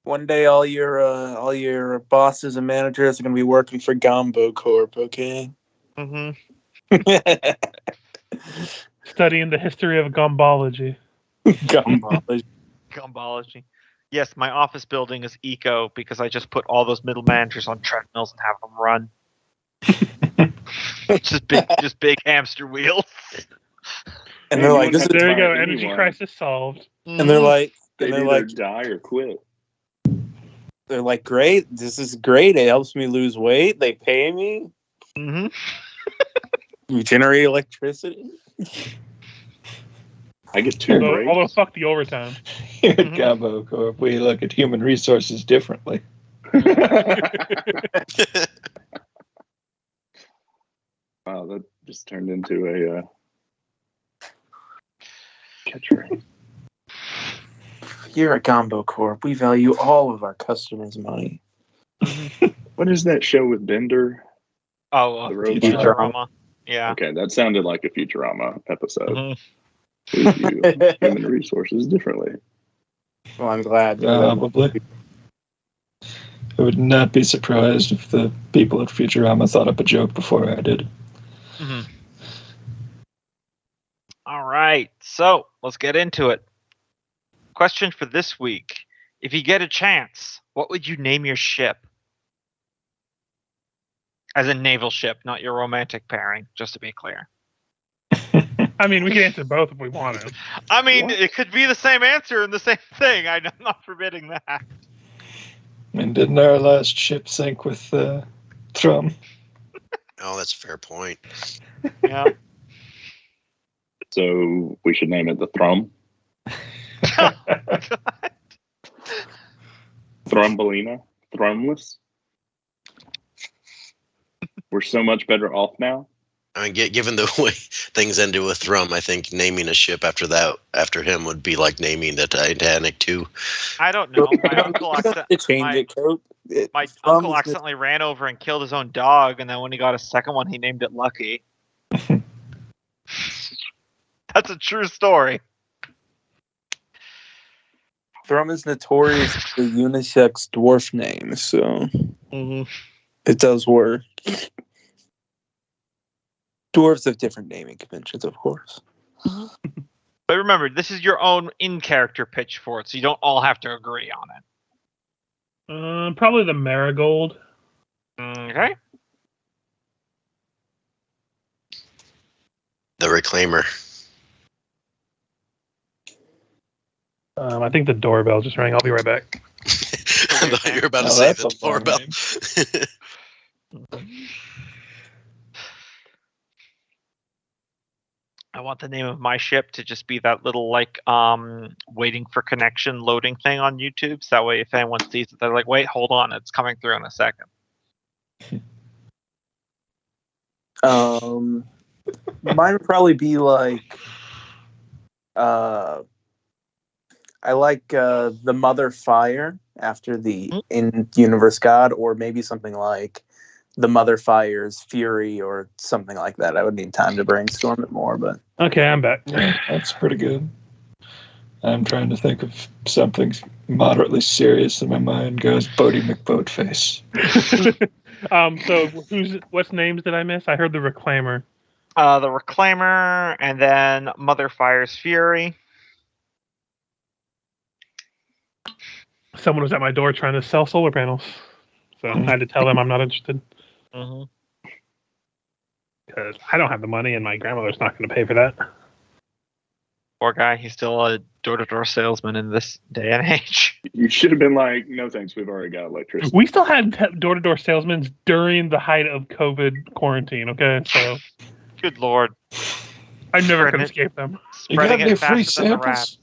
One day, all your bosses and managers are going to be working for Gombo Corp. Okay. Studying the history of gombology. Gumbology. Gumbology. Yes, my office building is eco because I just put all those middle managers on treadmills and have them run. just big hamster wheels. And they're like, there you go, energy crisis solved. And they're like, die or quit. They're like, great, this is great. It helps me lose weight. They pay me. Mm-hmm. We generate electricity. I get 2 breaks. Although fuck the overtime. Here at Gombo Corp, we look at human resources differently. Wow, that just turned into a catchphrase. Here at Gombo Corp, we value all of our customers' money. What is that show with Bender? Oh, The robot? Futurama. Yeah. Okay, that sounded like a Futurama episode. Mm-hmm. We view human resources differently. Well, I'm glad. Probably. I would not be surprised if the people at Futurama thought up a joke before I did. Mm-hmm. All right, so let's get into it. Question for this week. If you get a chance, what would you name your ship? As a naval ship, not your romantic pairing, just to be clear. I mean, we can answer both if we want to. I mean, It could be the same answer and the same thing. I'm not forbidding that. And didn't our last ship sink with Thrum? Oh, that's a fair point. Yeah. So we should name it the Thrum. Thrumbelina? Thrumless? We're so much better off now. I mean, given the way things ended with Thrum, I think naming a ship after him would be like naming the Titanic too. I don't know. My uncle, uncle accidentally ran over and killed his own dog, and then when he got a second one, he named it Lucky. That's a true story. Thrum is notorious for unisex dwarf names, so it does work. Dwarves have different naming conventions, of course. But remember, this is your own in-character pitch for it, so you don't all have to agree on it. Probably the Marigold. Okay. The Reclaimer. I think the doorbell just rang. I'll be right back. I thought you were about to say the doorbell. I want the name of my ship to just be that little waiting for connection loading thing on YouTube. So that way, if anyone sees it, they're like, "Wait, hold on, it's coming through in a second." Mine would probably be like, I like the Mother Fire after the in-universe god, or maybe something like the Mother Fire's Fury or something like that. I would need time to brainstorm it more, but okay, I'm back. Yeah, that's pretty good. I'm trying to think of something moderately serious, and my mind goes Bodie McBoatface. So what names did I miss? I heard the Reclaimer. The Reclaimer, and then Mother Fire's Fury. Someone was at my door trying to sell solar panels, so I had to tell them I'm not interested. Because I don't have the money, and my grandmother's not going to pay for that. Poor guy, he's still a door-to-door salesman in this day and age. You should have been like, no thanks, we've already got electricity. We still had door-to-door salesmen during the height of COVID quarantine, okay? So, good lord. I never could escape them. You got any free samples?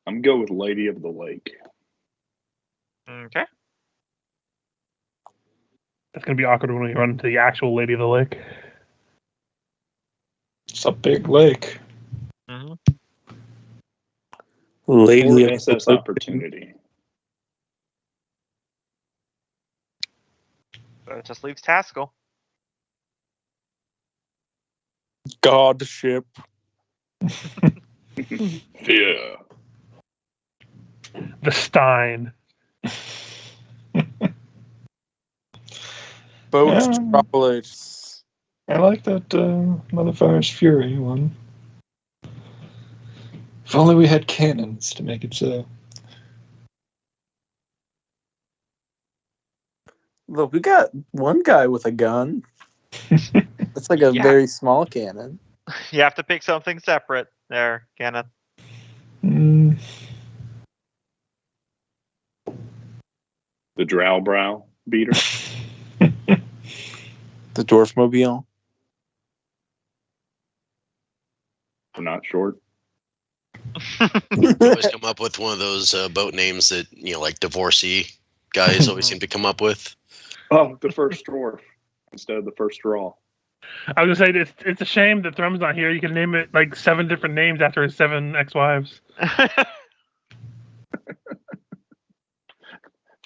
I'm going with Lady of the Lake. Okay. That's going to be awkward when we run into the actual Lady of the Lake. It's a big lake. Lady of SS Opportunity. So it just leaves Taskell. God ship. Yeah. The Stein. Boat Um, trawlers. I like that Motherfire's Fury one. If only we had cannons to make it so. Look, we got one guy with a gun. It's like a Yeah. very small cannon. You have to pick something separate there, Kenneth. Mm, The Drowbrow beater. The Dwarfmobile. We're not short. You always come up with one of those boat names that, like divorcee guys always seem to come up with. Oh, the first dwarf instead of the first draw. I was gonna say it's a shame that Thrum's not here. You can name it like 7 different names after his 7 ex-wives.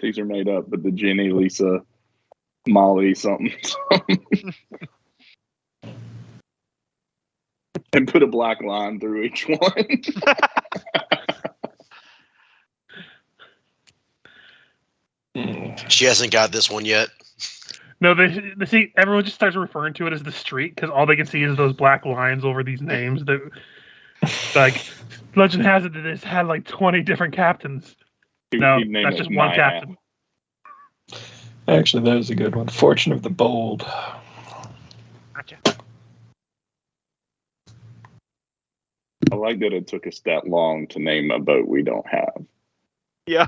These are made up, but the Jenny, Lisa, Molly, something. And put a black line through each one. She hasn't got this one yet. No, they see everyone just starts referring to it as the street because all they can see is those black lines over these names. That like legend has it that it's had like 20 different captains. No, He'd name that's it just one My captain. Actually, that was a good one. Fortune of the Bold. Gotcha. I like that it took us that long to name a boat we don't have. Yeah.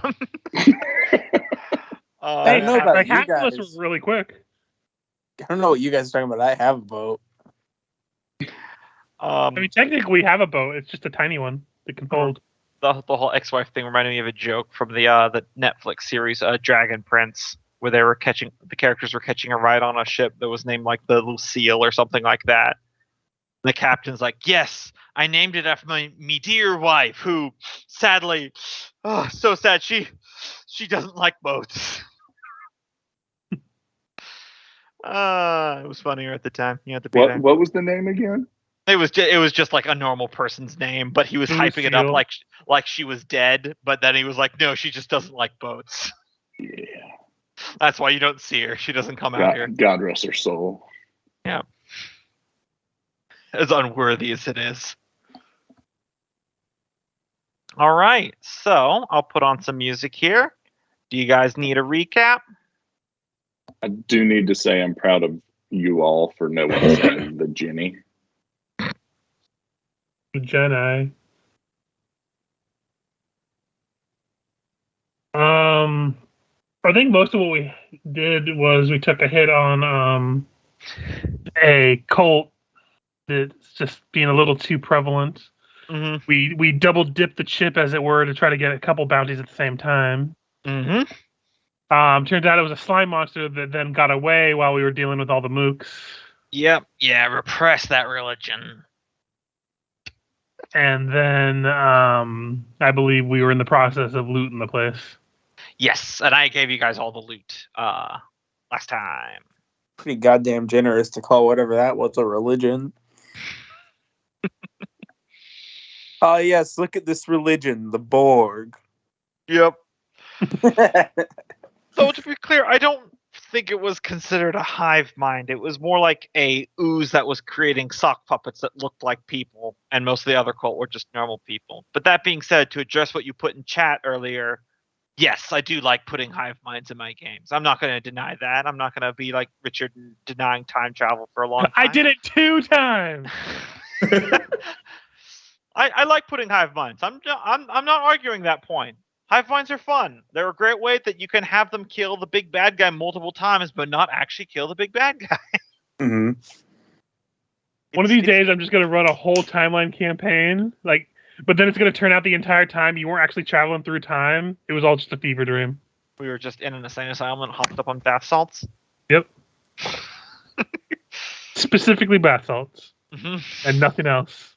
I don't know about like you half of us guys. were really quick. I don't know what you guys are talking about. I have a boat. I mean, technically, we have a boat. It's just a tiny one that can hold. the whole ex-wife thing reminded me of a joke from the Netflix series Dragon Prince, where the characters were catching a ride on a ship that was named like the Lucille or something like that. And the captain's like, "Yes, I named it after me dear wife, who sadly, so sad, she doesn't like boats." It was funnier at the time. You had to be there. What was the name again? It was just like a normal person's name, but he was hyping it up like she was dead. But then he was like, "No, she just doesn't like boats. Yeah. That's why you don't see her. She doesn't come out here." God rest her soul. Yeah, as unworthy as it is. All right, so I'll put on some music here. Do you guys need a recap? I do need to say I'm proud of you all for knowing saying the Jenny. Jedi. I think most of what we did was we took a hit on a cult that's just being a little too prevalent. Mm-hmm. We double dipped the chip, as it were, to try to get a couple bounties at the same time. Mm-hmm. Turns out it was a slime monster that then got away while we were dealing with all the mooks. Yep. Yeah. Repress that religion. And then I believe we were in the process of looting the place. Yes, and I gave you guys all the loot last time. Pretty goddamn generous to call whatever that was a religion. Oh, yes, look at this religion, the Borg. Yep. So to be clear, I don't think it was considered a hive mind. It was more like a ooze that was creating sock puppets that looked like people, and most of the other cult were just normal people. But that being said, to address what you put in chat earlier, yes, I do like putting hive minds in my games. I'm not going to deny that. I'm not going to be like Richard and denying time travel for a long time. I did it 2 times. I like putting hive minds. I'm not arguing that point. Hive minds are fun. They're a great way that you can have them kill the big bad guy multiple times, but not actually kill the big bad guy. Mm-hmm. One of these days, I'm just going to run a whole timeline campaign, but then it's going to turn out the entire time you weren't actually traveling through time. It was all just a fever dream. We were just in an insane asylum and hopped up on bath salts. Yep. Specifically bath salts. Mm-hmm. And nothing else.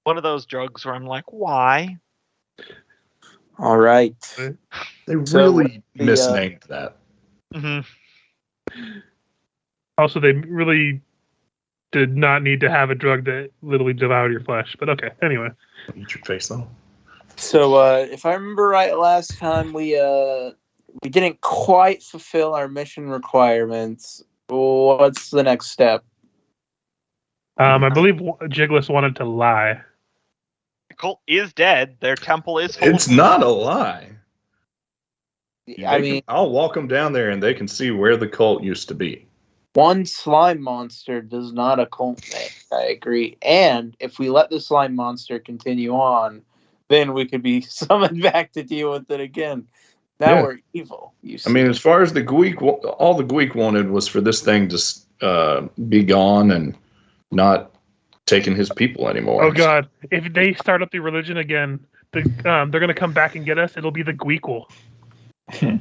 One of those drugs where I'm like, why? All right. They So, really the, misnamed that. Mm-hmm. Also, they really did not need to have a drug that literally devoured your flesh. But okay, anyway. Eat your face though. So, if I remember right, last time we didn't quite fulfill our mission requirements. What's the next step? I believe Jiggles wanted to lie. The cult is dead. Their temple is full. It's not a lie. I mean, I'll walk them down there and they can see where the cult used to be. one slime monster does not a cult make. I agree. And if we let the slime monster continue on, then we could be summoned back to deal with it again. Now we're evil. You see. I mean, as far as the Gweek, all the Gweek wanted was for this thing to be gone and not taking his people anymore. Oh God! If they start up the religion again, they're going to come back and get us. It'll be the Gweekle. Sorry,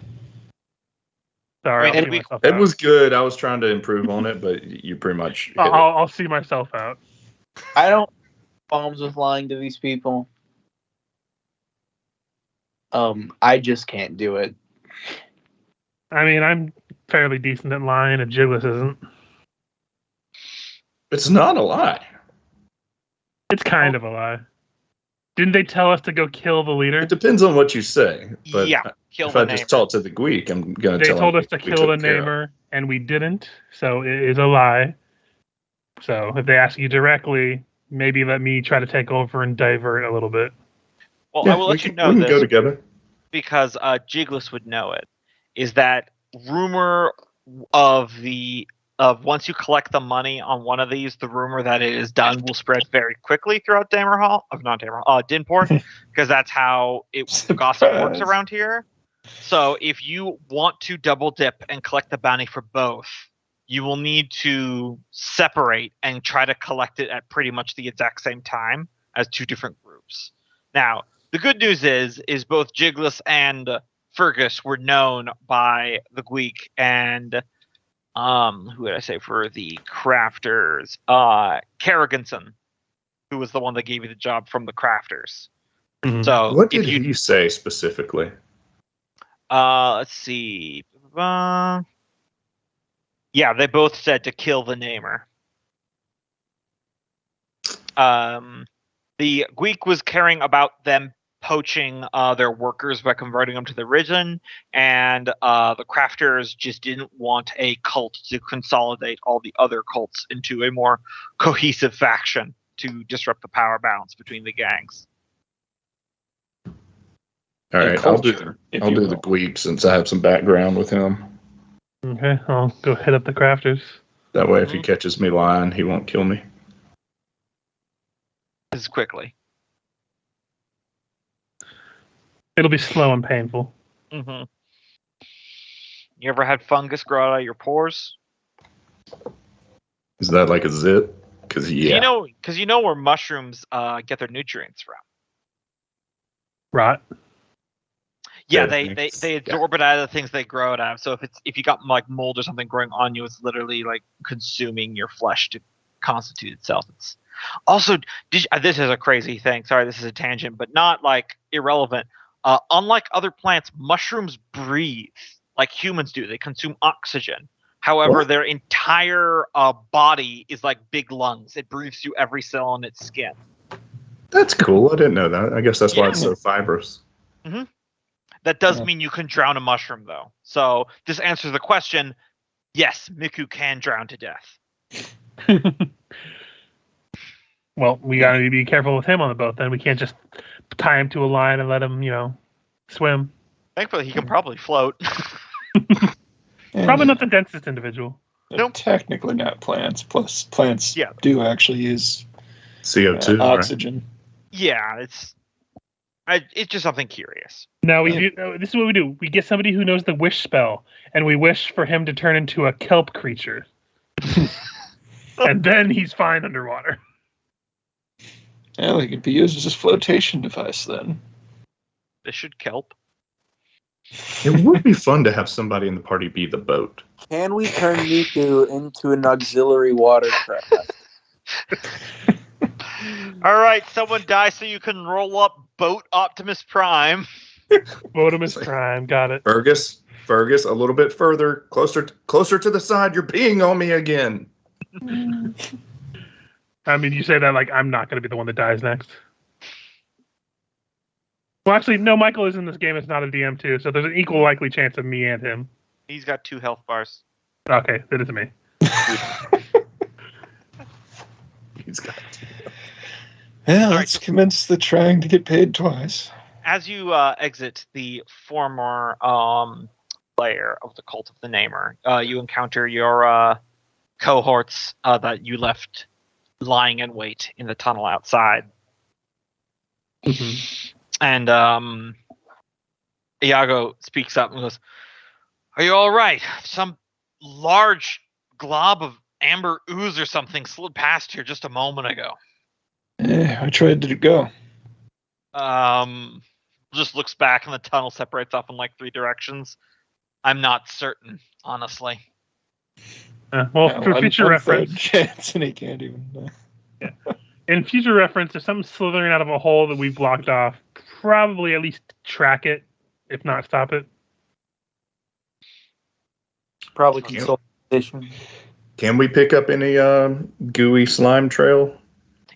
Wait, I'll and see myself It out. was good. I was trying to improve on it, but you pretty much hit it. I'll see myself out. I don't have problems with lying to these people. I just can't do it. I mean, I'm fairly decent at lying, and Jiggles isn't. It's not a lie. It's kind of a lie. Didn't they tell us to go kill the leader? It depends on what you say. But Yeah, kill if the I namer. just talk to the Gweek, I'm going to They tell told him us to we kill the took care of it. namer, and we didn't. So it is a lie. So if they ask you directly, maybe let me try to take over and divert a little bit. Well, Yeah, I will let you know we can go this together. because Jiggles would know it. Is that rumor of once you collect the money on one of these, the rumor that it is done will spread very quickly throughout Dammerhall. Dinport, because that's how gossip works around here. So if you want to double dip and collect the bounty for both, you will need to separate and try to collect it at pretty much the exact same time as two different groups. Now, the good news is both Jiggles and Fergus were known by the Gweek and who would I say for the crafters? Kerriganson, who was the one that gave you the job from the crafters. Mhm. So What if did you he say specifically? let's see. Yeah, they both said to kill the namer. The Gweek was caring about them poaching their workers by converting them to the Risen, and the crafters just didn't want a cult to consolidate all the other cults into a more cohesive faction to disrupt the power balance between the gangs. All A right, culture, if I'll you do will. the Gweek since I have some background with him. Okay, I'll go hit up the crafters. That way, if he catches me lying, he won't kill me. As quickly. It'll be slow and painful. Mm-hmm. You ever had fungus grow out of your pores? Is that like a zit? Because You know where mushrooms get their nutrients from. Right. Yeah, Yeah, they absorb it out of the things they grow it out of. So if you got like mold or something growing on you, it's literally like consuming your flesh to constitute itself. It's also this is a crazy thing. Sorry, this is a tangent, but not like irrelevant. Unlike other plants, mushrooms breathe like humans do. They consume oxygen. However, What? their entire body is like big lungs. It breathes through every cell on its skin. That's cool. I didn't know that. I guess that's why Yeah. it's so fibrous. That does Yeah. mean you can drown a mushroom, though. So this answers the question. Yes, Miku can drown to death. Well, we gotta be careful with him on the boat. Then we can't just tie him to a line and let him, swim. Thankfully, he can probably float. Probably not the densest individual. Nope. Technically not plants. Plus, plants Yeah. do actually use CO2. right? oxygen. Yeah, it's just something curious. Now we Yeah. do. This is what we do. We get somebody who knows the wish spell, and we wish for him to turn into a kelp creature, and then he's fine underwater. Well, it could be used as a flotation device then. This should kelp. It would be fun to have somebody in the party be the boat. Can we turn Miku into an auxiliary watercraft? All right, someone die so you can roll up Boat Optimus Prime. Votimus Prime, got it. Fergus, a little bit further, closer to the side. You're peeing on me again. I mean, you say that like I'm not going to be the one that dies next. Well, actually, no. Michael is in this game. It's not a DM too, so there's an equal likely chance of me and him. He's got 2 health bars. Okay, that is me. He's got. Yeah, All let's right. commence the trying to get paid twice. As you exit the former lair of the Cult of the Namer, you encounter your cohorts that you left lying in wait in the tunnel outside. And Iago speaks up and goes, "Are you all right? Some large glob of amber ooze or something slid past here just a moment ago." I tried to go. Just looks back and the tunnel separates off in like 3 directions. I'm not certain, honestly. Well, for future reference, chance, and he can't even. in future reference, if something's slithering out of a hole that we blocked off, probably at least track it, if not stop it. Probably consultation. Can we pick up any gooey slime trail?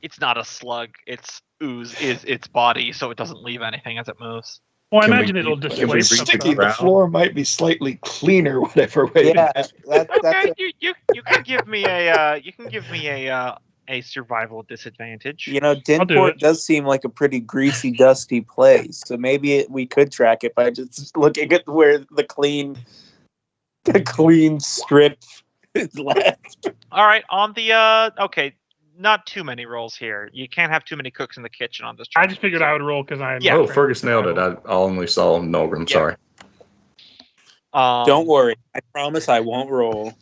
It's not a slug. It's ooze is its body, so it doesn't leave anything as it moves. Well, I Can we imagine it'll can we displace reach something. the The ground? floor might be slightly cleaner, whatever way. Yeah, that's Okay, you can give me a survival disadvantage. you know, I'll do Dinport it. does seem like a pretty greasy, dusty place. So maybe we could track it by just looking at where the clean strip is left. All right, on the okay, not too many rolls here. You can't have too many cooks in the kitchen on this. I just figured I would roll because I am. Yeah. Oh, Fergus nailed it. I only saw Nolgrim. Yeah. Sorry. Don't worry. I promise I won't roll.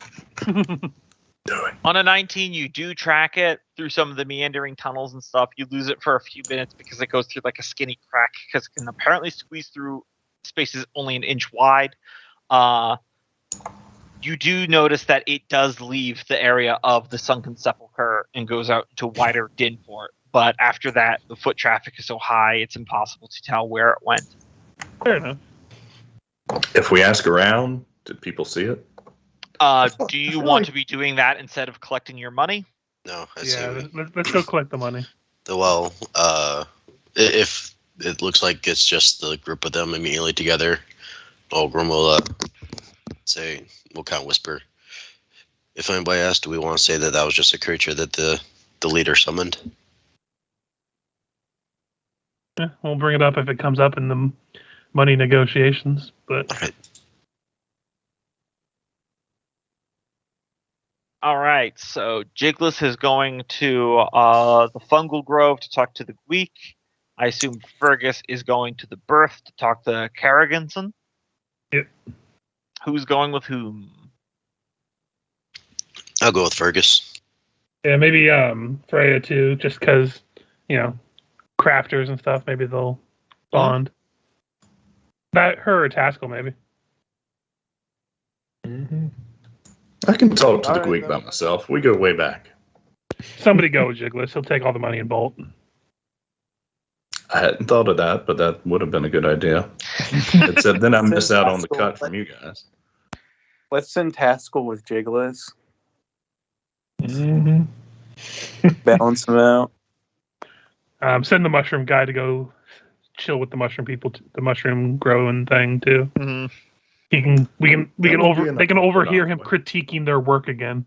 Do it. On a 19, you do track it through some of the meandering tunnels and stuff. You lose it for a few minutes because it goes through like a skinny crack because it can apparently squeeze through spaces only an inch wide. You do notice that it does leave the area of the sunken sepulcher and goes out to wider Dinport. But after that, the foot traffic is so high, it's impossible to tell where it went. Fair enough. If we ask around, did people see it? Do you want to be doing that instead of collecting your money? No, I Yeah, say let's go collect the money. well, if it looks like it's just the group of them immediately together, Olgrim will say, we'll kind of whisper, if anybody asks, do we want to say that was just a creature that the leader summoned? Yeah, we'll bring it up if it comes up in the money negotiations. But All right. All right, so Jigless is going to the Fungal Grove to talk to the Gweek. I assume Fergus is going to the Birth to talk to Carriganson. Yep. Who's going with whom? I'll go with Fergus. yeah, maybe Freya too, just because crafters and stuff. Maybe they'll bond. That her or Taskell maybe. Mm-hmm. I can talk to the All right, Gweek by myself. We go way back. Somebody go with Jigless. He'll take all the money and bolt. I hadn't thought of that, but that would have been a good idea. Except then I miss out on the cut from you guys. Let's send Taskell with Jigless. Mm-hmm. Balance them out. Send the mushroom guy to go chill with the mushroom people, the mushroom growing thing too. Mm-hmm. We can That would be they can enough to overhear put him off. critiquing their work again.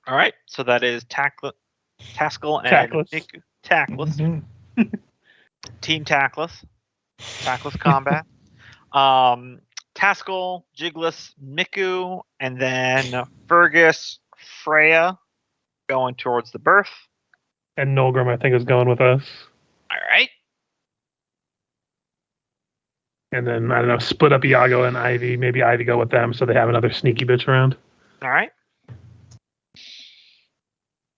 All right, so that is Taskell and Tackless. Nick Tackless. Mm-hmm. Team Tackless. Tackless Combat. Taskell, Jigless, Miku, and then Fergus, Freya going towards the Birth. And Nolgrim, I think, is going with us. All right. And then, I don't know, split up Iago and Ivy. Maybe Ivy go with them so they have another sneaky bitch around. All right.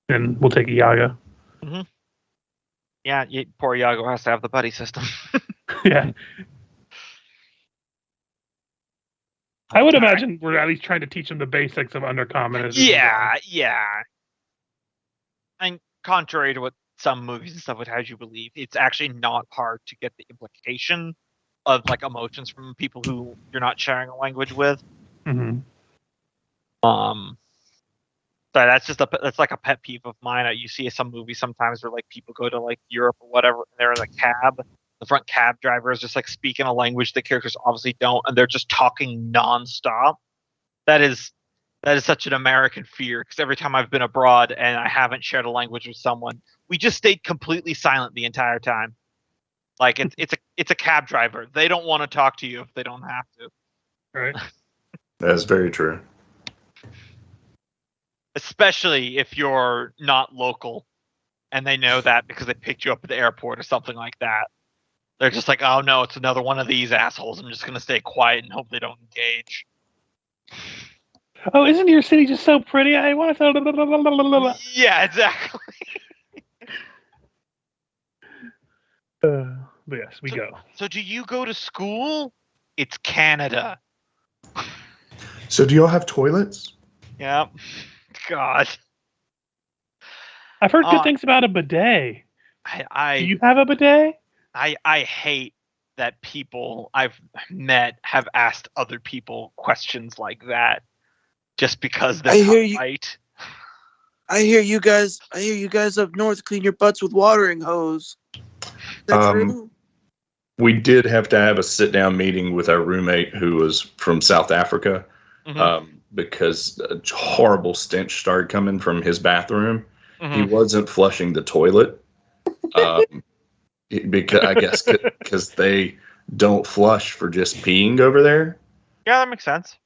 And we'll take Iago. Yeah, poor Iago has to have the buddy system. Yeah. I would imagine we're at least trying to teach them the basics of Undercommon. as we go. Yeah. And contrary to what some movies and stuff would have you believe, it's actually not hard to get the implication of like emotions from people who you're not sharing a language with. Mhm. But that's like a pet peeve of mine. You see some movies sometimes where like people go to like Europe or whatever, and they're in a cab. The front cab driver is just like speaking a language the characters obviously don't, and they're just talking nonstop. That is such an American fear, because every time I've been abroad and I haven't shared a language with someone, we just stayed completely silent the entire time. Like it's a cab driver. They don't want to talk to you if they don't have to. Right. That's very true. Especially if you're not local and they know that because they picked you up at the airport or something like that. They're just like, oh no, it's another one of these assholes. I'm just going to stay quiet and hope they don't engage. Oh, isn't your city just so pretty? I want to. Yeah, exactly. But yes, we go. So do you go to school? It's Canada. So do y'all have toilets? Yeah. God. I've heard good things about a bidet. Do you have a bidet? I hate that people I've met have asked other people questions like that just because they're not right. I hear you guys up north clean your butts with watering hose. Is that true? We did have to have a sit-down meeting with our roommate who was from South Africa, because a horrible stench started coming from his bathroom. He wasn't flushing the toilet, because I guess because they don't flush for just peeing over there. Yeah, that makes sense.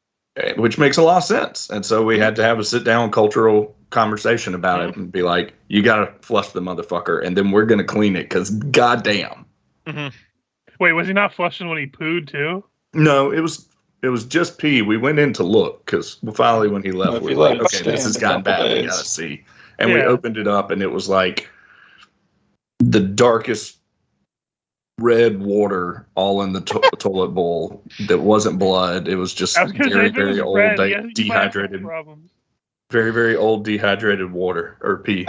Which makes a lot of sense. And so we had to have a sit-down cultural conversation about it and be like, you got to flush the motherfucker, and then we're going to clean it, because goddamn. Wait, was he not flushing when he pooed too? No, it was just pee. We went in to look, because finally when he left, we were like, okay, this has gotten bad. We got to see. And we opened it up, and it was like the darkest red water all in the toilet bowl that wasn't blood. It was just very, very old, dehydrated. Very, very old, dehydrated water or pee.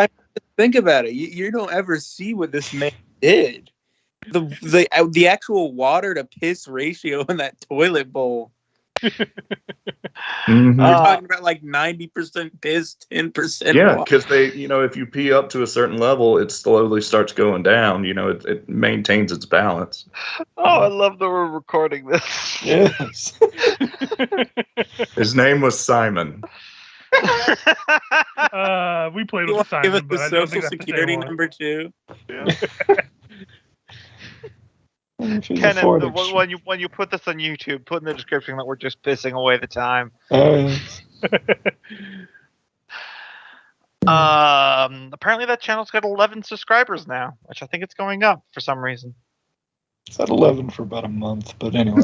Think about it. You don't ever see what this man did. The actual water to piss ratio in that toilet bowl. We're talking about like 90% piss, 10% Yeah, water. because they, if you pee up to a certain level, it slowly starts going down. It maintains its balance. Oh, I love that we're recording this. Yes. His name was Simon. We played with Simon. Give us but the I don't social think that's the security same one. number too. Kenan, when you put this on YouTube, put in the description that we're just pissing away the time. Apparently that channel's got 11 subscribers now, which I think it's going up for some reason. It's at 11 for about a month, but anyway.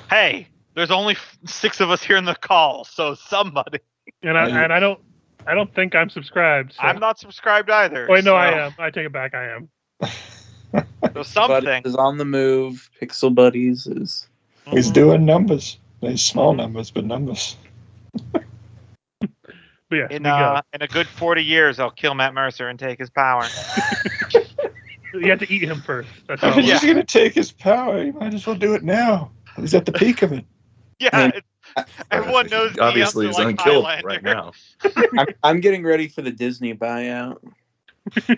Hey, there's only 6 of us here in the call, so somebody. And I don't think I'm subscribed. So. I'm not subscribed either. Wait, no, I am. I take it back. I am. So something Buddies is on the move. Pixel Buddies is. He's doing numbers. These small numbers, but numbers. But yeah, in a good 40 years, I'll kill Matt Mercer and take his power. You have to eat him first. That's If all. he's going to take his power, you might as well do it now. He's at the peak of it. Yeah, everyone knows. Obviously, he's unkillable right now. I'm getting ready for the Disney buyout.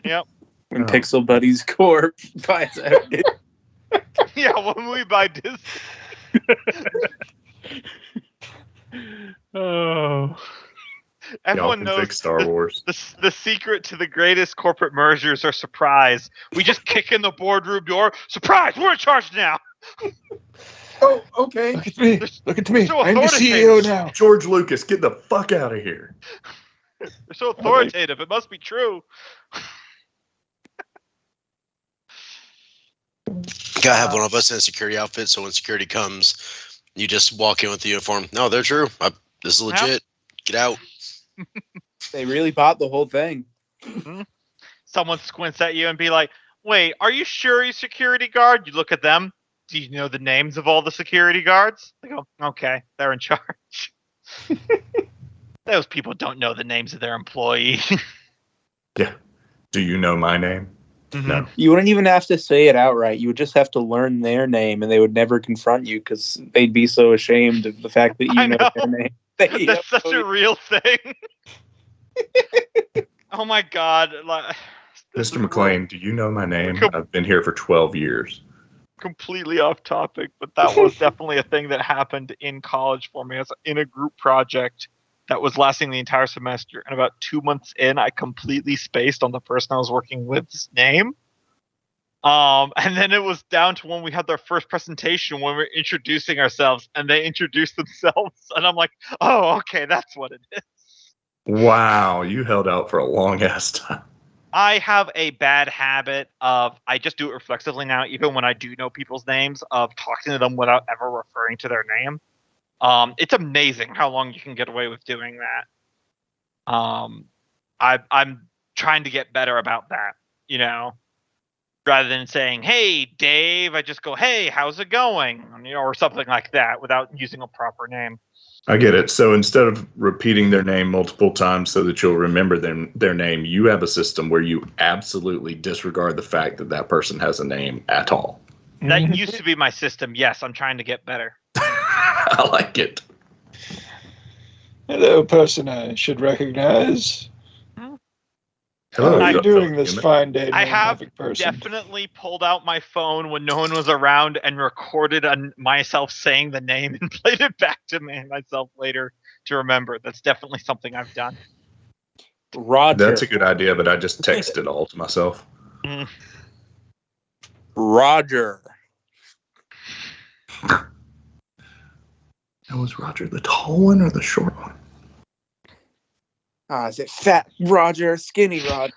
Yep. When Pixel Buddies Corp buys out. Yeah, when we buy Disney. Oh. Everyone knows fix Star Wars. The secret to the greatest corporate mergers are surprise. We just kick in the boardroom door. Surprise! We're in charge now. Oh, okay. Look at me. Look at me. So I'm the CEO now. George Lucas, get the fuck out of here. They're so authoritative. It must be true. Gotta have one of us in a security outfit, so when security comes, you just walk in with the uniform. No, they're true. This is legit. Get out. They really bought the whole thing. Someone squints at you and be like, wait, are you sure you're security guard? You look at them. Do you know the names of all the security guards? They go, okay, they're in charge. Those people don't know the names of their employees. Yeah. Do you know my name? No. You wouldn't even have to say it outright. You would just have to learn their name, and they would never confront you because they'd be so ashamed of the fact that you know their name. That's such a real thing. Oh my god. Mr. McLean, do you know my name? I've been here for 12 years. Completely off topic, but that was definitely a thing that happened in college for me. I was in a group project that was lasting the entire semester, and about 2 months in, I completely spaced on the person I was working with's name. And then it was down to when we had their first presentation when we were introducing ourselves, and they introduced themselves, and I'm like, oh, okay, that's what it is. Wow, you held out for a long ass time. I have a bad habit of, I just do it reflexively now, even when I do know people's names, of talking to them without ever referring to their name. It's amazing how long you can get away with doing that. I'm trying to get better about that, rather than saying, hey, Dave, I just go, hey, how's it going? Or something like that without using a proper name. I get it. So instead of repeating their name multiple times so that you'll remember their name, you have a system where you absolutely disregard the fact that that person has a name at all. That used to be my system. Yes, I'm trying to get better. I like it. Hello, person I should recognize. Hello, How are you doing fellow this human? fine day, I have person? definitely pulled out my phone when no one was around and recorded myself saying the name and played it back to myself later to remember. That's definitely something I've done. Roger. That's a good idea, but I just texted it all to myself. Roger. Now, was Roger the tall one or the short one? Is it fat Roger, skinny Roger?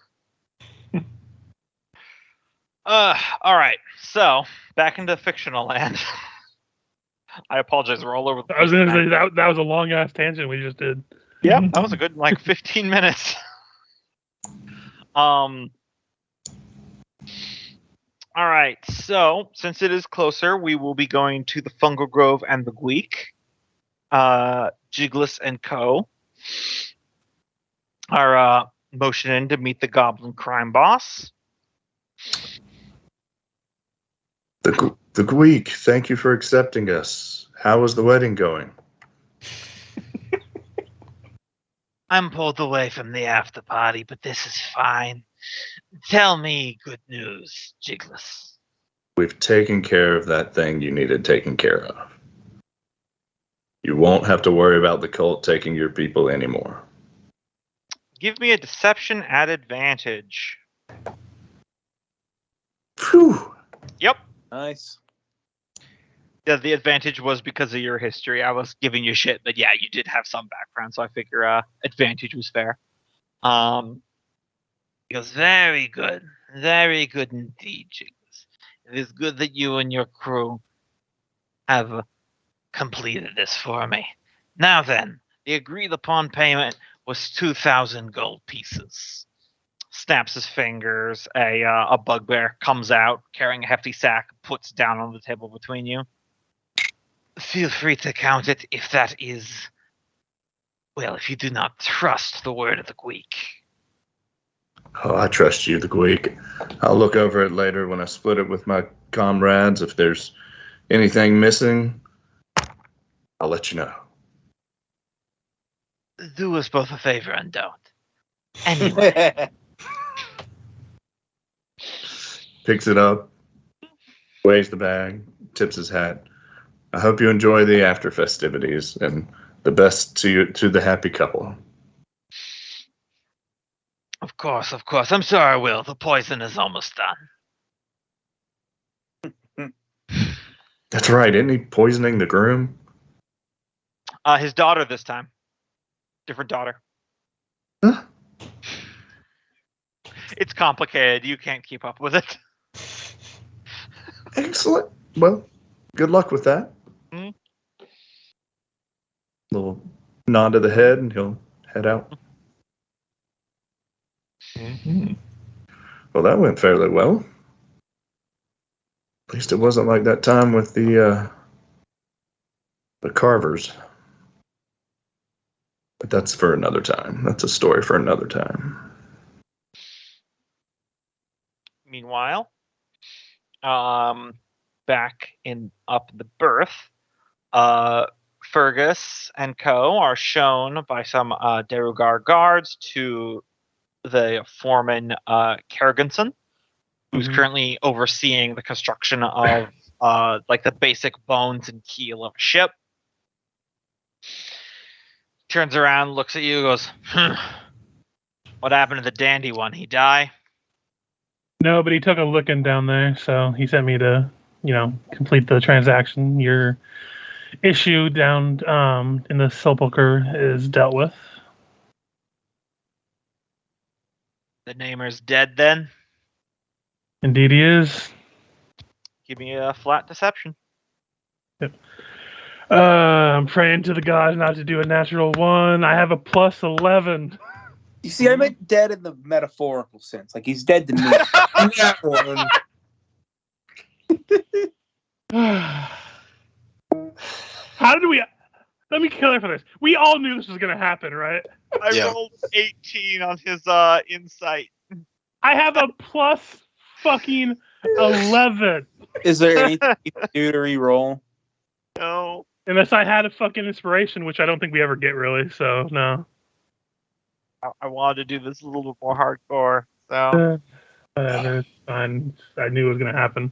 All right. So back into fictional land. I apologize. We're all over the place. I was going to say that was a long ass tangent we just did. Yeah, that was a good 15 minutes. All right. So since it is closer, we will be going to the Fungal Grove and the Gweek. Jiggles and Co. are motioning to meet the Goblin crime boss. The Gweek, thank you for accepting us. How is the wedding going? I'm pulled away from the after party, but this is fine. Tell me good news, Jiggles. We've taken care of that thing you needed taken care of. You won't have to worry about the cult taking your people anymore. Give me a deception at advantage. Phew. Yep. Nice. Yeah, the advantage was because of your history. I was giving you shit, but yeah, you did have some background, so I figure advantage was fair. He goes, very good indeed, Jiggles. It is good that you and your crew have completed this for me. Now then, the agreed upon payment was 2,000 gold pieces. Snaps his fingers. A bugbear comes out carrying a hefty sack, puts down on the table between you. Feel free to count it if that is, well, if you do not trust the word of the Gweek. Oh, I trust you, the Gweek. I'll look over it later when I split it with my comrades. If there's anything missing, I'll let you know. Do us both a favor and don't. Anyway. Picks it up, weighs the bag, tips his hat. I hope you enjoy the after festivities, and the best to the happy couple. Of course. I'm sorry, Will. The poison is almost done. That's right. Isn't he poisoning the groom? His daughter this time. Different daughter. Huh? It's complicated. You can't keep up with it. Excellent. Well, good luck with that. Mm-hmm. Little nod to the head, and he'll head out. Mm-hmm. Well, that went fairly well. At least it wasn't like that time with the carvers. But that's for another time. That's a story for another time. Meanwhile, back up the berth, Fergus and co. are shown by some Derugar guards to the foreman Kerriganson, who's currently overseeing the construction of like the basic bones and keel of a ship. Turns around, looks at you, goes, "What happened to the dandy one? He die?" No, but he took a looking down there, so he sent me to, complete the transaction. Your issue down in the sepulcher is dealt with. The namer's dead then? Indeed he is. Give me a flat deception. Yep. I'm praying to the gods not to do a natural one. I have a plus 11. You see, I meant dead in the metaphorical sense. Like, he's dead to me. That one. How did we... Let me clarify this. We all knew this was going to happen, right? I rolled 18 on his insight. I have a plus fucking 11. Is there anything you can do to re-roll? No. Unless I had a fucking inspiration, which I don't think we ever get, really, so no. I wanted to do this a little bit more hardcore, so... Whatever, it's fine. I knew it was going to happen.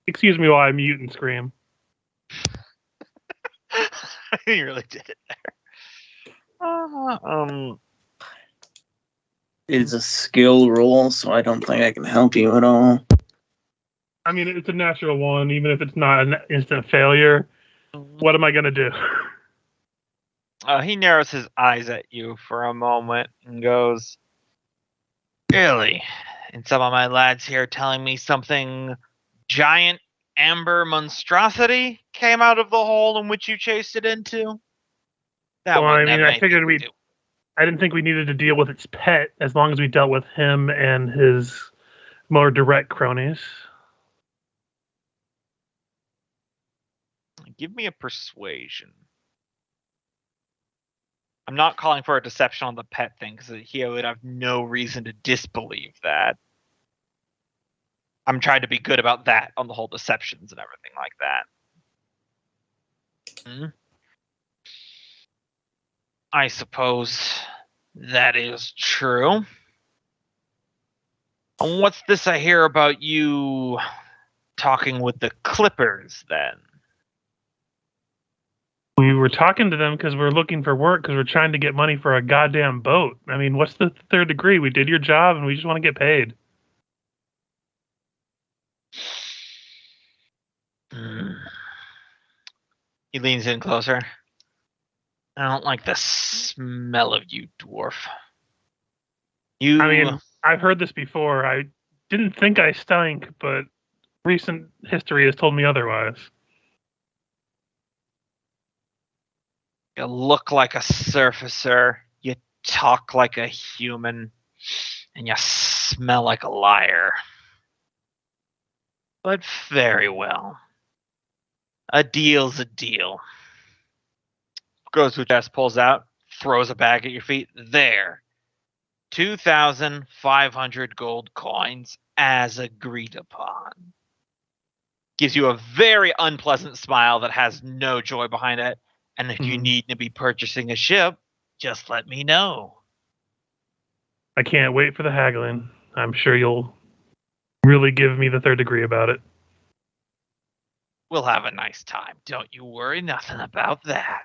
Excuse me while I mute and scream. You really did it there. It's a skill roll, so I don't think I can help you at all. I mean, it's a natural one, even if it's not an instant failure. What am I going to do? He narrows his eyes at you for a moment and goes, "Really? And some of my lads here telling me something giant amber monstrosity came out of the hole in which you chased it into?" That Well, I wouldn't mean, have I figured anything to do. I didn't think we needed to deal with its pet as long as we dealt with him and his more direct cronies. Give me a persuasion. I'm not calling for a deception on the pet thing, because he would have no reason to disbelieve that. I'm trying to be good about that on the whole deceptions and everything like that. I suppose that is true. And what's this I hear about you talking with the Clippers, then? We were talking to them because we're looking for work because we're trying to get money for a goddamn boat. I mean, what's the third degree? We did your job and we just want to get paid. He leans in closer. "I don't like the smell of you, dwarf. You... I mean, I've heard this before. I didn't think I stank, but recent history has told me otherwise. You look like a surfacer, you talk like a human, and you smell like a liar. But very well. A deal's a deal." Goes to chest, pulls out, throws a bag at your feet. "There. 2,500 gold coins as agreed upon." Gives you a very unpleasant smile that has no joy behind it. "And if you need to be purchasing a ship, just let me know." I can't wait for the haggling. I'm sure you'll really give me the third degree about it. "We'll have a nice time. Don't you worry nothing about that."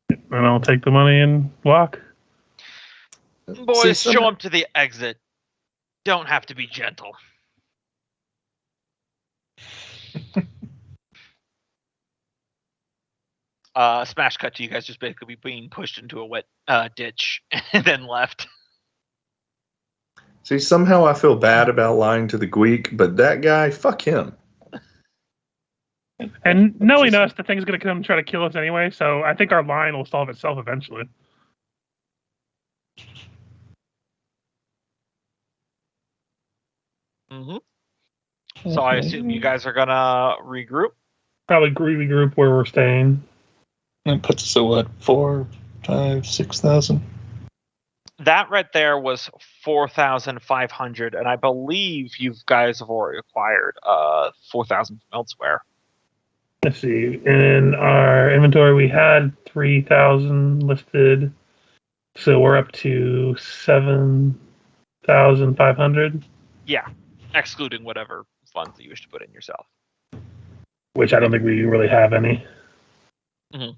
And I'll take the money and walk. Boys, show him to the exit. Don't have to be gentle. Smash cut to you guys just basically being pushed into a wet ditch and then left. See, somehow I feel bad about lying to the Greek, but that guy, fuck him. And knowing us, the thing's going to come try to kill us anyway, so I think our line will solve itself eventually. So I assume you guys are going to regroup? Probably regroup where we're staying. That puts us at what, 4, 5, 6,000? That right there was 4,500, and I believe you guys have already acquired 4,000 from elsewhere. Let's see. In our inventory, we had 3,000 listed, so we're up to 7,500. Yeah, excluding whatever funds that you wish to put in yourself. Which I don't think we really have any. Mm-hmm.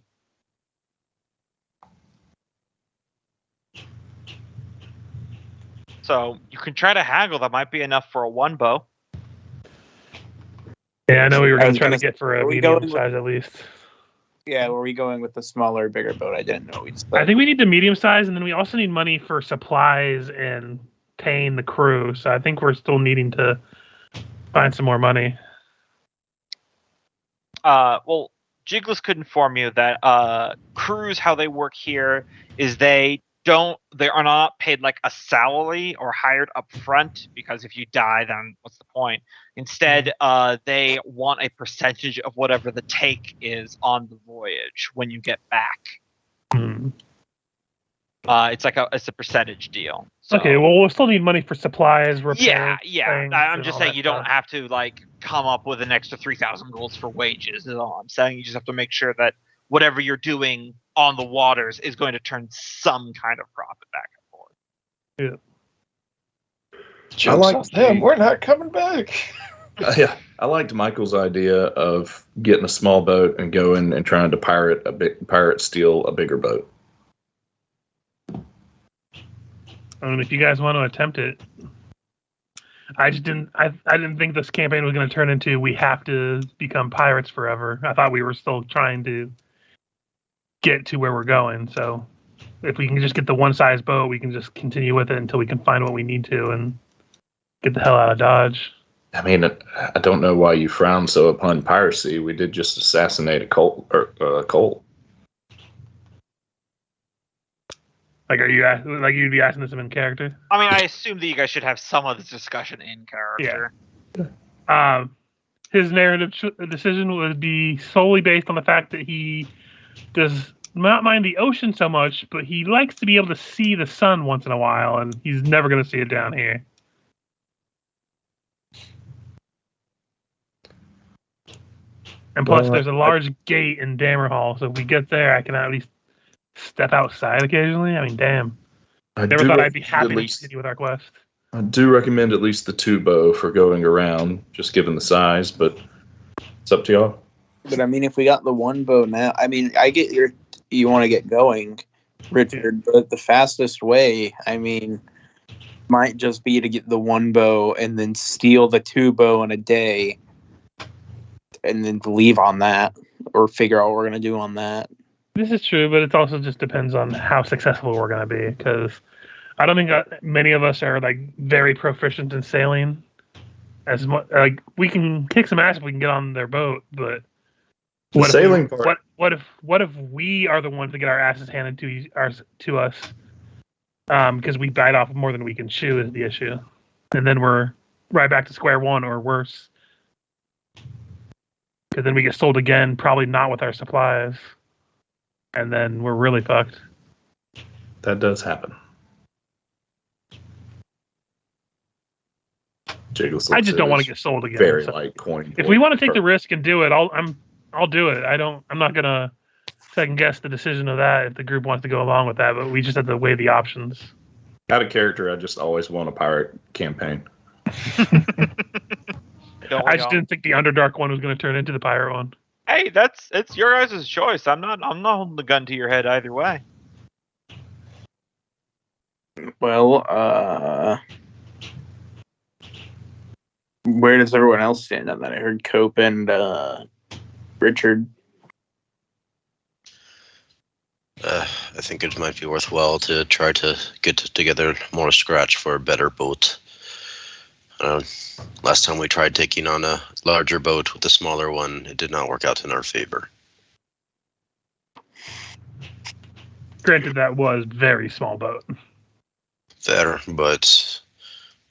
So you can try to haggle. That might be enough for a one bow. Yeah, I know we were going to try to get for a medium size at least. Yeah, were we going with the smaller, bigger boat? I didn't know. I think we need the medium size, and then we also need money for supplies and paying the crew. So I think we're still needing to find some more money. Well, Jiggles could inform you that crews, how they work here is they are not paid like a salary or hired up front, because if you die, then what's the point? Instead, they want a percentage of whatever the take is on the voyage when you get back. It's a percentage deal. So. Okay, well, we'll still need money for supplies, repairs. Yeah. I'm just saying you don't have to like come up with an extra 3,000 golds for wages. Is all I'm saying. You just have to make sure that whatever you're doing on the waters is going to turn some kind of profit back and forth. Yeah. I like them. We're not coming back. Yeah, I liked Michael's idea of getting a small boat and going and trying to pirate steal a bigger boat. I mean, if you guys want to attempt it, I didn't think this campaign was going to turn into we have to become pirates forever. I thought we were still trying to get to where we're going. So if we can just get the one size boat, we can just continue with it until we can find what we need to and get the hell out of Dodge. I mean, I don't know why you frown so upon piracy. We did just assassinate a cult. Like, you'd be asking this in character? I mean, I assume that you guys should have some of this discussion in character. Yeah. His narrative decision would be solely based on the fact that he does not mind the ocean so much, but he likes to be able to see the sun once in a while, and he's never going to see it down here. And plus, there's a large gate in Dammerhall, so if we get there, I can at least step outside occasionally. I mean, damn. Never thought I'd be happy to continue with our quest. I do recommend at least the 2 bow for going around, just given the size, but it's up to y'all. But I mean, if we got the 1 bow now, I mean, I get you want to get going, Richard, but the fastest way, I mean, might just be to get the 1 bow and then steal the 2 bow in a day and then leave on that, or figure out what we're going to do on that. This is true, but it also just depends on how successful we're going to be, because I don't think many of us are like very proficient in sailing. As much like we can kick some ass if we can get on their boat, but what if we are the ones that get our asses handed to us? Because we bite off more than we can chew is the issue, and then we're right back to square one or worse. Because then we get sold again, probably not with our supplies. And then we're really fucked. That does happen. I just don't want to get sold again. Very light coin. If we want to take the risk and do it, I'll do it. I'm not gonna second guess the decision of that if the group wants to go along with that. But we just have to weigh the options. Out of character, I just always want a pirate campaign. I just didn't think the Underdark one was going to turn into the pirate one. Hey, it's your guys' choice. I'm not holding the gun to your head either way. Well, where does everyone else stand on that? I heard Cope and Richard. I think it might be worthwhile to try to get together more scratch for a better boat. Last time we tried taking on a larger boat with a smaller one, it did not work out in our favor. Granted, that was very small boat. Fair, but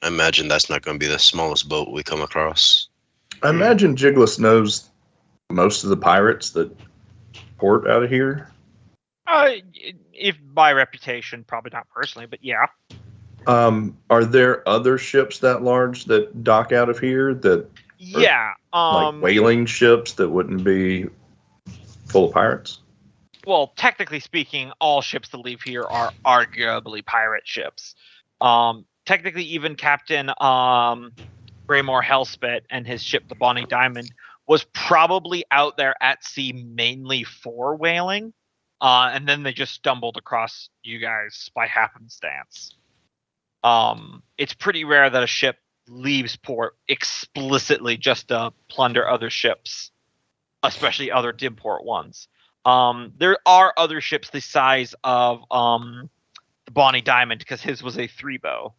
I imagine that's not going to be the smallest boat we come across. I imagine Jiggles knows most of the pirates that port out of here. If by reputation, probably not personally, but yeah. Are there other ships that large that dock out of here that Yeah. like whaling ships that wouldn't be full of pirates? Well, technically speaking, all ships that leave here are arguably pirate ships. Technically, even Captain Raymore Hellspit and his ship, the Bonnie Diamond, was probably out there at sea mainly for whaling, and then they just stumbled across you guys by happenstance. It's pretty rare that a ship leaves port explicitly just to plunder other ships, especially other Dimport ones. There are other ships the size of the Bonnie Diamond because his was a 3-bow.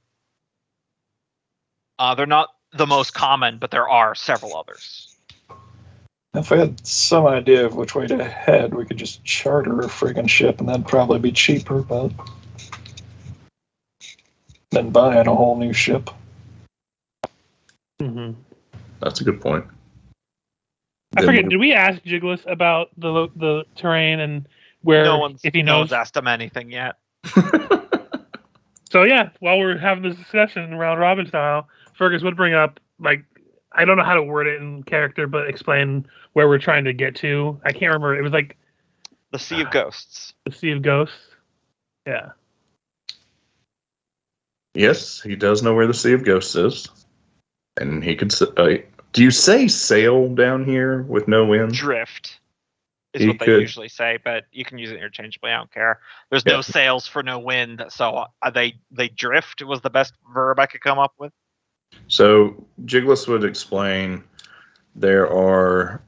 They're not the most common, but there are several others. If I had some idea of which way to head, we could just charter a friggin' ship, and that'd probably be cheaper, but than buying a whole new ship. Mm-hmm. That's a good point. I forget. Did we ask Jiggles about the terrain and where? If he knows, asked him anything yet. So yeah, while we're having this discussion round robin style, Fergus would bring up, like, I don't know how to word it in character, but explain where we're trying to get to. I can't remember. It was like the Sea of Ghosts. The Sea of Ghosts. Yeah. Yes, he does know where the Sea of Ghosts is, and he could. Do you say sail down here with no wind? Drift is what they usually say, but you can use it interchangeably. I don't care. There's no sails for no wind, so they drift was the best verb I could come up with. So Jiggles would explain there are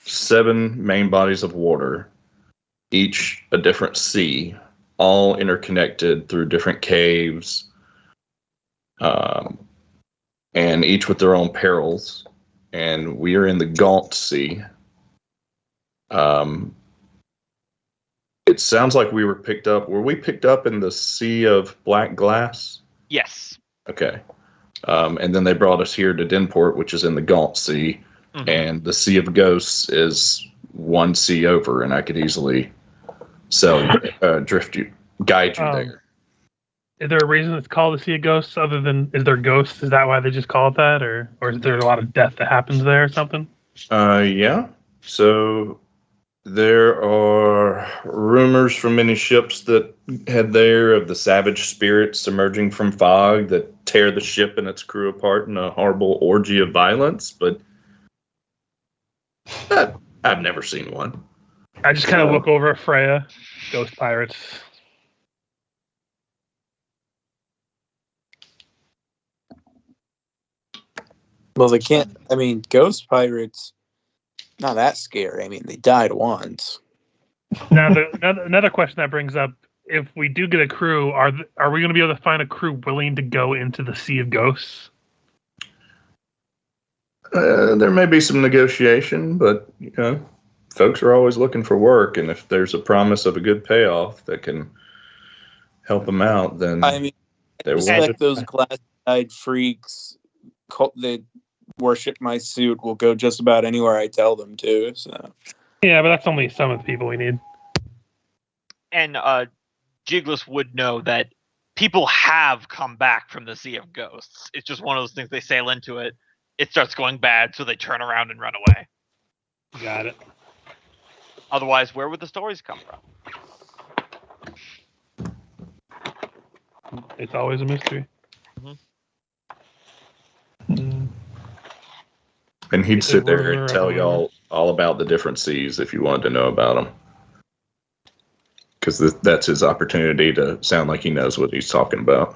7 main bodies of water, each a different sea, all interconnected through different caves, and each with their own perils. And we are in the Gaunt Sea. It sounds like we were picked up. Were we picked up in the Sea of Black Glass? Yes. Okay. And then they brought us here to Denport, which is in the Gaunt Sea. Mm-hmm. And the Sea of Ghosts is one sea over, and I could easily guide you there. Is there a reason it's called the Sea of Ghosts other than, is there ghosts? Is that why they just call it that? Or is there a lot of death that happens there or something? Yeah. So there are rumors from many ships that head there of the savage spirits emerging from fog that tear the ship and its crew apart in a horrible orgy of violence, but I've never seen one. I just kind of look over at Freya, ghost pirates. Well, they can't. I mean, ghost pirates, not that scary. I mean, they died once. Now, another question that brings up: if we do get a crew, are we going to be able to find a crew willing to go into the Sea of Ghosts? There may be some negotiation, but folks are always looking for work, and if there's a promise of a good payoff that can help them out, then I mean, I respect those glass-eyed freaks that worship my suit will go just about anywhere I tell them to. So yeah, but that's only some of the people we need. And Jiggles would know that people have come back from the Sea of Ghosts. It's just one of those things, they sail into it, it starts going bad, so they turn around and run away. Got it. Otherwise, where would the stories come from? It's always a mystery. Mm-hmm. And he'd sit there and tell y'all all about the different seas if you wanted to know about them. Because that's his opportunity to sound like he knows what he's talking about.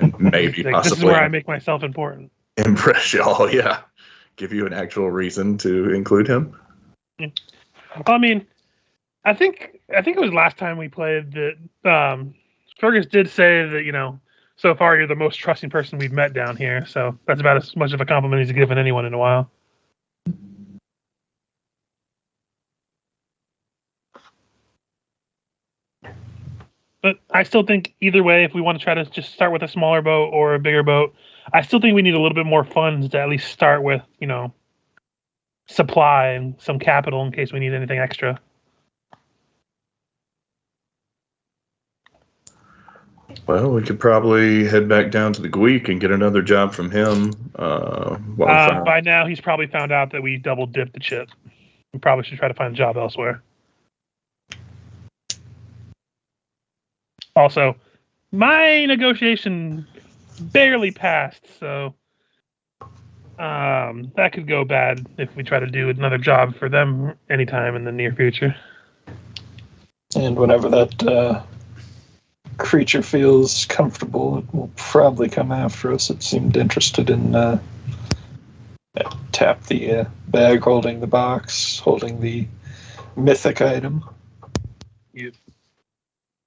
And maybe like, possibly. This is where I make myself important. Impress y'all, yeah. Give you an actual reason to include him. Yeah. Well, I mean, I think it was last time we played that Fergus did say that, so far you're the most trusting person we've met down here, so that's about as much of a compliment he's given anyone in a while. But I still think either way, if we want to try to just start with a smaller boat or a bigger boat, I still think we need a little bit more funds to at least start with, supply and some capital in case we need anything extra. Well, we could probably head back down to the Gweek and get another job from him. By now, he's probably found out that we double dipped the chip. We probably should try to find a job elsewhere. Also, my negotiation barely passed, so that could go bad if we try to do another job for them anytime in the near future. And whenever that creature feels comfortable, it will probably come after us. It seemed interested in tap the bag holding the box, holding the mythic item. Yep.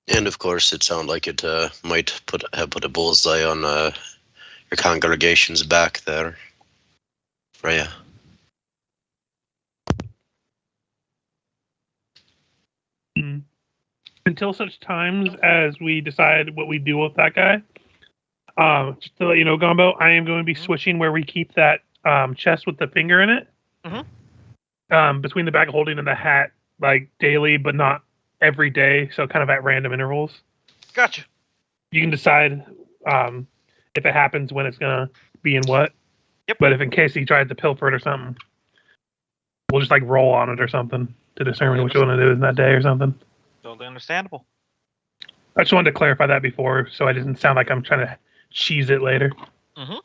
And of course, it sounded like it might have put a bullseye on your congregation's back there, Freya. Until such times as we decide what we do with that guy, just to let you know, Gumbo, I am going to be switching where we keep that chest with the finger in it. Between the bag holding and the hat, like daily, but not every day, so kind of at random intervals. Gotcha. You can decide if it happens when it's gonna be in what. Yep. But if in case he tries to pilfer it or something, we'll just like roll on it or something to determine what you want to do in that day or something. Totally understandable. I just wanted to clarify that before, so it doesn't sound like I'm trying to cheese it later. Mm-hmm.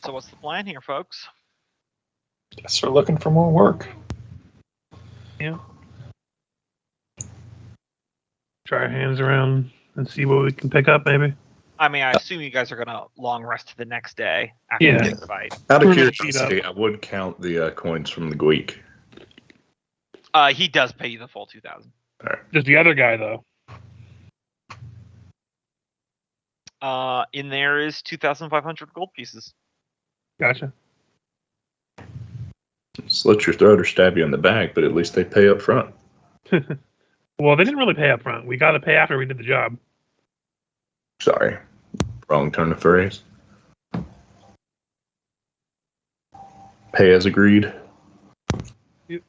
So what's the plan here, folks? Guess we're looking for more work. Yeah. Try our hands around and see what we can pick up, maybe. I mean, I assume you guys are gonna long rest to the next day after Yeah. the big fight. Out of We're gonna beat curiosity, I would count the coins from the Gweek. He does pay you the full 2,000. Just the other guy, though. In there is 2,500 gold pieces. Gotcha. Slit your throat or stab you in the back, but at least they pay up front. Well, they didn't really pay up front. We got to pay after we did the job. Sorry. Wrong turn of phrase. Pay as agreed. Yep.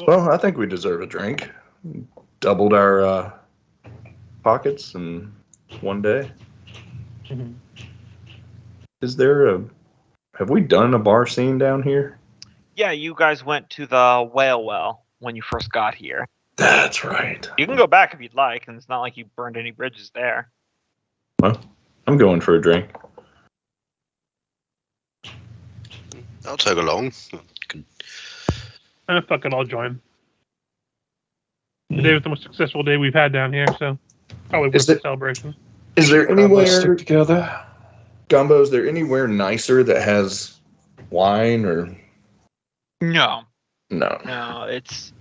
Well, I think we deserve a drink. Doubled our pockets in one day. Mhm. Is there have we done a bar scene down here? Yeah, you guys went to the whale well when you first got here. That's right. You can go back if you'd like, and it's not like you burned any bridges there. Well, I'm going for a drink. I'll tag along. Fuck it, I'll join. Today was the most successful day we've had down here, so probably worth the celebration. Is there Probably stick anywhere, together. Gumbo, is there anywhere nicer that has wine or No, no? it's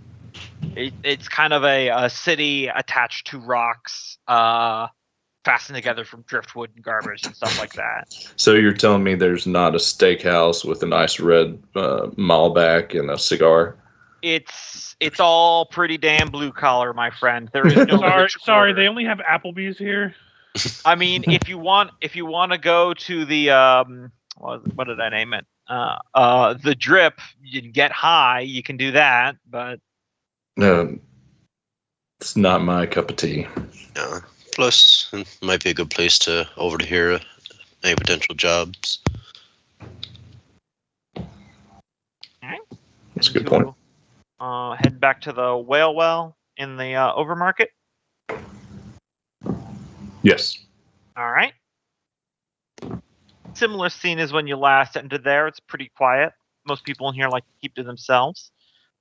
kind of a city attached to rocks, fastened together from driftwood and garbage and stuff like that. So you're telling me there's not a steakhouse with a nice red Malbec and a cigar? It's all pretty damn blue collar, my friend. There is no Sorry, they only have Applebee's here. I mean, if you want to go to the what did I name it? The Drip, you can get high. You can do that, but No, it's not my cup of tea. Yeah. Plus, it might be a good place to overhear any potential jobs. That's a good point. Head back to the whale well in the Overmarket. Yes. All right. Similar scene as when you last entered there. It's pretty quiet. Most people in here like to keep to themselves.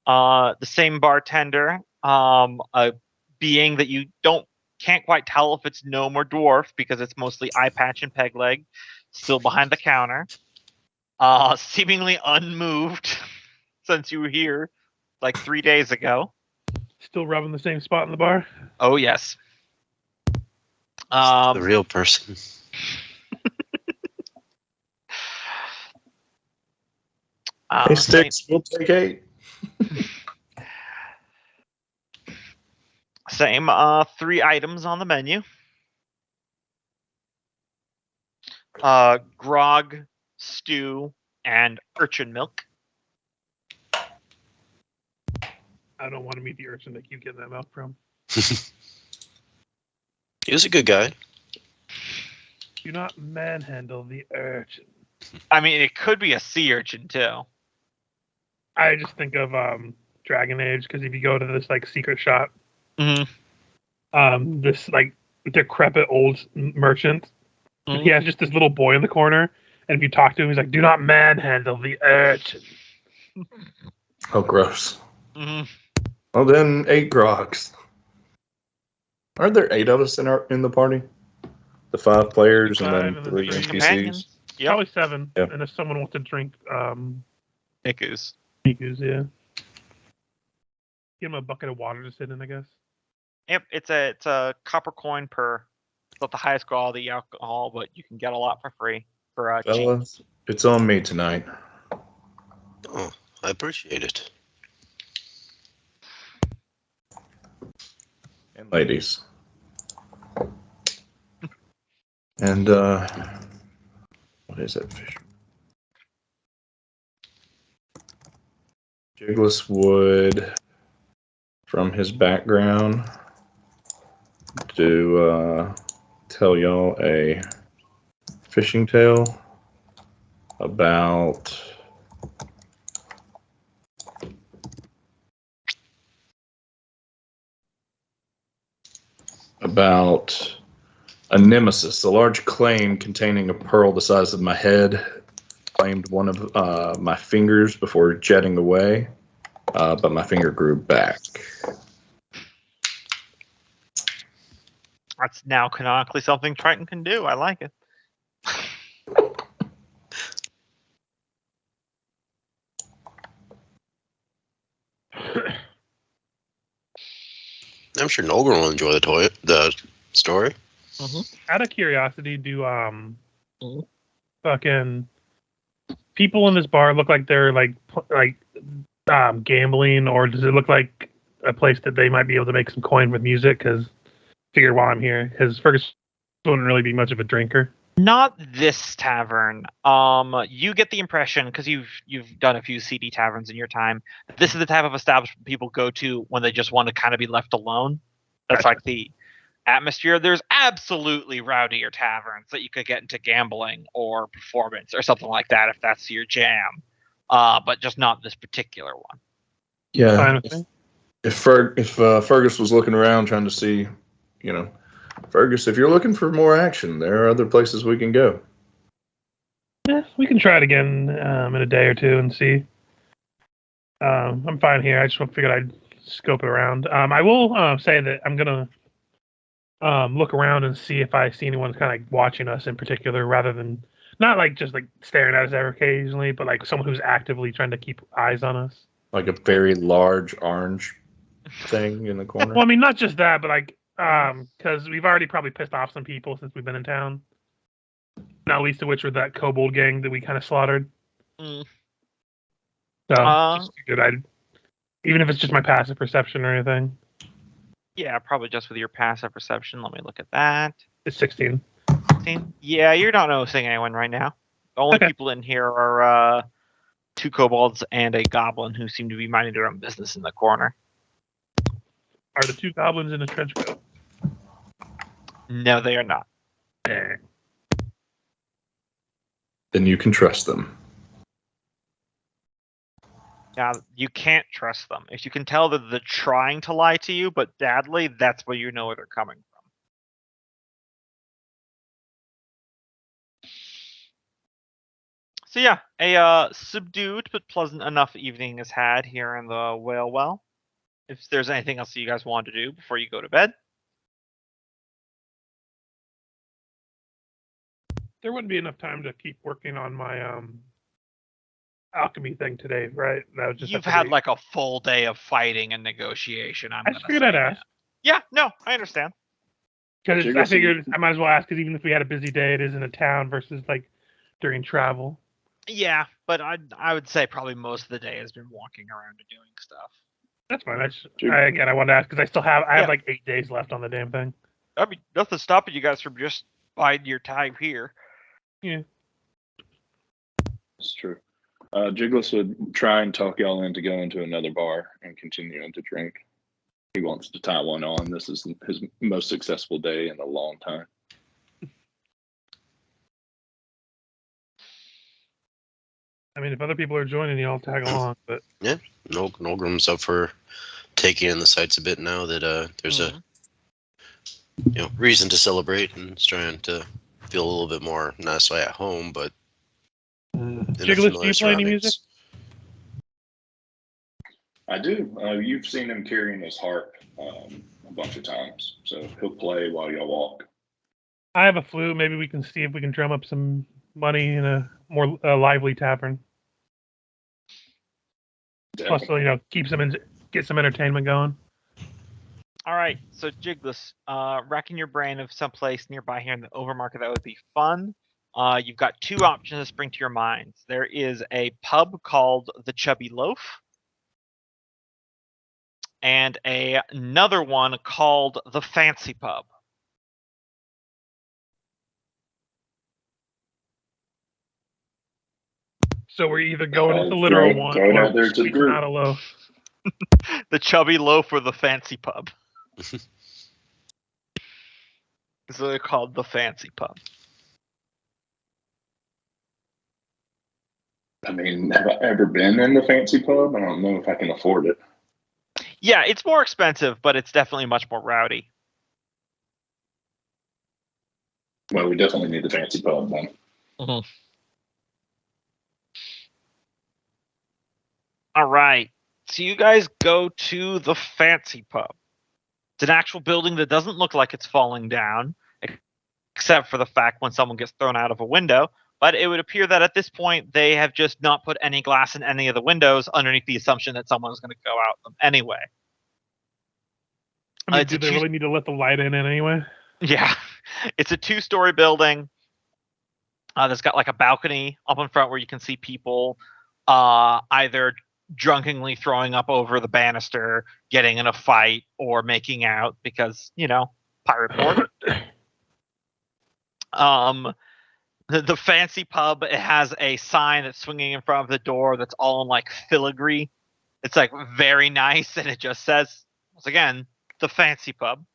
The same bartender, a being that you can't quite tell if it's gnome or dwarf because it's mostly eye patch and peg leg, still behind the counter, seemingly unmoved since you were here like 3 days ago. Still rubbing the same spot in the bar. Oh yes. The real person. Hey, Sticks, we'll take 8. Same 3 items on the menu. Grog, stew, and urchin milk. I don't want to meet the urchin that keep getting that milk from. He was a good guy. Do not manhandle the urchin. I mean, it could be a sea urchin too. I just think of Dragon Age, because if you go to this like secret shop, this like decrepit old merchant, he has just this little boy in the corner, and if you talk to him, he's like, "Do not manhandle the urchin." Oh, gross. Mm-hmm. Well, then 8 grogs. Aren't there 8 of us in the party? The 5 players and then 3 NPCs. Yep. Probably 7. Yep. And if someone wants to drink Nikus. yeah. Give him a bucket of water to sit in, I guess. Yep, it's a copper coin per. It's not the highest quality alcohol, but you can get a lot for free for cheap. Fellas, it's on me tonight. Oh, I appreciate it. And ladies. And, what is it, Fisher? Jigless would, from his background, tell y'all a fishing tale about a nemesis, a large claim containing a pearl the size of my head, claimed one of my fingers before jetting away, but my finger grew back. That's now canonically something Triton can do. I like it. I'm sure Nolgren will enjoy the story. Out of curiosity, do fucking people in this bar look like they're like gambling, or does it look like a place that they might be able to make some coin with music? Because figure while I'm here, because Fergus wouldn't really be much of a drinker. Not this tavern. You get the impression, because you've done a few seedy taverns in your time, this is the type of establishment people go to when they just want to kind of be left alone. That's like the atmosphere. There's absolutely rowdier taverns that you could get into gambling or performance or something like that if that's your jam. But just not this particular one. Yeah. If Fergus was looking around trying to see, Fergus, if you're looking for more action, there are other places we can go. Yeah, we can try it again in a day or two and see. I'm fine here. I just figured I'd scope it around. I will say that I'm gonna look around and see if I see anyone kind of like watching us in particular, rather than not like just like staring at us occasionally, but like someone who's actively trying to keep eyes on us. Like a very large orange thing in the corner. Well, I mean, not just that, but like because we've already probably pissed off some people since we've been in town. Not least of which were that kobold gang that we kind of slaughtered. So just figured even if it's just my passive perception or anything. Yeah, probably just with your passive perception. Let me look at that. It's 16. 16? Yeah, you're not noticing anyone right now. The only people in here are 2 kobolds and a goblin who seem to be minding their own business in the corner. Are the 2 goblins in a trench coat? No, they are not. Then you can trust them. Now, you can't trust them. If you can tell that they're trying to lie to you, but badly, that's where you know where they're coming from. So yeah, a subdued but pleasant enough evening is had here in the Whale Well. If there's anything else that you guys want to do before you go to bed. there wouldn't be enough time to keep working on my alchemy thing today, right? That was just You've had like a full day of fighting and negotiation. I figured I'd ask. Yeah, no, I understand. Because I figured I might as well ask, because even if we had a busy day, it is in a town versus like during travel. Yeah, but I would say probably most of the day has been walking around and doing stuff. That's fine. I wanted to ask because I have like 8 days left on the damn thing. I mean, nothing's stopping you guys from just biding your time here. Yeah. It's true. Jiggles would try and talk y'all into going to another bar and continuing to drink. He wants to tie one on. This is his most successful day in a long time. I mean, if other people are joining, I'll tag along. But yeah, Nolgrim's up for taking in the sights a bit now that there's a reason to celebrate, and is trying to feel a little bit more not necessarily at home, but Jiggles, do you play any music? I do. You've seen him carrying his harp a bunch of times, so he'll play while y'all walk. I have a flute. Maybe we can see if we can drum up some money in a more lively tavern. Definitely. Plus, get some entertainment going. All right, so Jiggles, racking your brain of someplace nearby here in the Overmarket that would be fun. You've got two options to spring to your minds. There is a pub called the Chubby Loaf, and another one called the Fancy Pub. So we're either going with the literal one or squeezing out a loaf. The Chubby Loaf or the Fancy Pub. So they're called the Fancy Pub. I mean, have I ever been in the Fancy Pub? I don't know if I can afford it. Yeah, it's more expensive, but it's definitely much more rowdy. Well, we definitely need the Fancy Pub then. Mm-hmm. All right. So you guys go to the Fancy Pub. It's an actual building that doesn't look like it's falling down, except for the fact when someone gets thrown out of a window. But it would appear that at this point, they have just not put any glass in any of the windows underneath the assumption that someone's going to go out them anyway. I mean, do they really need to let the light in anyway? Yeah. It's a 2-story building. That's got like a balcony up in front where you can see people either drunkenly throwing up over the banister, getting in a fight, or making out because, pirate port. The Fancy Pub, it has a sign that's swinging in front of the door that's all in like filigree. It's like very nice, and it just says, once again, the Fancy Pub.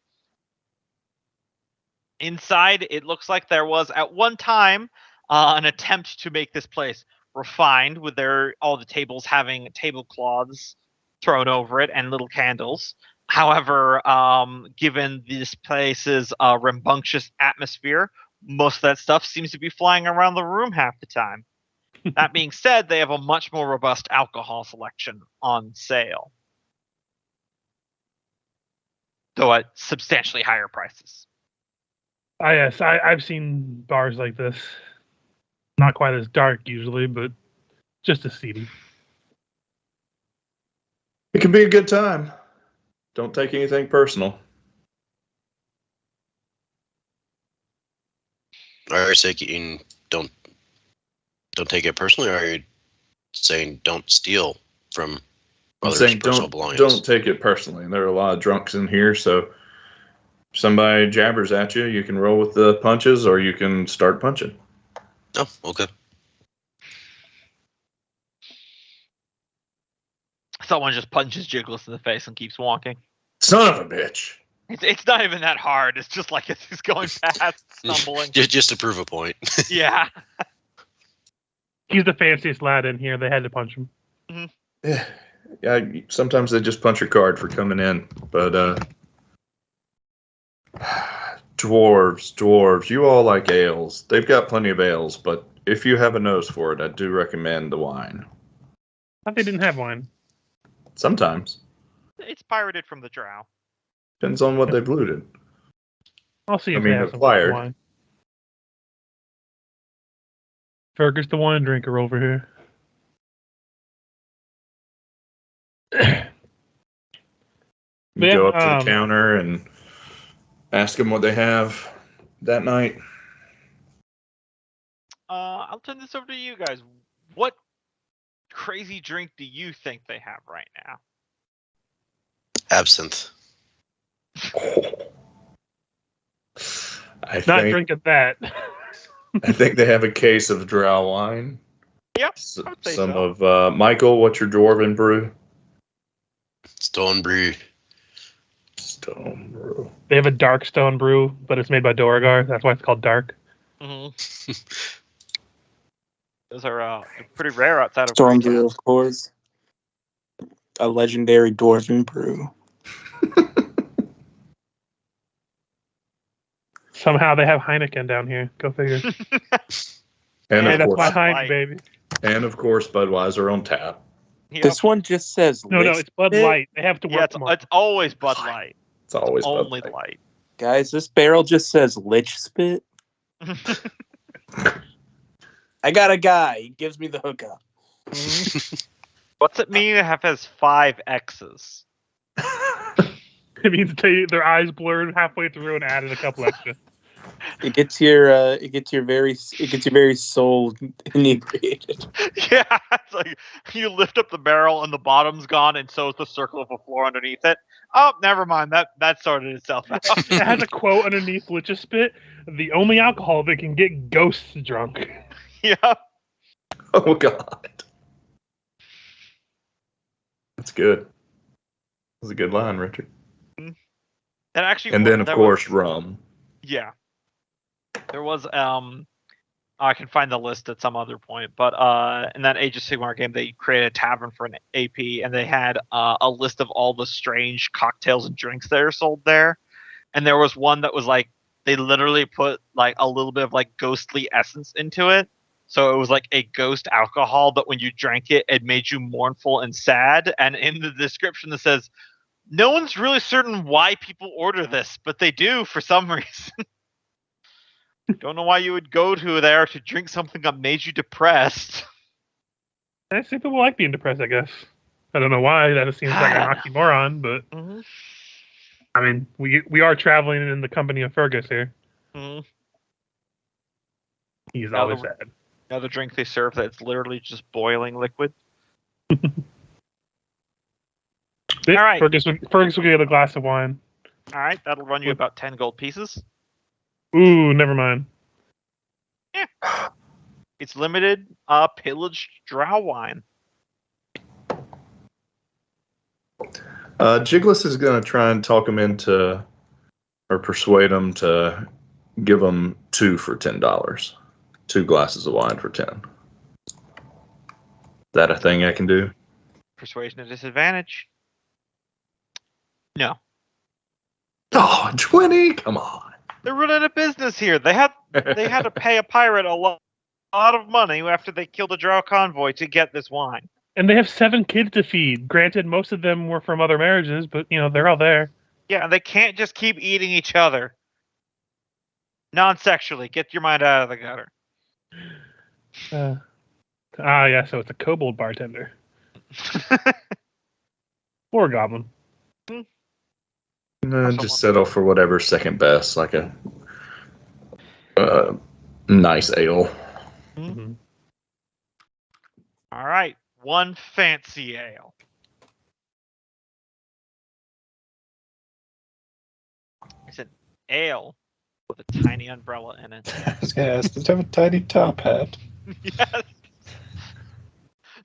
Inside, it looks like there was at one time an attempt to make this place refined, with all the tables having tablecloths thrown over it and little candles. However, given this place's rambunctious atmosphere, most of that stuff seems to be flying around the room half the time. That being said, they have a much more robust alcohol selection on sale, though at substantially higher prices. Yes, I've seen bars like this. Not quite as dark usually, but just as seedy. It can be a good time. Don't take anything personal. Are you saying don't take it personally, or are you saying don't steal from others' personal belongings? Don't take it personally. There are a lot of drunks in here, so if somebody jabbers at you, you can roll with the punches, or you can start punching. Oh, okay. Someone just punches Jiggles in the face and keeps walking. Son of a bitch. It's not even that hard. It's just like he's going fast, stumbling. Just to prove a point. Yeah. He's the fanciest lad in here. They had to punch him. Mm-hmm. Yeah. Sometimes they just punch your card for coming in, but dwarves, you all like ales. They've got plenty of ales, but if you have a nose for it, I do recommend the wine. I thought they didn't have wine. Sometimes. It's pirated from the drow. Depends on what they've looted. I'll see if they have some wine. Fergus, the wine drinker over here. You go up to the counter and ask them what they have that night. I'll turn this over to you guys. What crazy drink do you think they have right now? Absinthe. I Not think drinking that. I think they have a case of drow wine. Yep, S- I would say Some so. of Michael. What's your dwarven brew? Stone brew. Stone brew. They have a dark stone brew, but it's made by Dorigar. That's why it's called dark. Mm-hmm. Those are pretty rare outside of Storm Grey brew, Cats. of course. A legendary dwarven brew. Somehow they have Heineken down here. Go figure. And Hey, of that's course, my Bud Heineken, Light. baby. Budweiser on tap. Yep. This one just says No, Lich it's Bud Spit. Light. They have to Yeah, work it's tomorrow. always Bud Light. It's always Bud Only Light. light. Guys, this barrel just says Lich Spit. I got a guy. He gives me the hookup. What's it mean to have has 5 X's? It means their eyes blurred halfway through and added a couple extra. It gets your very soul inebriated. Yeah, it's like you lift up the barrel and the bottom's gone, and so is the circle of the floor underneath it. Oh, never mind. That sorted itself out. It has a quote underneath Lich Spit. The only alcohol that can get ghosts drunk. Yeah. Oh God, that's good. That's a good line, Richard. And actually, And then of there course was, rum. yeah, there was I can find the list at some other point, but in that Age of Sigmar game, they created a tavern for an AP, and they had a list of all the strange cocktails and drinks that are sold there. And there was one that was like they literally put like a little bit of like ghostly essence into it. So it was like a ghost alcohol, but when you drank it, it made you mournful and sad. And in the description that says, no one's really certain why people order this, but they do for some reason. Don't know why you would go to there to drink something that made you depressed. I see people like being depressed, I guess. I don't know why. That just seems like an oxymoron, but Mm-hmm. I mean, we are traveling in the company of Fergus here. Mm-hmm. He's always sad. Another drink they serve that's literally just boiling liquid. All right. Fergus will get a glass of wine. All right, that'll run you about 10 gold pieces. Ooh, never mind. Yeah. It's limited pillaged drow wine. Jiggles is going to try and talk him into, or persuade him to give him 2 for $10. 2 glasses of wine for 10. Is that a thing I can do? Persuasion at disadvantage. No. Oh, 20? Come on. They're running a business here. They had to pay a pirate a lot of money after they killed a drow convoy to get this wine. And they have 7 kids to feed. Granted, most of them were from other marriages, but they're all there. Yeah, and they can't just keep eating each other. Non-sexually. Get your mind out of the gutter. Yeah, so it's a kobold bartender. Or a goblin. No, just settle for whatever second best, like a nice ale. Mm-hmm. All right, 1 fancy ale. It's an ale with a tiny umbrella in it. Yes, does it have a tiny top hat? Yes.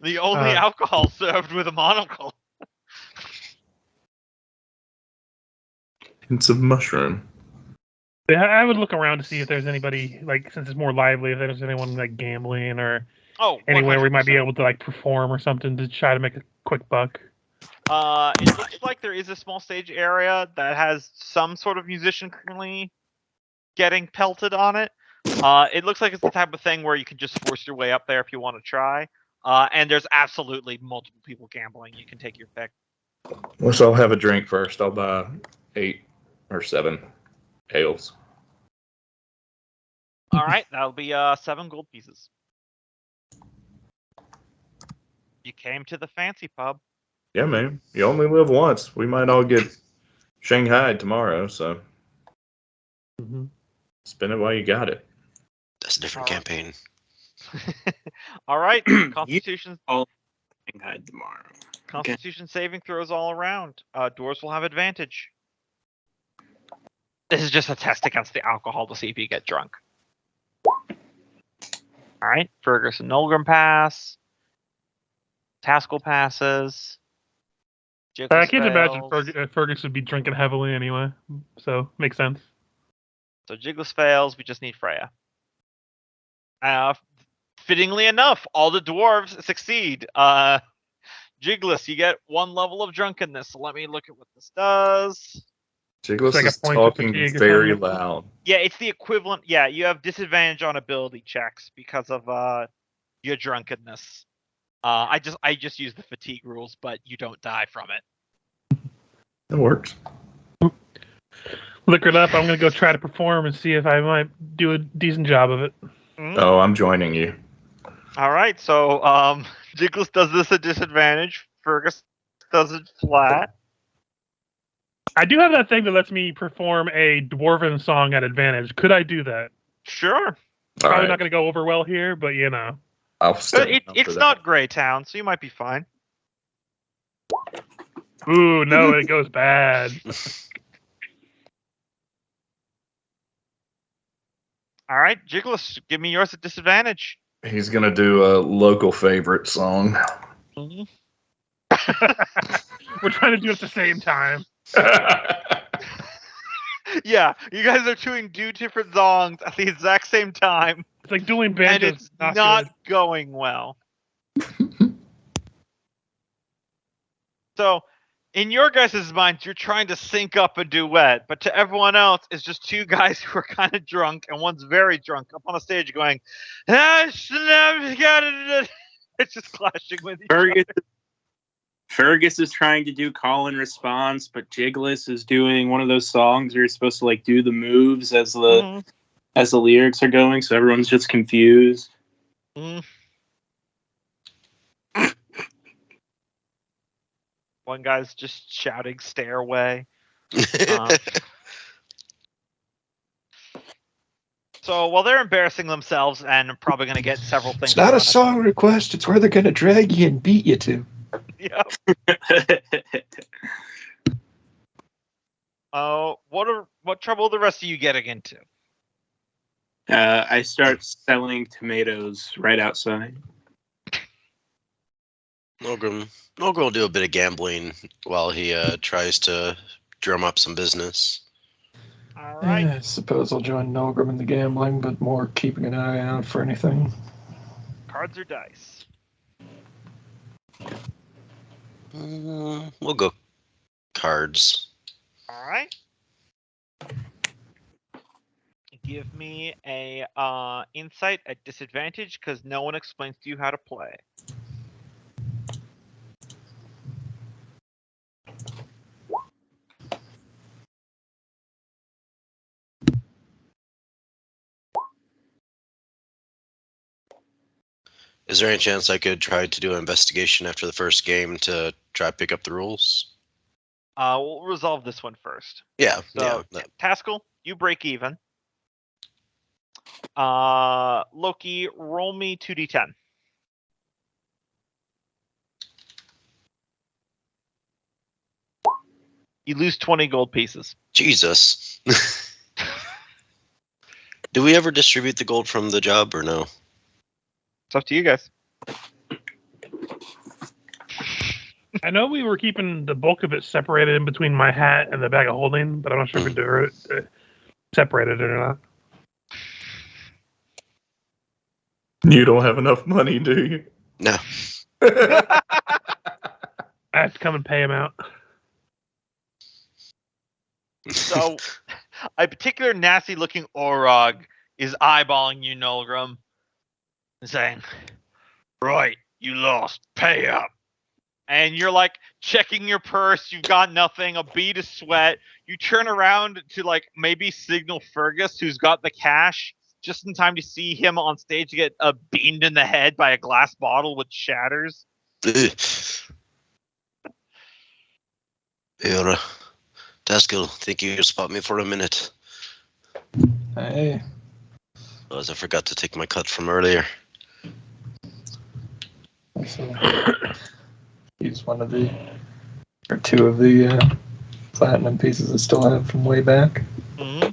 The only alcohol served with a monocle. Hints of mushroom. Yeah, I would look around to see if there's anybody, like, since it's more lively, if there's anyone, like, gambling or anywhere we might be able to, like, perform or something to try to make a quick buck. It looks like there is a small stage area that has some sort of musician currently getting pelted on it. It looks like it's the type of thing where you can just force your way up there if you want to try. And there's absolutely multiple people gambling. You can take your pick. Well, so I'll have a drink first. I'll buy 8 or 7 ales. All right, that'll be 7 gold pieces. You came to the fancy pub. Yeah, man. You only live once. We might all get shanghaied tomorrow, so spend it while you got it. That's a different campaign. All right, Constitution. Shanghai tomorrow. Constitution saving throws all around. Dwarves will have advantage. This is just a test against the alcohol to see if you get drunk. All right, Fergus and Nolgrim pass. Taskell passes. I can't imagine Fergus would be drinking heavily anyway, so makes sense. So Jiggles fails. We just need Freya. Fittingly enough, all the dwarves succeed. Jiggles, you get 1 level of drunkenness. So let me look at what this does. Jiggles like is talking very loud. Yeah, it's the equivalent. Yeah, you have disadvantage on ability checks because of your drunkenness. I just use the fatigue rules, but you don't die from it. It works. Liquor it up. I'm gonna go try to perform and see if I might do a decent job of it. Mm-hmm. Oh, I'm joining you. All right, so Jiggles does this at disadvantage. Fergus does it flat. I do have that thing that lets me perform a dwarven song at advantage. Could I do that? Sure. Probably not going to go over well here, but you know. It's not Greytown, so you might be fine. Ooh, no, it goes bad. All right, Jiggles, give me yours at disadvantage. He's going to do a local favorite song. Mm-hmm. We're trying to do it at the same time. Yeah, you guys are doing 2 different songs at the exact same time. It's like dueling banjos. And it's not going well. So, in your guys' minds, you're trying to sync up a duet, but to everyone else, it's just 2 guys who are kind of drunk, and one's very drunk up on a stage going, it's just clashing with each other. Fergus is trying to do call and response, but Jiggles is doing one of those songs where you're supposed to like do the moves as the lyrics are going, so everyone's just confused. Mm. One guy's just shouting "Stairway." So while they're embarrassing themselves and probably going to get several things. It's not a song request. It's where they're going to drag you and beat you to. Yep. What trouble are the rest of you getting into? I start selling tomatoes right outside. Nolgrim will do a bit of gambling while he tries to drum up some business. All right. I suppose I'll join Nolgrim in the gambling, but more keeping an eye out for anything. Cards or dice? We'll go cards. All right. Give me a insight at disadvantage because no one explains to you how to play. Is there any chance I could try to do an investigation after the first game to try to pick up the rules? We'll resolve this one first. Yeah. So, Taskell, you break even. Loki, roll me 2d10. You lose 20 gold pieces. Jesus. Do we ever distribute the gold from the job or no? It's up to you guys. I know we were keeping the bulk of it separated in between my hat and the bag of holding, but I'm not sure if we do it separated or not. You don't have enough money, do you? No. I have to come and pay him out. So, a particular nasty-looking Orog is eyeballing you, Nolgrim, and saying, "Right, you lost. Pay up." And you're like checking your purse. You've got nothing. A bead of sweat. You turn around to like maybe signal Fergus, who's got the cash, just in time to see him on stage get beamed in the head by a glass bottle which shatters. Hey, Taskell, think you could spot me for a minute? Hey. As I forgot to take my cut from earlier. So, use one of the, or two of the platinum pieces I still have from way back. Mm-hmm.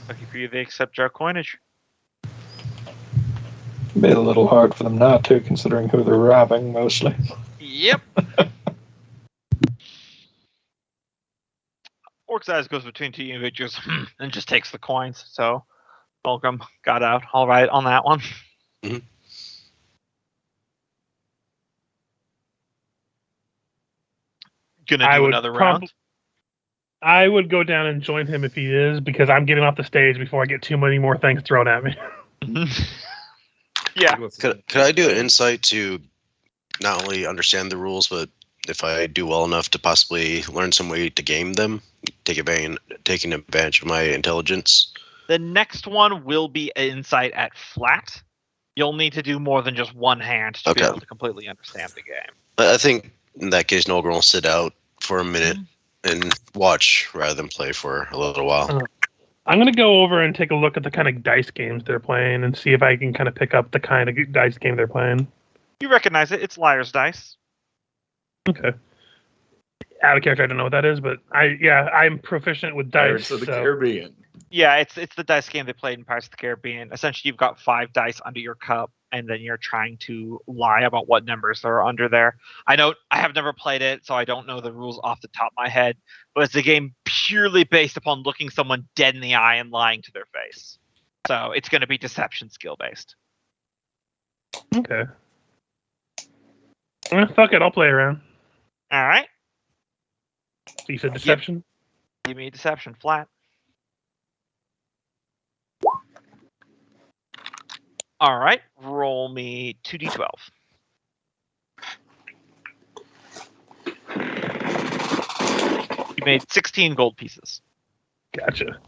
Lucky for you, they accept our coinage. Made it a little hard for them not to, considering who they're robbing mostly. Yep. Orc's eyes goes between two individuals and just takes the coins. So, Fulcrum got out all right on that one. Mm-hmm. Gonna do another round. I would go down and join him if he is, because I'm getting off the stage before I get too many more things thrown at me. Yeah. Could I do an insight to not only understand the rules, but if I do well enough to possibly learn some way to game them, taking advantage of my intelligence? The next one will be insight at flat. You'll need to do more than just one hand to be able to completely understand the game. I think in that case, Nolgrim will sit out for a minute and watch rather than play for a little while. I'm going to go over and take a look at the kind of dice games they're playing and see if I can kind of pick up the kind of dice game they're playing. You recognize it. It's Liar's Dice. Okay. Out of character, I don't know what that is, but I'm proficient with dice. Pirates of the Caribbean. Yeah, it's the dice game they played in Pirates of the Caribbean. Essentially, you've got 5 dice under your cup, and then you're trying to lie about what numbers are under there. I have never played it, so I don't know the rules off the top of my head, but it's a game purely based upon looking someone dead in the eye and lying to their face. So it's going to be deception skill based. Okay. Fuck it, I'll play around. All right. So you said deception? Yep. Give me deception flat. All right, roll me 2d12. You made 16 gold pieces. Gotcha.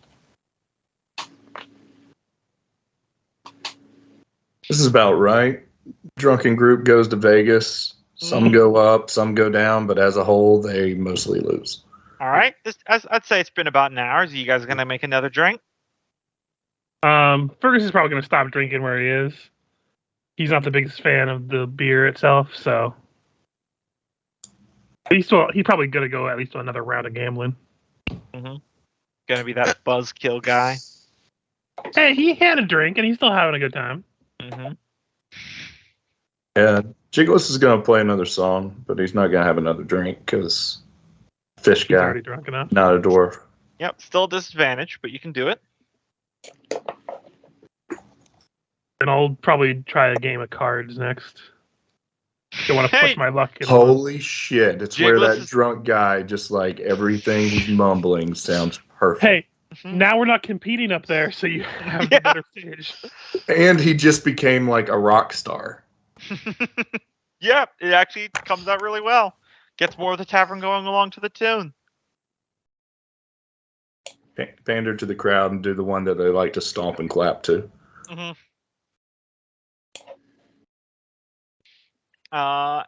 This is about right. Drunken group goes to Vegas. Some go up, some go down, but as a whole, they mostly lose. All right. I'd say it's been about an hour. So you guys are going to make another drink? Fergus is probably going to stop drinking where he is. He's not the biggest fan of the beer itself, so he's probably going to go at least to another round of gambling. Mm-hmm. Going to be that buzzkill guy. Hey, he had a drink, and he's still having a good time. Mm-hmm. Yeah, Jiggles is going to play another song, but he's not going to have another drink because fish He's guy, already drunk enough. not a dwarf. Yep, still a disadvantage, but you can do it. And I'll probably try a game of cards next. Don't want to push my luck. Holy shit, it's where Jiggles that drunk guy, just like everything he's mumbling sounds perfect. Hey, now we're not competing up there, so you have a better stage. And he just became like a rock star. Yeah, it actually comes out really well. Gets more of the tavern going along to the tune. Pander to the crowd and do the one that they like to stomp and clap to. Mm-hmm.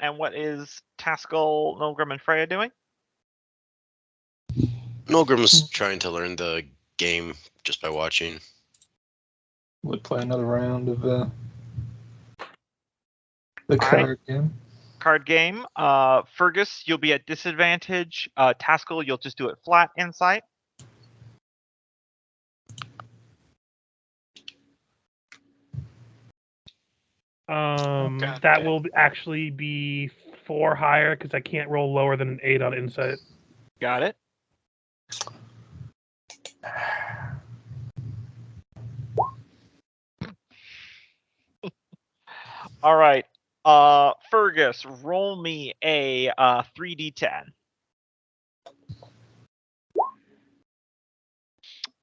And what is Taskell, Nolgrim, and Freya doing? Nolgrim's trying to learn the game just by watching. Would play another round of the card game. Card game. Fergus, you'll be at disadvantage. Taskell, you'll just do it flat insight. That will actually be 4 higher because I can't roll lower than an 8 on insight. Got it. All right. Fergus, roll me a 3d10.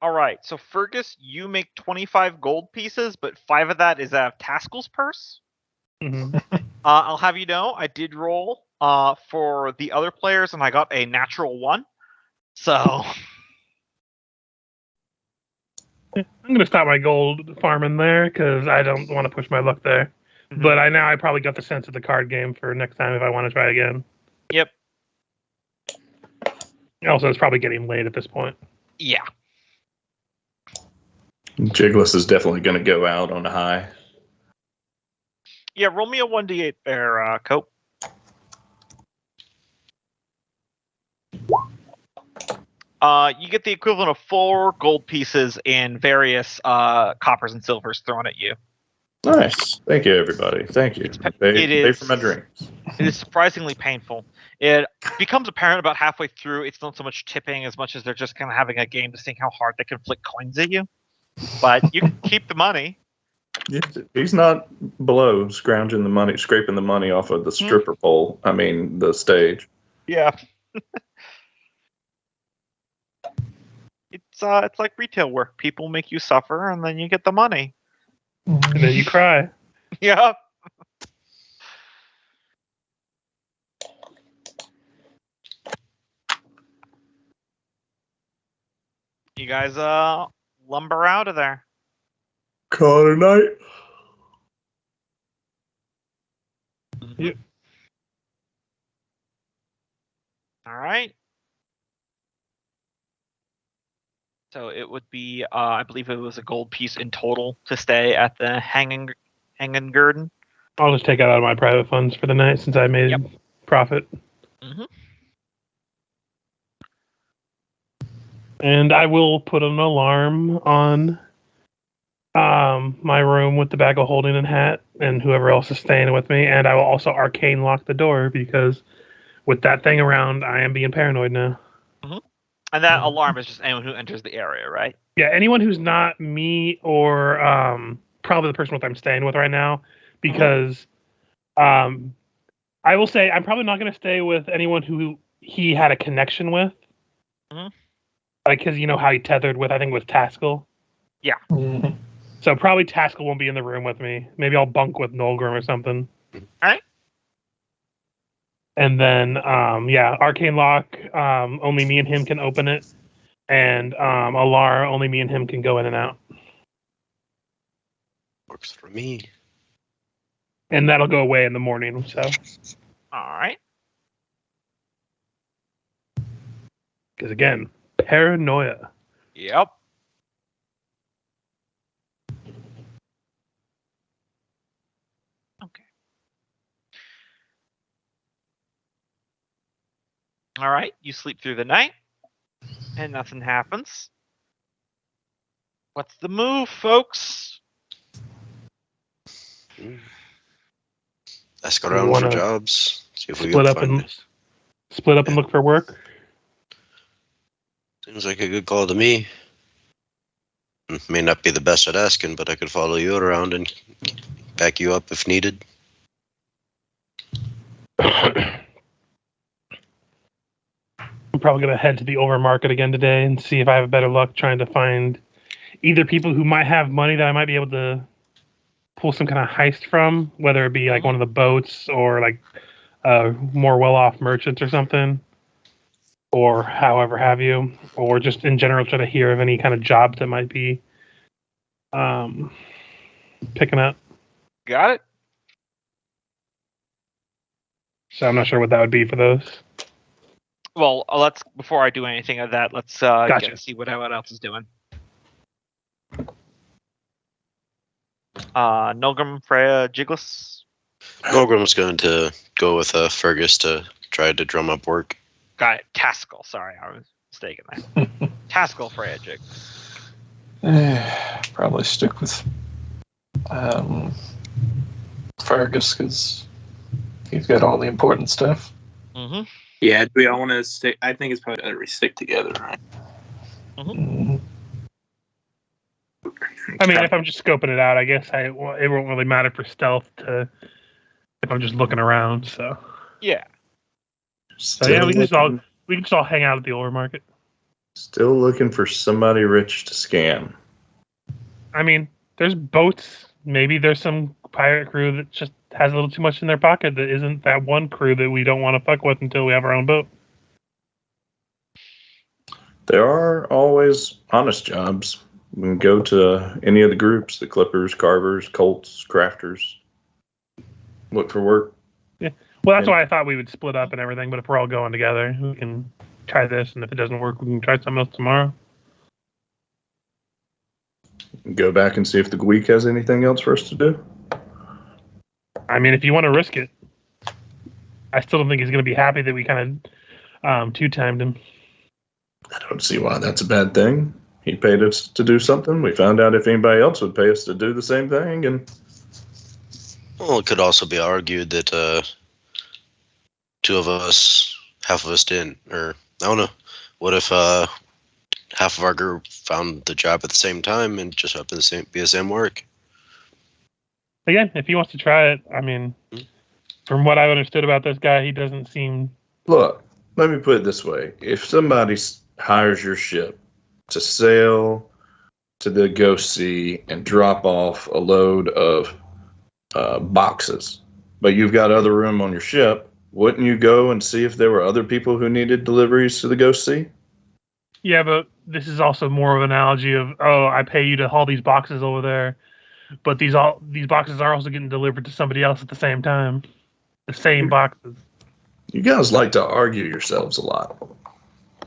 All right. So Fergus, you make 25 gold pieces, but 5 of that is out of Taskell's purse. Mm-hmm. I'll have you know, I did roll for the other players, and I got a natural 1. So I'm going to stop my gold farming there because I don't want to push my luck there. Mm-hmm. But I probably got the sense of the card game for next time if I want to try again. Yep. Also, it's probably getting late at this point. Yeah. Jiggles is definitely going to go out on a high. Yeah, roll me a 1d8 there, Cope. You get the equivalent of 4 gold pieces in various coppers and silvers thrown at you. Nice. Thank you, everybody. Thank you. Pay for my drinks. It is surprisingly painful. It becomes apparent about halfway through. It's not so much tipping as much as they're just kind of having a game to see how hard they can flick coins at you. But you can keep the money. He's not below scrounging the money, scraping the money off of the stripper pole. I mean, the stage. Yeah. It's like retail work. People make you suffer, and then you get the money. And then you cry. Yep. You guys lumber out of there. Call it a night. Yep. All right. So it would be, I believe it was a gold piece in total to stay at the Hanging Garden. I'll just take it out of my private funds for the night since I made profit. Mm-hmm. And I will put an alarm on my room with the bag of holding and hat and whoever else is staying with me. And I will also arcane lock the door because with that thing around, I am being paranoid now. Mm-hmm. And that alarm is just anyone who enters the area, right? Yeah, anyone who's not me or probably the person with I'm staying with right now, because I will say I'm probably not going to stay with anyone who he had a connection with. Mm-hmm. Like, because you know how he tethered with, I think it was Taskell. Yeah. Mm-hmm. So probably Taskell won't be in the room with me. Maybe I'll bunk with Nolgrim or something. All right. And then, Arcane Lock, only me and him can open it. And Alara, only me and him can go in and out. Works for me. And that'll go away in the morning, so. All right. Because again, paranoia. Yep. Okay. All right. You sleep through the night, and nothing happens. What's the move, folks? Ask around for jobs. See if we can split up and look for work. Seems like a good call to me. May not be the best at asking, but I could follow you around and back you up if needed. I'm probably going to head to the overmarket again today and see if I have better luck trying to find either people who might have money that I might be able to pull some kind of heist from, whether it be like one of the boats or like more well-off merchants or something, or however have you, or just in general try to hear of any kind of jobs that might be picking up. Got it. So I'm not sure what that would be for those. Well, let's before I do anything of that, let's Gotcha. see what else is doing. Nolgrim, Freya, Jiggles. Nolgrim's going to go with Fergus to try to drum up work. Got it. Taskell. Sorry, I was mistaken there. Taskell, Freya, Jig. Probably stick with Fergus because he's got all the important stuff. Mm-hmm. Yeah, do we all want to stick? I think it's probably better we stick together, right? Mm-hmm. I mean, if I'm just scoping it out, I guess it won't really matter for stealth if I'm just looking around. So yeah. So yeah, we can just all hang out at the overmarket. Still looking for somebody rich to scam. I mean, there's boats. Maybe there's some pirate crew that just has a little too much in their pocket that isn't that one crew that we don't want to fuck with until we have our own boat. There are always honest jobs. We can go to any of the groups, the Clippers, Carvers, Colts, Crafters. Look for work. Yeah. Well, that's why I thought we would split up and everything, but if we're all going together, we can try this, and if it doesn't work, we can try something else tomorrow. Go back and see if the Gweek has anything else for us to do. I mean, if you want to risk it. I still don't think he's going to be happy that we kind of two-timed him. Let don't see why that's a bad thing. He paid us to do something. We found out if anybody else would pay us to do the same thing, and Well, it could also be argued that half of us didn't, or I don't know. What if half of our group found the job at the same time and just happened to be the same work? Again, if he wants to try it, I mean, from what I understood about this guy, he doesn't seem. look, let me put it this way. If somebody hires your ship to sail to the Ghost Sea and drop off a load of boxes, but you've got other room on your ship, wouldn't you go and see if there were other people who needed deliveries to the Ghost Sea? Yeah, but this is also more of an analogy of, oh, I pay you to haul these boxes over there, but these boxes are also getting delivered to somebody else at the same time. The same boxes. You guys like to argue yourselves a lot.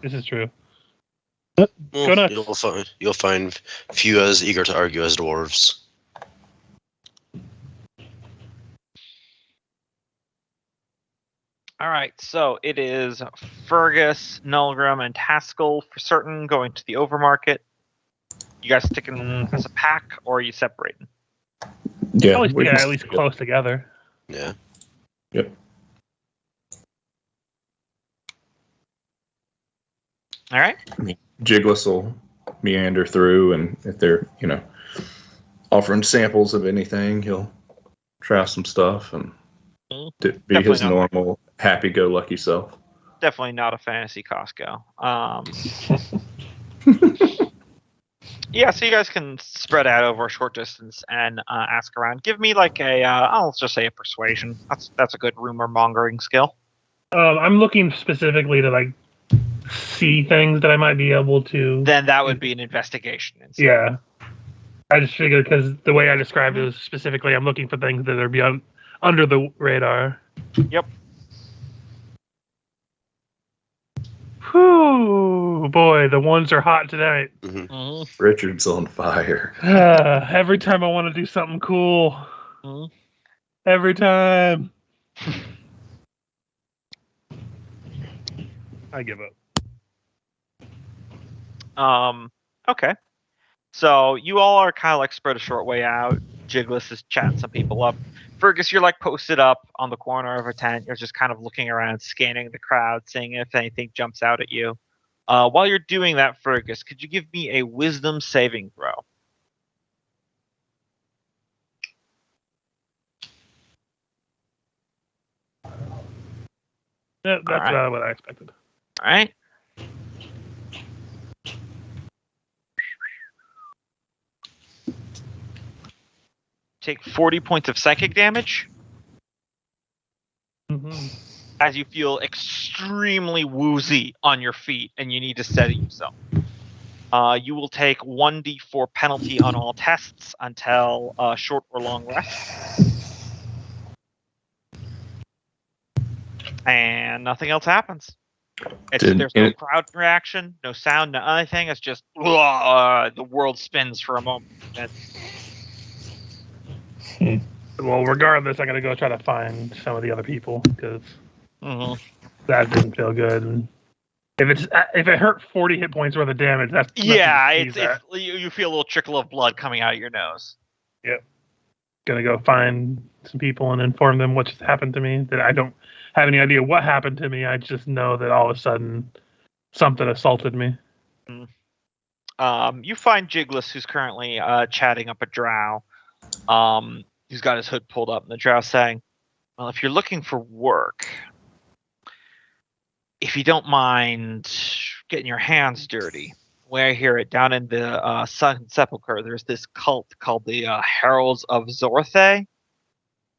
This is true. Well, Go nuts. you'll find few as eager to argue as dwarves. All right, so it is Fergus, Nulgrim, and Haskell for certain going to the overmarket. You guys sticking as a pack, or are you separating? Yeah, At least close together. Yeah. Yep. All right. Jigless will meander through, and if they're, offering samples of anything, he'll try some stuff and be Definitely his not. normal happy-go-lucky self. Definitely not a fantasy Costco. Yeah, so you guys can spread out over a short distance and ask around. Give me like I'll just say a persuasion. That's a good rumor mongering skill. I'm looking specifically to like see things that I might be able to. Then that would be an investigation. Instead. Yeah, I just figured because the way I described it was specifically, I'm looking for things that are beyond under the radar. Yep. Whew, boy, the ones are hot tonight. Mm-hmm. Mm-hmm. Richard's on fire. Every time I want to do something cool. Mm-hmm. Every time. I give up. Okay. So you all are kind of like spread a short way out. Jigless is chatting some people up. Fergus, you're like posted up on the corner of a tent. You're just kind of looking around, scanning the crowd, seeing if anything jumps out at you. While you're doing that, Fergus, could you give me a wisdom saving throw? Yeah, that's right. about what I expected. All right. Take 40 points of psychic damage Mm-hmm. as you feel extremely woozy on your feet and you need to steady yourself. You will take 1d4 penalty on all tests until short or long rest. And nothing else happens. There's no crowd reaction, no sound, no anything. It's just the world spins for a moment. Well, regardless, I gotta go try to find some of the other people because that didn't feel good. And if it hurt 40 hit points worth of damage, that's you feel a little trickle of blood coming out of your nose. Yep. Gonna go find some people and inform them what just happened to me. That I don't have any idea what happened to me. I just know that all of a sudden something assaulted me. You find Jigless, who's currently chatting up a drow. He's got his hood pulled up, and the drow's saying, well, if you're looking for work, if you don't mind getting your hands dirty, where I hear it, down in the Sun Sepulchre, there's this cult called the Heralds of Zorthe.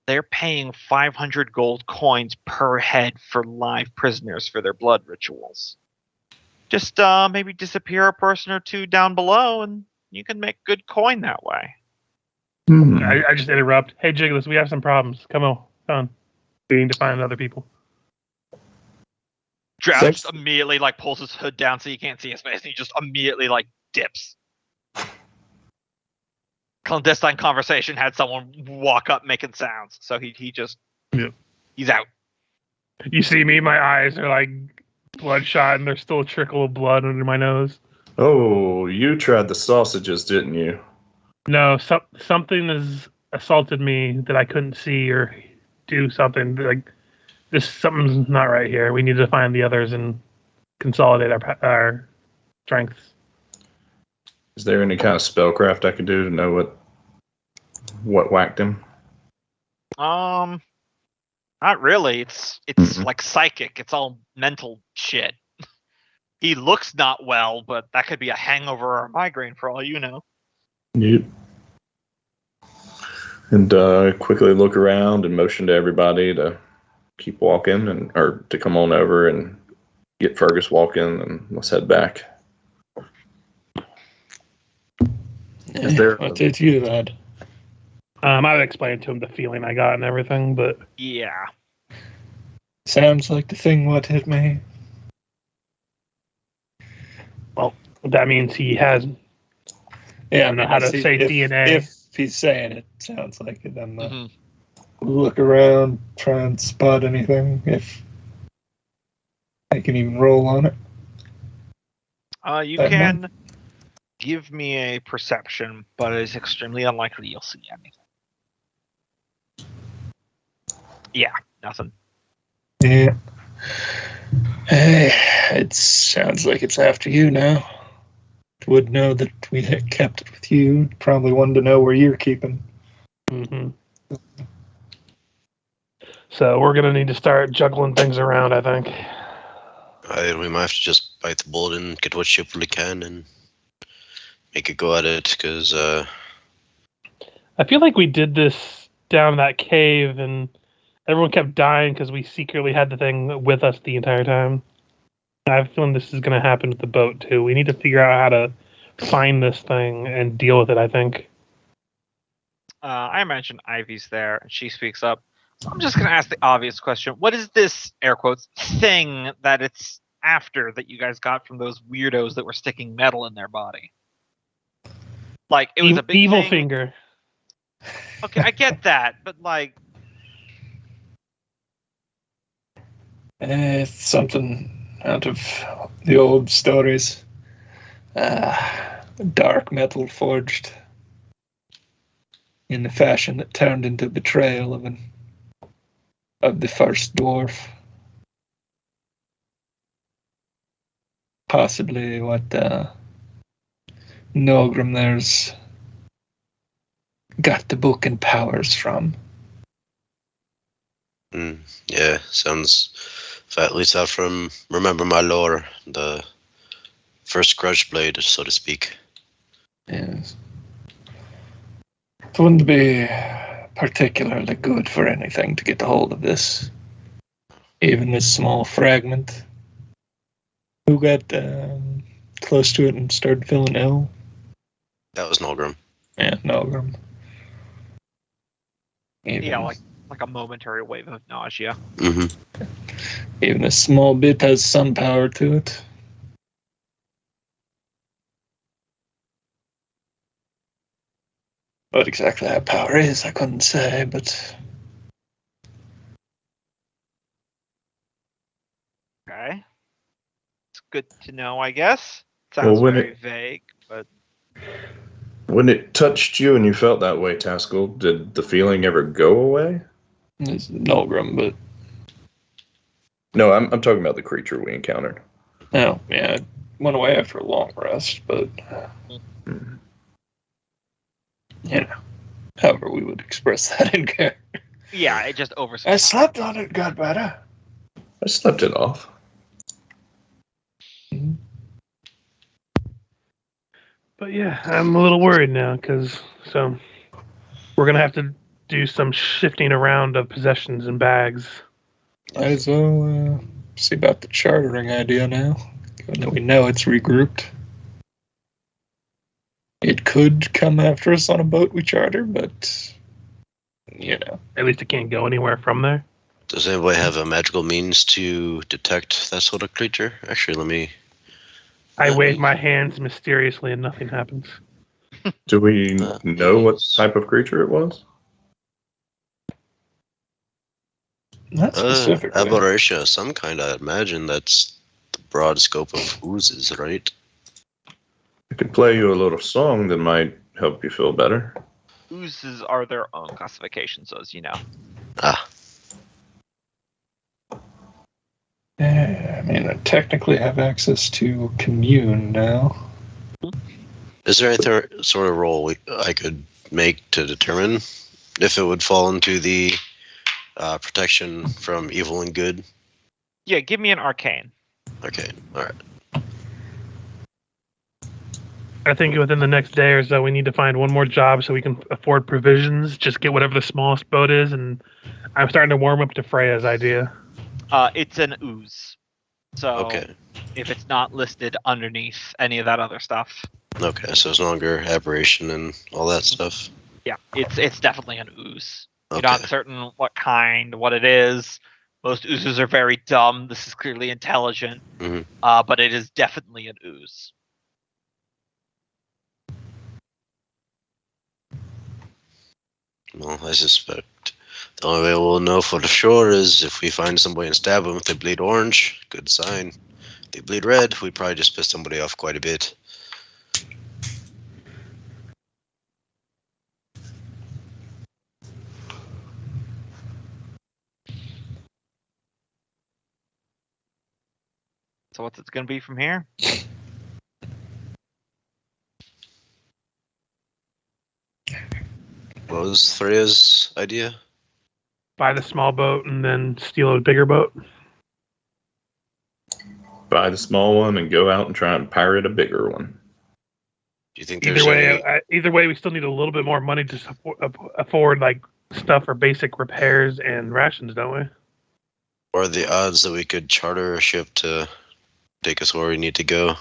They're paying 500 gold coins per head for live prisoners for their blood rituals. Just maybe disappear a person or two down below, and you can make good coin that way. I just interrupt. Hey, Jigless, we have some problems. Come on. We need to find other people. Drow just immediately pulls his hood down so you can't see his face, and he just immediately dips. Clandestine conversation had someone walk up making sounds, so he just he's out. You see me? My eyes are bloodshot, and there's still a trickle of blood under my nose. Oh, you tried the sausages, didn't you? No, something has assaulted me that I couldn't see or do something. Like something's not right here. We need to find the others and consolidate our strengths. Is there any kind of spellcraft I could do to know what whacked him? Not really. It's like psychic. It's all mental shit. He looks not well, but that could be a hangover or a migraine for all you know. Yep. And quickly look around and motion to everybody to keep walking or to come on over and get Fergus walking, and let's head back. Is there? What did you that? I would explain to him the feeling I got and everything, but Yeah. Sounds like the thing what hit me. well, that means he has. Yeah, I don't know how to say DNA. If he's saying it, sounds like it. Then look around, try and spot anything. If I can even roll on it. You can give me a perception, but it is extremely unlikely you'll see anything. Yeah, nothing. Yeah. Hey, it sounds like it's after you now. Would know that we had kept it with you. Probably wanted to know where you're keeping. Mm-hmm. So we're gonna need to start juggling things around, I think. We might have to just bite the bullet and get what ship we can and make a go at it, because I feel like we did this down that cave and everyone kept dying because we secretly had the thing with us the entire time. I have a feeling this is going to happen with the boat, too. We need to figure out how to find this thing and deal with it, I think. I imagine Ivy's there, and she speaks up. So I'm just going to ask the obvious question. What is this, air quotes, thing that it's after that you guys got from those weirdos that were sticking metal in their body? Like, it was a big evil thing. finger. Okay, I get that, but like... It's something out of the old stories. Dark metal forged in the fashion that turned into betrayal of the first dwarf. Possibly what Nogrim there's got the book and powers from. Yeah, sounds at least out from Remember My Lore, the first grudge blade, so to speak. Yes. It wouldn't be particularly good for anything to get a hold of this. Even this small fragment. Who got close to it and started feeling ill? That was Nolgrim. Yeah, Nogrim. Yeah, like a momentary wave of nausea. Mm-hmm. Even a small bit has some power to it. What exactly that power is, I couldn't say, but... Okay. It's good to know, I guess. Sounds very vague, but... When it touched you and you felt that way, Taskell, did the feeling ever go away? It's Nolgrim, but... No, I'm talking about the creature we encountered. Oh, yeah, it went away after a long rest, but... You know, however we would express that in character. Yeah, it just over. I slept on it, got better. I slept it off. But yeah, I'm a little worried now, because we're going to have to do some shifting around of possessions and bags. Might as well see about the chartering idea now, given that we know it's regrouped. It could come after us on a boat we charter, but, you know. At least it can't go anywhere from there. Does anybody have a magical means to detect that sort of creature? Actually, let me... I wave my hands mysteriously and nothing happens. Do we know what type of creature it was? Not specifically. Aberration of some kind, I imagine. That's the broad scope of oozes, right? I could play you a little song that might help you feel better. Oozes are their own classifications, as you know. Ah, Yeah, I mean, I technically have access to Commune now. is there any sort of roll I could make to determine if it would fall into the protection from evil and good? Yeah, give me an arcane. Okay, all right. I think within the next day or so, we need to find one more job so we can afford provisions. Just get whatever the smallest boat is, and I'm starting to warm up to Freya's idea. It's an ooze. So Okay. if it's not listed underneath any of that other stuff, Okay, so it's no longer aberration and all that stuff. yeah, it's definitely an ooze. Okay. You're not certain what kind, what it is. Most oozes are very dumb. This is clearly intelligent, but it is definitely an ooze. Well, I suspect the only way we'll know for sure is if we find somebody and stab them. If they bleed orange, good sign. If they bleed red, we probably just piss somebody off quite a bit. So what's it going to be from here? What was Freya's idea? Buy the small boat and then steal a bigger boat. Buy the small one and go out and try and pirate a bigger one. Do you think there's Either way, we still need a little bit more money to afford like stuff for basic repairs and rations, don't we? or the odds that we could charter a ship to take us where we need to go?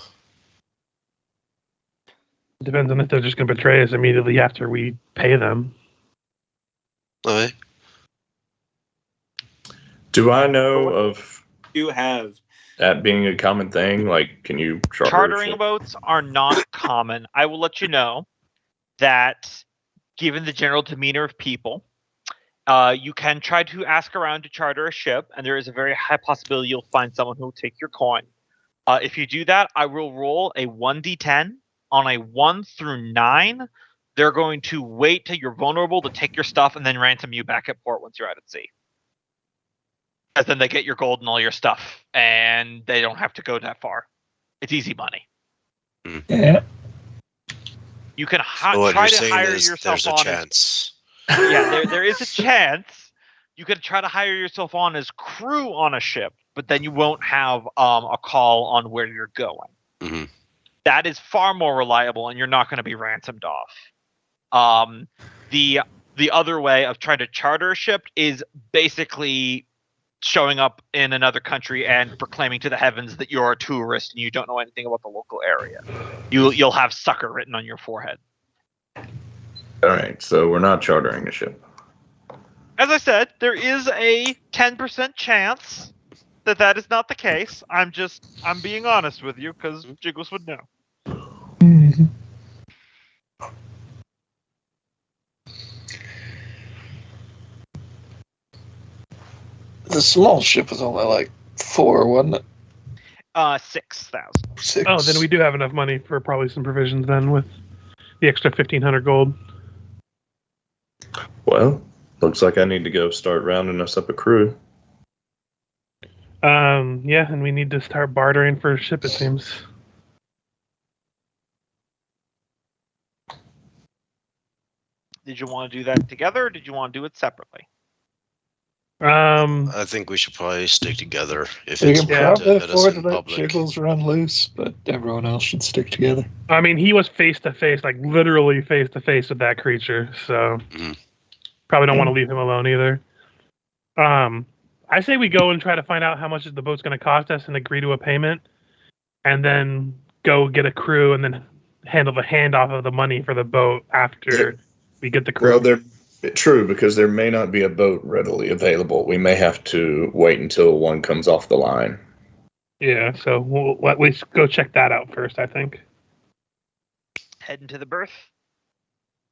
Depends on if they're just going to betray us immediately after we pay them. All right. Do I know of Do have that being a common thing? Like, can you charter a Chartering ship? boats are not common. I will let you know that given the general demeanor of people, you can try to ask around to charter a ship, and there is a very high possibility you'll find someone who will take your coin. If you do that, I will roll a 1d10. On a 1 through 9, they're going to wait till you're vulnerable to take your stuff and then ransom you back at port once you're out at sea. And then they get your gold and all your stuff, and they don't have to go that far. It's easy money. Yeah. You can So what try you're to saying hire is yourself there's a on chance. yeah, there is a chance. You could try to hire yourself on as crew on a ship, but then you won't have a call on where you're going. Mm-hmm. That is far more reliable, and you're not going to be ransomed off. The other way of trying to charter a ship is basically showing up in another country and proclaiming to the heavens that you're a tourist and you don't know anything about the local area. You'll have sucker written on your forehead. All right, so we're not chartering a ship. As I said, there is a 10% chance that is not the case. I'm being honest with you because Jiggles would know. Mhm. The small ship was only like 4, wasn't it? 6,000. 6. Oh, then we do have enough money for probably some provisions then with the extra 1,500 gold. Well, looks like I need to go start rounding us up a crew. Yeah, and we need to start bartering for a ship, it seems. Did you want to do that together, or did you want to do it separately? I think we should probably stick together if We it's can going probably to hit us afford in to let public. Jiggles run loose, but everyone else should stick together. I mean, he was face to face, like literally face to face with that creature, so probably don't want to leave him alone either. I say we go and try to find out how much the boat's going to cost us and agree to a payment, and then go get a crew and then handle the handoff of the money for the boat after we get the crew. Well, they're true because there may not be a boat readily available. We may have to wait until one comes off the line. Yeah, so we'll go check that out first, I think. Heading to the berth.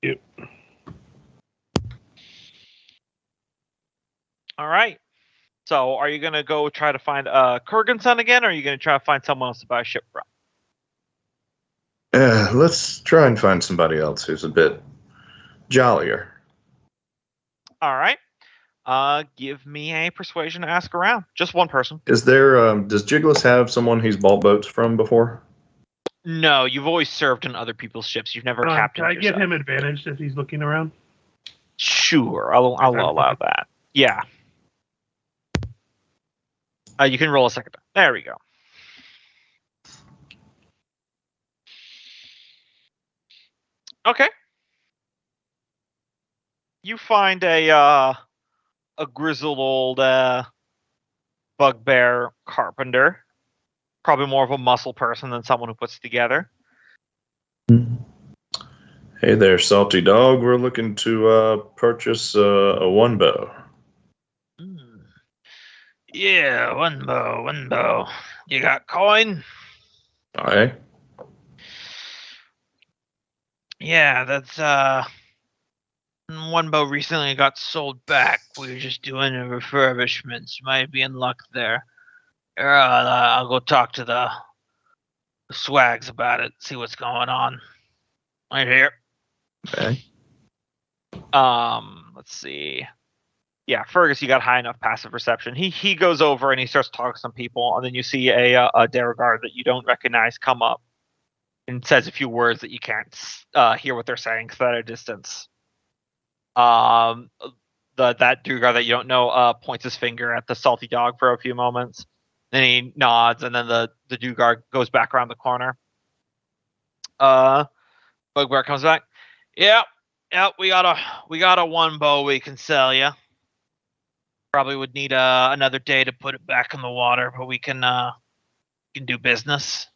Yep. All right. So, are you gonna go try to find Kurganson again, or are you gonna try to find someone else to buy a ship from? Let's try and find somebody else who's a bit jollier. All right. Give me a persuasion to ask around. Just one person. Is there? Does Jiggles have someone he's bought boats from before? No, you've always served in other people's ships. You've never captained Can I yourself. give him advantage if he's looking around? Sure, I'll allow that. Yeah. You can roll a second. There we go. Okay. You find a grizzled old bugbear carpenter. Probably more of a muscle person than someone who puts it together. Hey there, salty dog. We're looking to purchase a one bow. Yeah, one bow. You got coin? All right. Yeah, that's one bow recently got sold back. We were just doing a refurbishment. You might be in luck there. I'll go talk to the swags about it, see what's going on. Right here. Okay. Let's see. Yeah, Fergus, you got high enough passive perception. He goes over and he starts talking to some people, and then you see a Darragard that you don't recognize come up and says a few words that you can't hear what they're saying because they're at a distance. That Darragard that you don't know points his finger at the salty dog for a few moments. Then he nods, and then the Darragard goes back around the corner. Bugbear comes back. Yep, we got a one bow we can sell you. Probably would need another day to put it back in the water, but we can do business.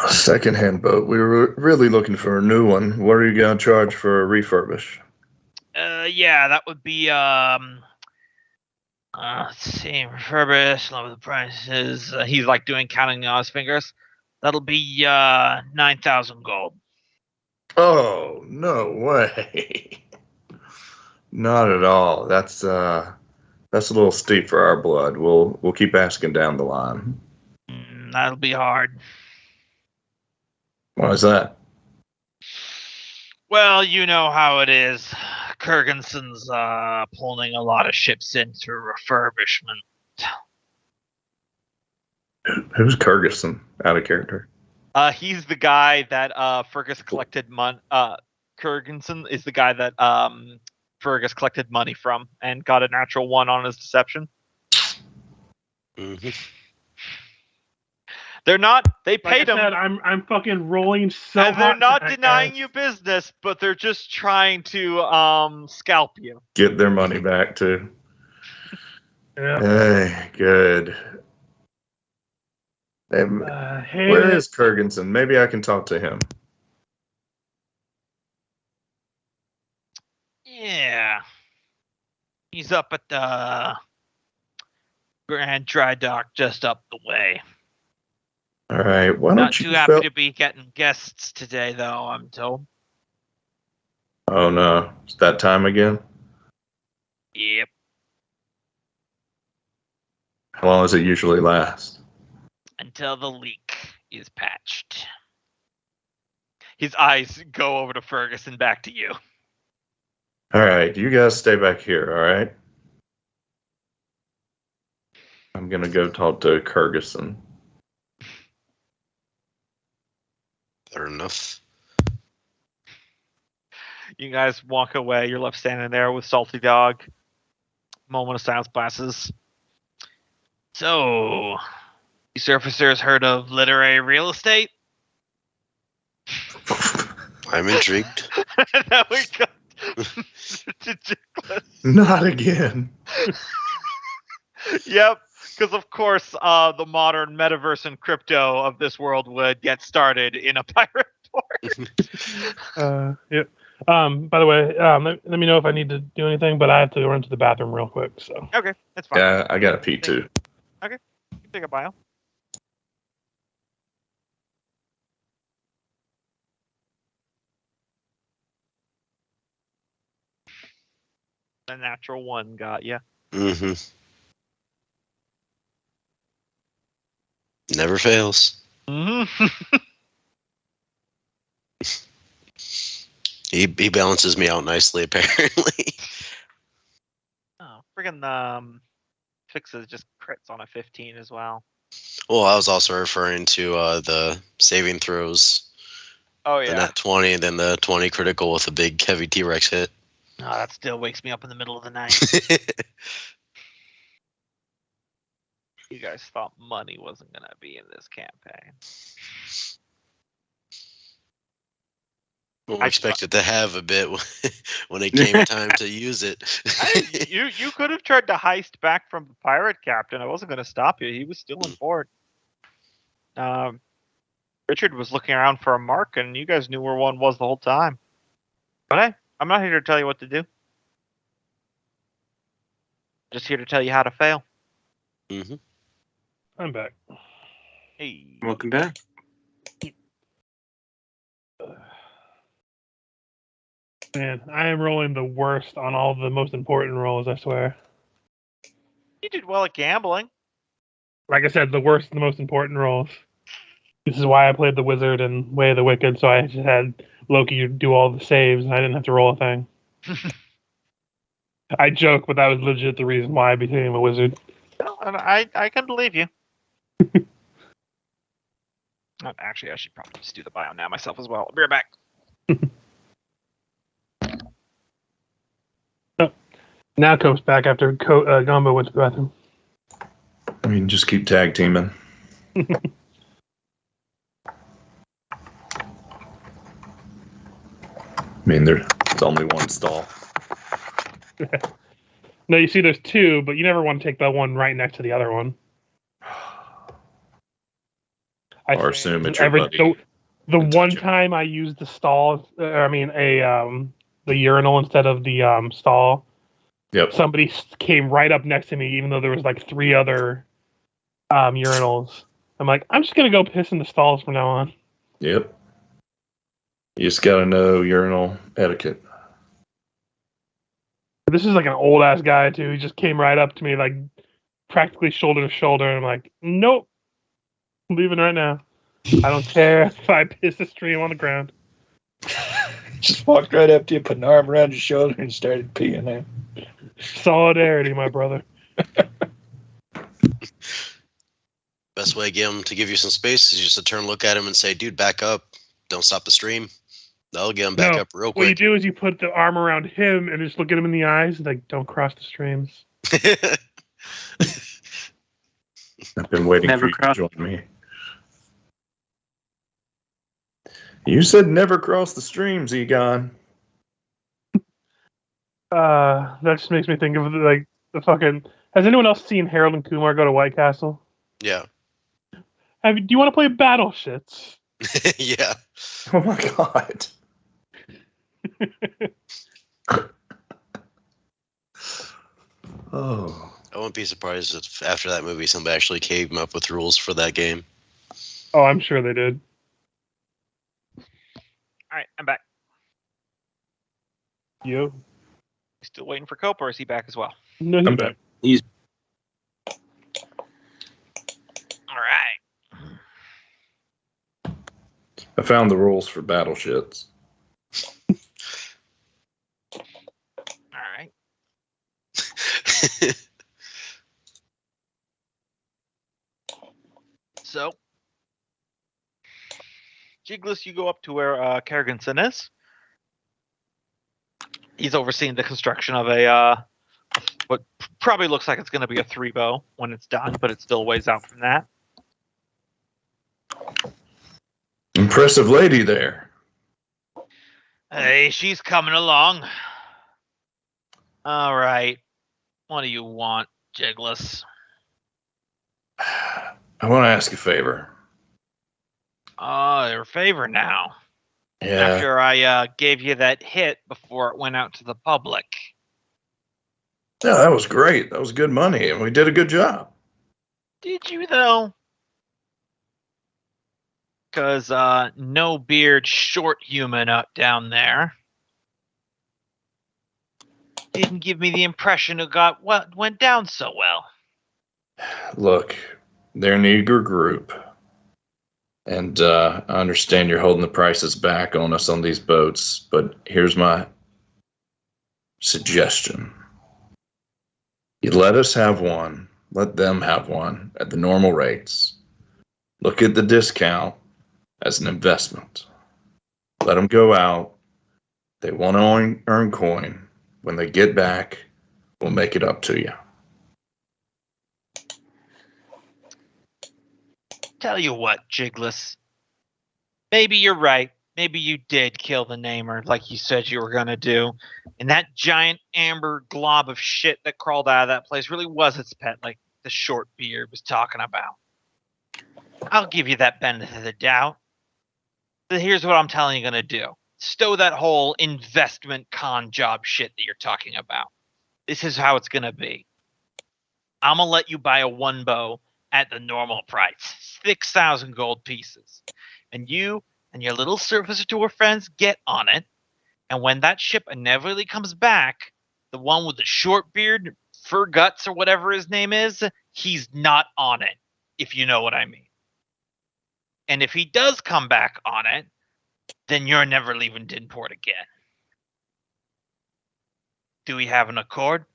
Secondhand boat. We were really looking for a new one. What are you going to charge for a refurbish? Yeah, that would be let's see, refurbish. Lower the prices. He's like counting on his fingers. That'll be 9,000 gold. Oh, no way. Not at all. That's a little steep for our blood. We'll keep asking down the line. That'll be hard. Why is that? Well, you know how it is. Kurganson's pulling a lot of ships into refurbishment. Who's Kurgason? Out of character. He's the guy that Fergus collected money. Kurganson is the guy that Fergus collected money from and got a natural one on his deception. Mm-hmm. They're not. They paid him. I'm fucking rolling so And they're hot not tonight, denying guys. you business, but they're just trying to scalp you. Get their money back, too. Yeah. Hey, good. Hey, Where is Kurganson? Maybe I can talk to him. Yeah. He's up at the Grand Dry Dock just up the way. All right. Why Not don't too you happy to be getting guests today, though, I'm told. Oh, no. It's that time again? Yep. How long does it usually last? Until the leak is patched. His eyes go over to Fergus and back to you. All right. You guys stay back here, all right? I'm going to go talk to Kurgason. Fair enough. You guys walk away. You're left standing there with Salty Dog. Moment of silence passes. So, you surfacers heard of literary real estate? I'm intrigued. Now we got to Jiggles. Not again. Yep, because of course the modern metaverse and crypto of this world would get started in a pirate port. Yep. By the way, let me know if I need to do anything, but I have to run to the bathroom real quick. So. Okay, that's fine. Yeah, I got a pee too. You can take a bio. The natural one got you. Mm-hmm. Never fails. Mm-hmm. He balances me out nicely, apparently. Oh, friggin' fixes just crits on a 15 as well. Well, I was also referring to the saving throws. Oh The yeah. nat 20, then the 20 critical with a big heavy T-Rex hit. Oh, that still wakes me up in the middle of the night. You guys thought money wasn't gonna be in this campaign. Well, I we expected to have a bit when it came time to use it. You could have tried to heist back from the pirate captain. I wasn't gonna stop you. He was still on board. Richard was looking around for a mark, and you guys knew where one was the whole time. But hey, I'm not here to tell you what to do. Just here to tell you how to fail. Mm-hmm. I'm back. Hey. Welcome back. Man, I am rolling the worst on all the most important rolls, I swear. You did well at gambling. Like I said, the worst and the most important rolls. This is why I played the Wizard and Way of the Wicked, so I just had Loki do all the saves, and I didn't have to roll a thing. I joke, but that was legit the reason why I became a Wizard. No, and I can believe you. Actually, I should probably just do the bio now myself as well. I'll be right back. Now comes back after Gumbo went to the bathroom. I mean, just keep tag teaming. I mean, there's only one stall. No, you see, there's two, but you never want to take the one right next to the other one. Or assume it's your buddy. The one time I used the stall, the urinal instead of the stall. Yep. Somebody came right up next to me, even though there was like 3 other urinals. I'm like, I'm just gonna go piss in the stalls from now on. Yep. You just gotta know urinal etiquette. This is like an old ass guy too. He just came right up to me, like practically shoulder to shoulder, and I'm like, nope, I'm leaving right now. I don't care if I piss a stream on the ground. Just walked right up to you, put an arm around your shoulder, and started peeing there. Solidarity, my brother. Best way to get him to give you some space is just to turn, look at him, and say, "Dude, back up! Don't stop the stream." That'll get him back up real What you quick. do is you put the arm around him and just look at him in the eyes, like, don't cross the streams. I've been waiting Never for you to join me. You said never cross the streams, Egon. That just makes me think of like the fucking. Has anyone else seen Harold and Kumar go to White Castle? Yeah. Do you want to play Battle Shits? Yeah. Oh my god. Oh. I wouldn't be surprised if after that movie somebody actually came up with rules for that game. Oh, I'm sure they did. Alright, I'm back. You? Still waiting for Cope, or is he back as well? No, he's I'm back. Alright. I found the rules for battle shits. Alright. So, Jigless, you go up to where Kerriganson is. He's overseeing the construction of a what probably looks like it's going to be a 3-bow when it's done, but it still weighs out from that. Impressive lady there. Hey, she's coming along. All right. What do you want, Jigless? I want to ask a favor. Your favor now. Yeah. After I gave you that hit before it went out to the public. Yeah, that was great. That was good money, and we did a good job. Did you, though? Because no beard, short human up down there. didn't give me the impression it got what went down so well. Look, they're an eager group. And I understand you're holding the prices back on us on these boats, but here's my suggestion. You let us have one, let them have one at the normal rates. Look at the discount as an investment. Let them go out. They want to earn coin. When they get back, we'll make it up to you. Tell you what, Jigless. Maybe you're right. Maybe you did kill the namer like you said you were going to do. And that giant amber glob of shit that crawled out of that place really was its pet, like the short beard was talking about. I'll give you that benefit of the doubt. But here's what I'm telling you going to do. Stow that whole investment con job shit that you're talking about. This is how it's going to be. I'm going to let you buy a one bow at the normal price, 6,000 gold pieces. And you and your little surface tour friends get on it. And when that ship inevitably comes back, the one with the short beard, fur guts, or whatever his name is, he's not on it, if you know what I mean. And if he does come back on it, then you're never leaving Dinport again. Do we have an accord?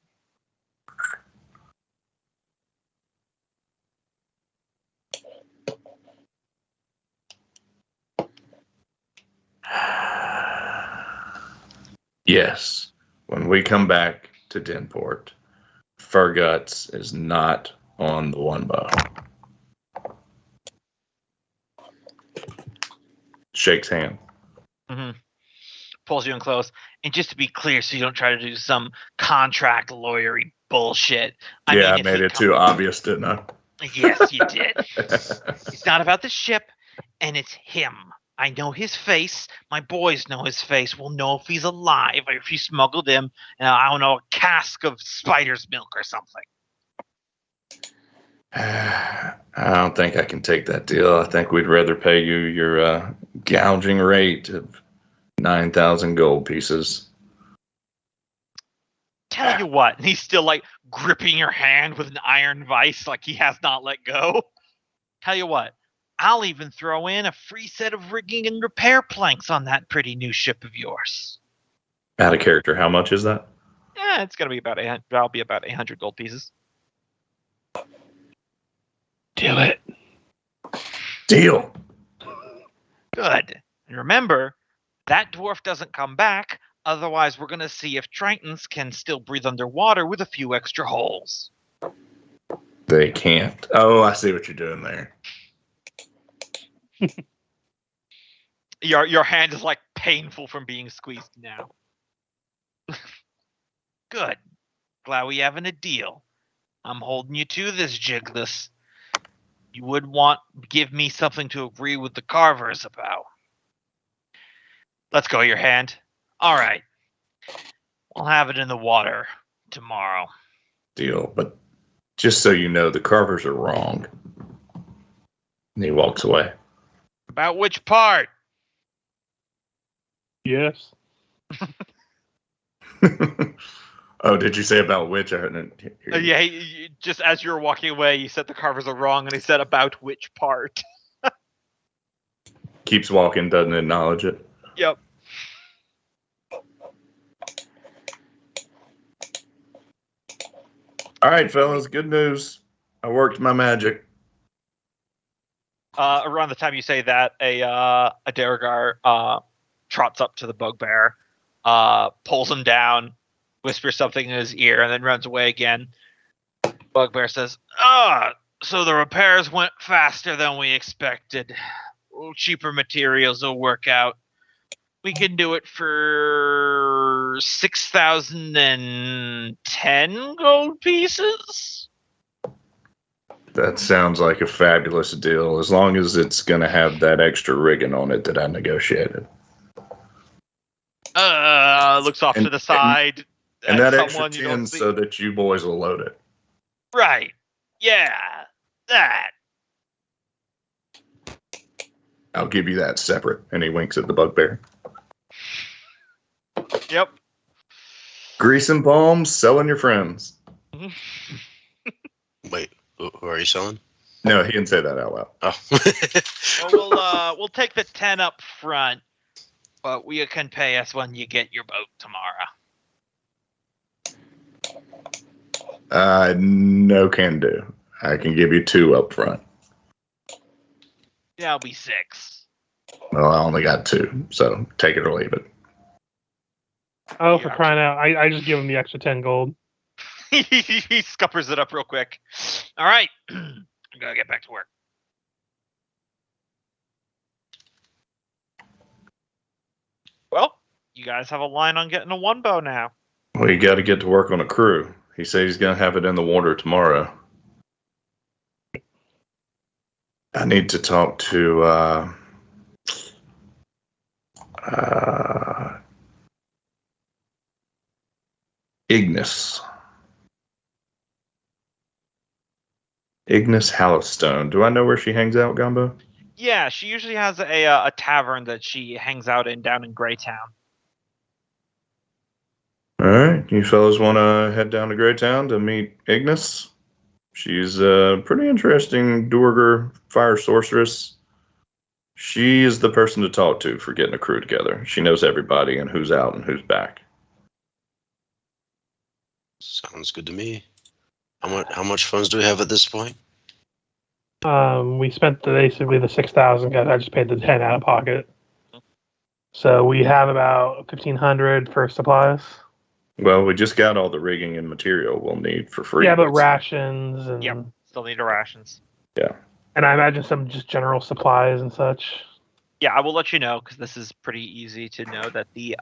Yes, when we come back to Dinport, Furguts is not on the one bow. Shakes hand. Mm-hmm. Pulls you in close. And just to be clear, so you don't try to do some contract lawyery bullshit. I made it too obvious, didn't I? Yes, you did. It's not about the ship, and it's him. I know his face. My boys know his face. We'll know if he's alive or if you smuggled him, I don't know, a cask of spider's milk or something. I don't think I can take that deal. I think we'd rather pay you your gouging rate of 9,000 gold pieces. Tell you what, and he's still like gripping your hand with an iron vice like he has not let go. Tell you what, I'll even throw in a free set of rigging and repair planks on that pretty new ship of yours. Out of character, how much is that? Yeah, it's gonna be about that'll be about 800 gold pieces. Do it. Deal. Good. And remember, that dwarf doesn't come back. Otherwise, we're gonna see if Tritons can still breathe underwater with a few extra holes. They can't. Oh, I see what you're doing there. Your hand is like painful from being squeezed now. Good. Glad we having a deal. I'm holding you to this, Jigless. You would give me something to agree with the carvers about. Let's go, your hand. All right. We'll have it in the water tomorrow. Deal. But just so you know, the carvers are wrong. And he walks away. About which part? Yes. Oh, did you say about which? I didn't hear you. Yeah, just as you were walking away, you said the carvers are wrong, and he said about which part. Keeps walking, doesn't acknowledge it. Yep. All right, fellas, good news. I worked my magic. Around the time you say that, a Derigar trots up to the bugbear, pulls him down, whispers something in his ear, and then runs away again. Bugbear says, so the repairs went faster than we expected. Cheaper materials will work out. We can do it for 6,010 gold pieces. That sounds like a fabulous deal, as long as it's going to have that extra rigging on it that I negotiated. Looks off to the side. And that extra 10 so that you boys will load it. Right. Yeah. That. I'll give you that separate. And he winks at the bugbear. Yep. Greasing palms, selling your friends. Wait, who are you selling? No, he didn't say that out loud. Oh. Well, we'll take the 10 up front, but you can pay us when you get your boat tomorrow. No can do. I can give you 2 up front. Yeah, I'll be 6. Well, I only got 2, so take it or leave it. Oh, for crying out. I just give him the extra 10 gold. He scuppers it up real quick. All right. I'm going to get back to work. Well, you guys have a line on getting a 1 bow now. We got to get to work on a crew. He said he's going to have it in the water tomorrow. I need to talk to Ignis. Ignis Hallowstone. Do I know where she hangs out, Gumbo? Yeah, she usually has a tavern that she hangs out in down in Greytown. All right, you fellas want to head down to Greytown to meet Ignis? She's a pretty interesting Duergar fire sorceress. She is the person to talk to for getting a crew together. She knows everybody and who's out and who's back. Sounds good to me. How much funds do we have at this point? We spent basically the 6,000 because I just paid the 10 out of pocket. So we have about 1,500 for supplies. Well, we just got all the rigging and material we'll need for free. Yeah, but rations and Yep, still need the rations. Yeah. And I imagine some just general supplies and such. Yeah, I will let you know because this is pretty easy to know that the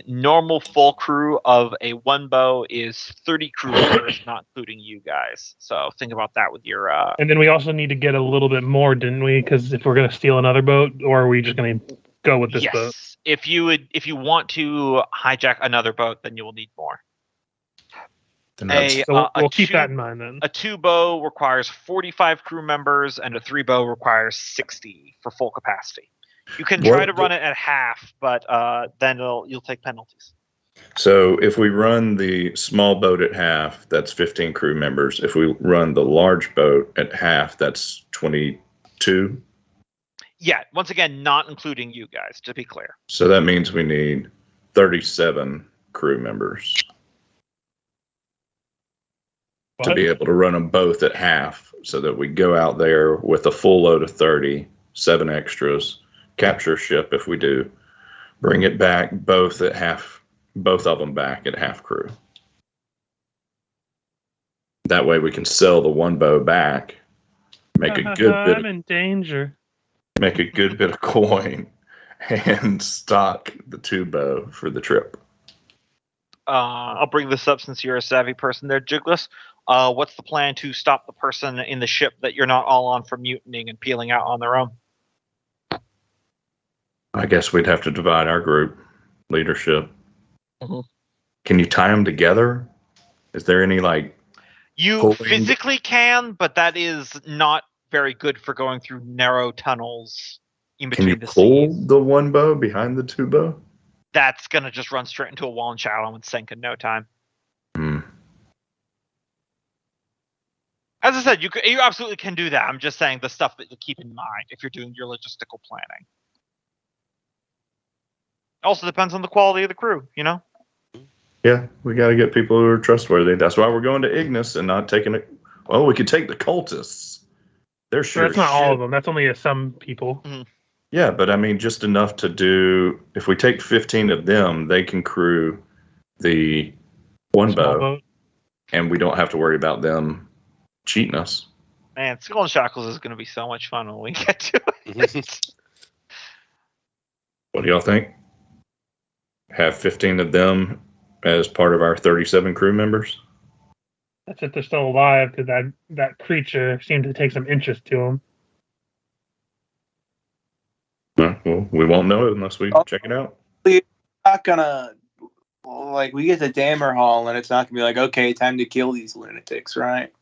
normal full crew of a 1 bow is 30 crew members, not including you guys. So think about that with your. And then we also need to get a little bit more, didn't we? Because if we're going to steal another boat, or are we just going to go with this boat? If you want to hijack another boat, then you will need more. We'll keep that in mind then. A 2 bow requires 45 crew members, and a 3 bow requires 60 for full capacity. You can try to run it at half, but then you'll take penalties. So if we run the small boat at half, that's 15 crew members. If we run the large boat at half, that's 22. Yeah, once again, not including you guys, to be clear. So that means we need 37 crew members to be able to run them both at half, so that we go out there with a full load of 30, 7 extras, capture a ship if we do, bring it back both at half, both of them back at half crew. That way we can sell the 1 bow back, make a good bit. I'm in danger. Make a good bit of coin, and stock the 2 bow for the trip. I'll bring this up since you're a savvy person there, Jigless. What's the plan to stop the person in the ship that you're not all on from mutinying and peeling out on their own? I guess we'd have to divide our group leadership. Mm-hmm. Can you tie them together? Is there any You physically can, but that is not very good for going through narrow tunnels in between the seas. Can you pull the 1 bow behind the 2 bow? That's gonna just run straight into a wall and shallow and sink in no time. As I said, you absolutely can do that. I'm just saying the stuff that you keep in mind if you're doing your logistical planning. Also depends on the quality of the crew, you know? Yeah, we got to get people who are trustworthy. That's why we're going to Ignis and not taking it. Well, we could take the cultists. They're sure. That's not all of them. That's only some people. Mm-hmm. Yeah, but I mean, just enough to do. If we take 15 of them, they can crew the 1 bow, and we don't have to worry about them cheating us. Man, Skull and Shackles is going to be so much fun when we get to it. What do y'all think? Have 15 of them as part of our 37 crew members? That's if they're still alive, because that creature seemed to take some interest to them. Well, we won't know it unless we check it out. We're not gonna, we get to Dammerhall and it's not gonna be like, okay, time to kill these lunatics, right?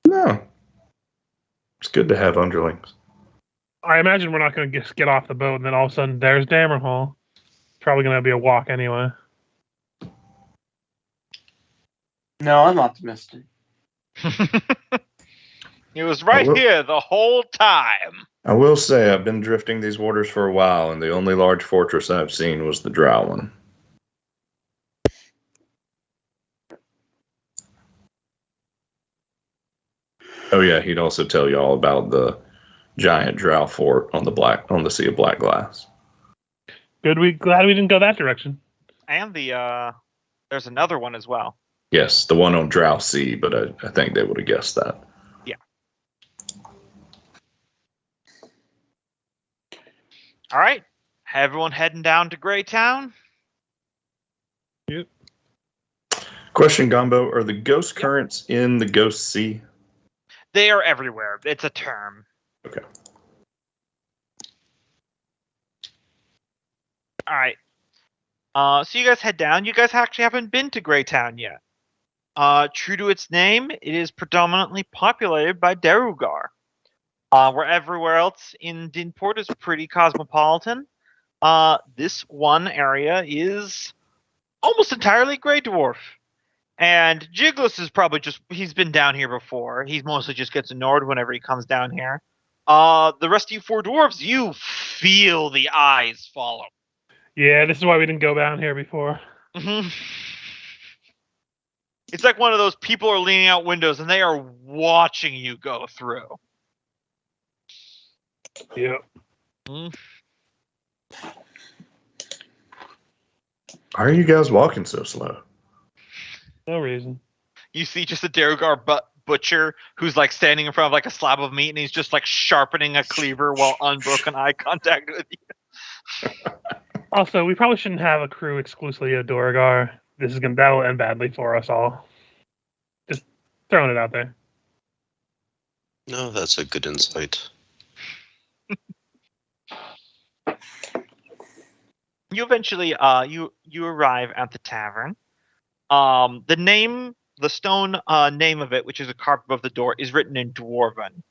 No. It's good to have underlings. I imagine we're not going to just get off the boat and then all of a sudden there's Dammerhall. Probably going to be a walk anyway. No, I'm optimistic. He was right here the whole time. I will say I've been drifting these waters for a while, and the only large fortress I've seen was the Drow one. Oh yeah, he'd also tell you all about the giant Drow fort on the Sea of Black Glass. Glad we didn't go that direction. And there's another one as well. Yes, the one on Drow Sea, but I think they would have guessed that. Yeah. All right. Everyone heading down to Greytown? Yep. Question, Gombo, are the ghost currents in the Ghost Sea? They are everywhere. It's a term. Okay. All right. So you guys head down. You guys actually haven't been to Greytown yet. True to its name, it is predominantly populated by Derugar. Where everywhere else in Dinport is pretty cosmopolitan. This one area is almost entirely Grey Dwarf. And Jigless is probably he's been down here before. He mostly just gets ignored whenever he comes down here. The rest of you 4 dwarves, you feel the eyes follow. Yeah, this is why we didn't go down here before. Mm-hmm. It's like one of those people are leaning out windows and they are watching you go through. Yep. Why are you guys walking so slow? No reason. You see just a Derugar butcher who's like standing in front of like a slab of meat and he's just like sharpening a cleaver while unbroken eye contact with you. Also, we probably shouldn't have a crew exclusively of Dorigar. That'll end badly for us all. Just throwing it out there. No, that's a good insight. You eventually you arrive at the tavern. The stone name of it, which is a carved above the door, is written in Dwarven.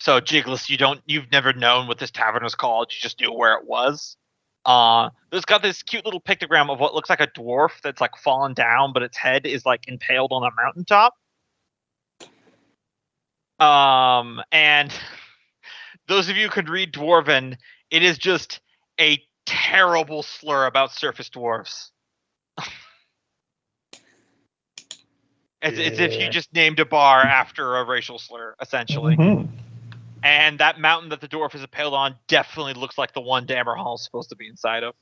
So Jigless, you've never known what this tavern was called. You just knew where it was. There's got this cute little pictogram of what looks like a dwarf that's like fallen down, but its head is like impaled on a mountaintop. And those of you who could read Dwarven, it is just a terrible slur about surface dwarves. It's if you just named a bar after a racial slur, essentially. Mm-hmm. And that mountain that the dwarf is impaled on definitely looks like the one Dammerhall is supposed to be inside of.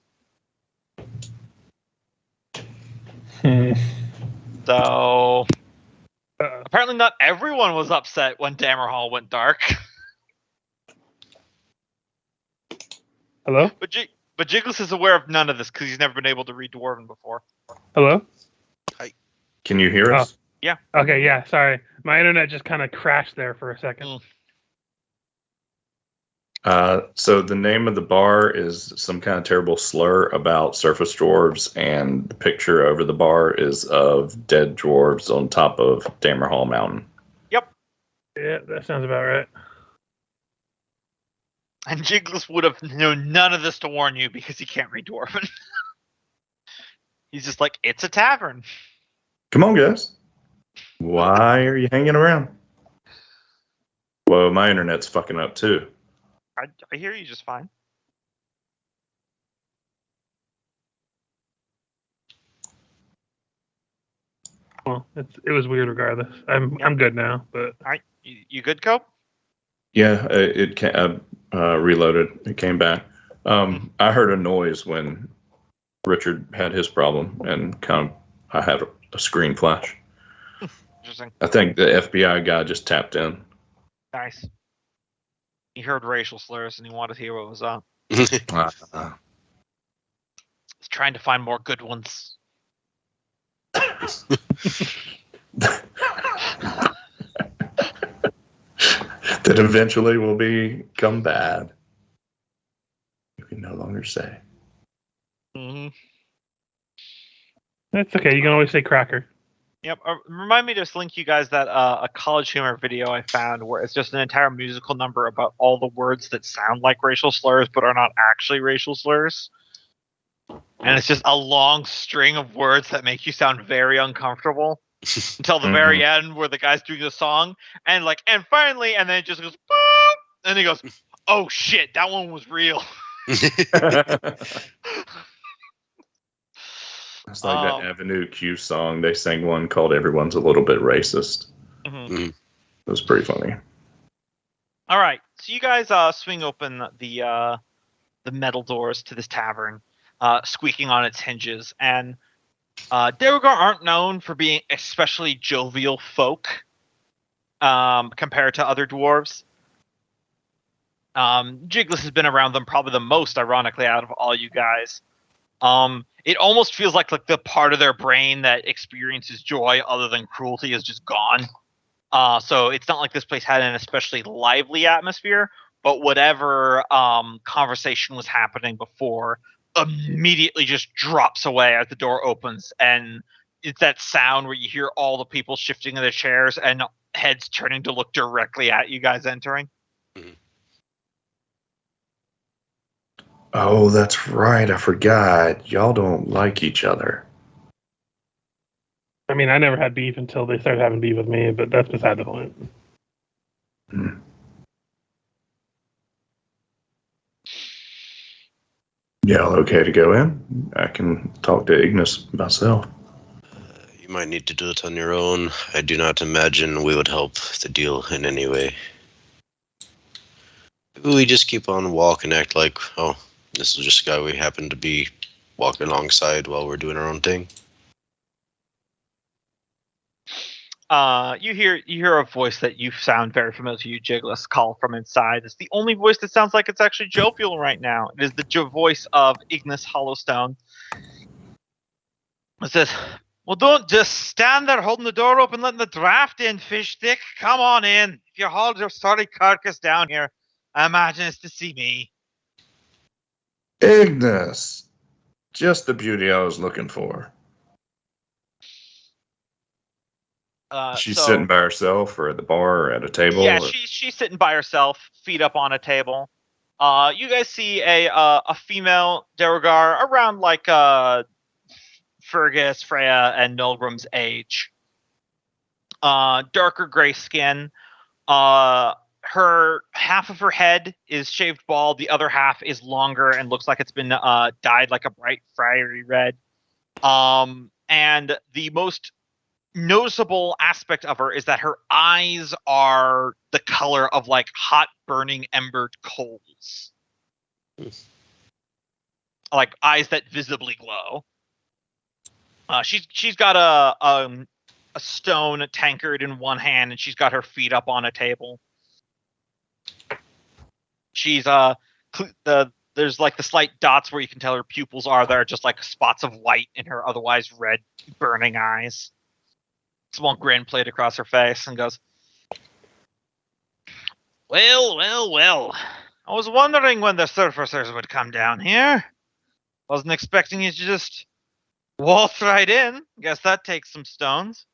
So, apparently not everyone was upset when Dammerhall went dark. Hello? But Jigless is aware of none of this because he's never been able to read Dwarven before. Hello? Can you hear us? Yeah. Okay, yeah, sorry. My internet just kind of crashed there for a second. So the name of the bar is some kind of terrible slur about surface dwarves, and the picture over the bar is of dead dwarves on top of Dammerhall Mountain. Yep. Yeah, that sounds about right. And Jigless would have known none of this to warn you because he can't read Dwarven. He's just like, it's a tavern. Come on, guys. Why are you hanging around? Whoa, my internet's fucking up too. I hear you just fine. Well, it was weird regardless. I'm good now, but All right, you good, Cope? Yeah, it reloaded. It came back. I heard a noise when Richard had his problem, and I had a screen flash. Interesting. I think the FBI guy just tapped in. Nice. He heard racial slurs and he wanted to hear what was up. Uh, He's trying to find more good ones. that eventually will become bad. You can no longer say. Mm-hmm. that's okay. You can always say cracker. Yep. Remind me to just link you guys that a College Humor video I found where it's just an entire musical number about all the words that sound like racial slurs but are not actually racial slurs. And it's just a long string of words that make you sound very uncomfortable until the very end where the guy's doing the song and finally, and then it just goes, boop, and he goes, oh shit, that one was real. It's like that Avenue Q song. They sang one called Everyone's a Little Bit Racist. It was pretty funny. All right, so you guys swing open the metal doors to this tavern, squeaking on its hinges, and Derogar aren't known for being especially jovial folk compared to other dwarves. Jigless has been around them probably the most, ironically, out of all you guys. It almost feels like the part of their brain that experiences joy other than cruelty is just gone. So it's not like this place had an especially lively atmosphere, but whatever conversation was happening before immediately just drops away as the door opens, and it's that sound where you hear all the people shifting in their chairs and heads turning to look directly at you guys entering. Oh, that's right. I forgot. Y'all don't like each other. I mean, I never had beef until they started having beef with me, but that's beside the point. Y'all okay to go in? I can talk to Ignis myself. You might need to do it on your own. I do not imagine we would help the deal in any way. Maybe we just keep on walking and act like, oh, this is just a guy we happen to be walking alongside while we're doing our own thing. You hear a voice that you sound very familiar to you, Jigless, call from inside. It's the only voice that sounds like it's actually jovial right now. It is the voice of Ignis Hollowstone. It says, well, don't just stand there holding the door open, letting the draft in, fish stick. Come on in. If you hauled your sorry carcass down here, I imagine it's to see me. Ignis! Just the beauty I was looking for. She's sitting by herself or at the bar or at a table? Yeah, she's sitting by herself, feet up on a table. You guys see a female Derogar around Fergus, Freya, and Nulgrim's age. Darker gray skin. Her half of her head is shaved bald. The other half is longer and looks like it's been dyed like a bright fiery red. And the most noticeable aspect of her is that her eyes are the color of hot burning embered coals. Like eyes that visibly glow. She's got a stone tankard in one hand, and she's got her feet up on a table. She's there's the slight dots where you can tell her pupils are there, just like spots of white in her otherwise red burning eyes. Small grin played across her face and goes, well. I was wondering when the surfacers would come down here. Wasn't expecting you to just waltz right in. Guess that takes some stones.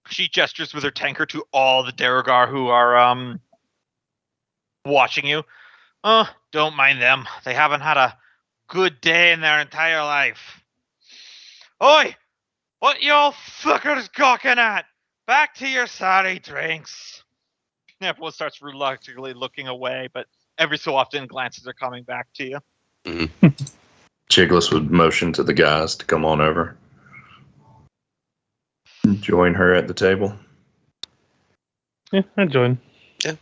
She gestures with her tankard to all the Derogar who are watching you. Oh, don't mind them. They haven't had a good day in their entire life. Oi! What y'all fuckers gawking at? Back to your sorry drinks. Everyone starts reluctantly looking away, but every so often glances are coming back to you. Mm-hmm. Jigless would motion to the guys to come on over. Join her at the table. Yeah, I'd join. Yeah.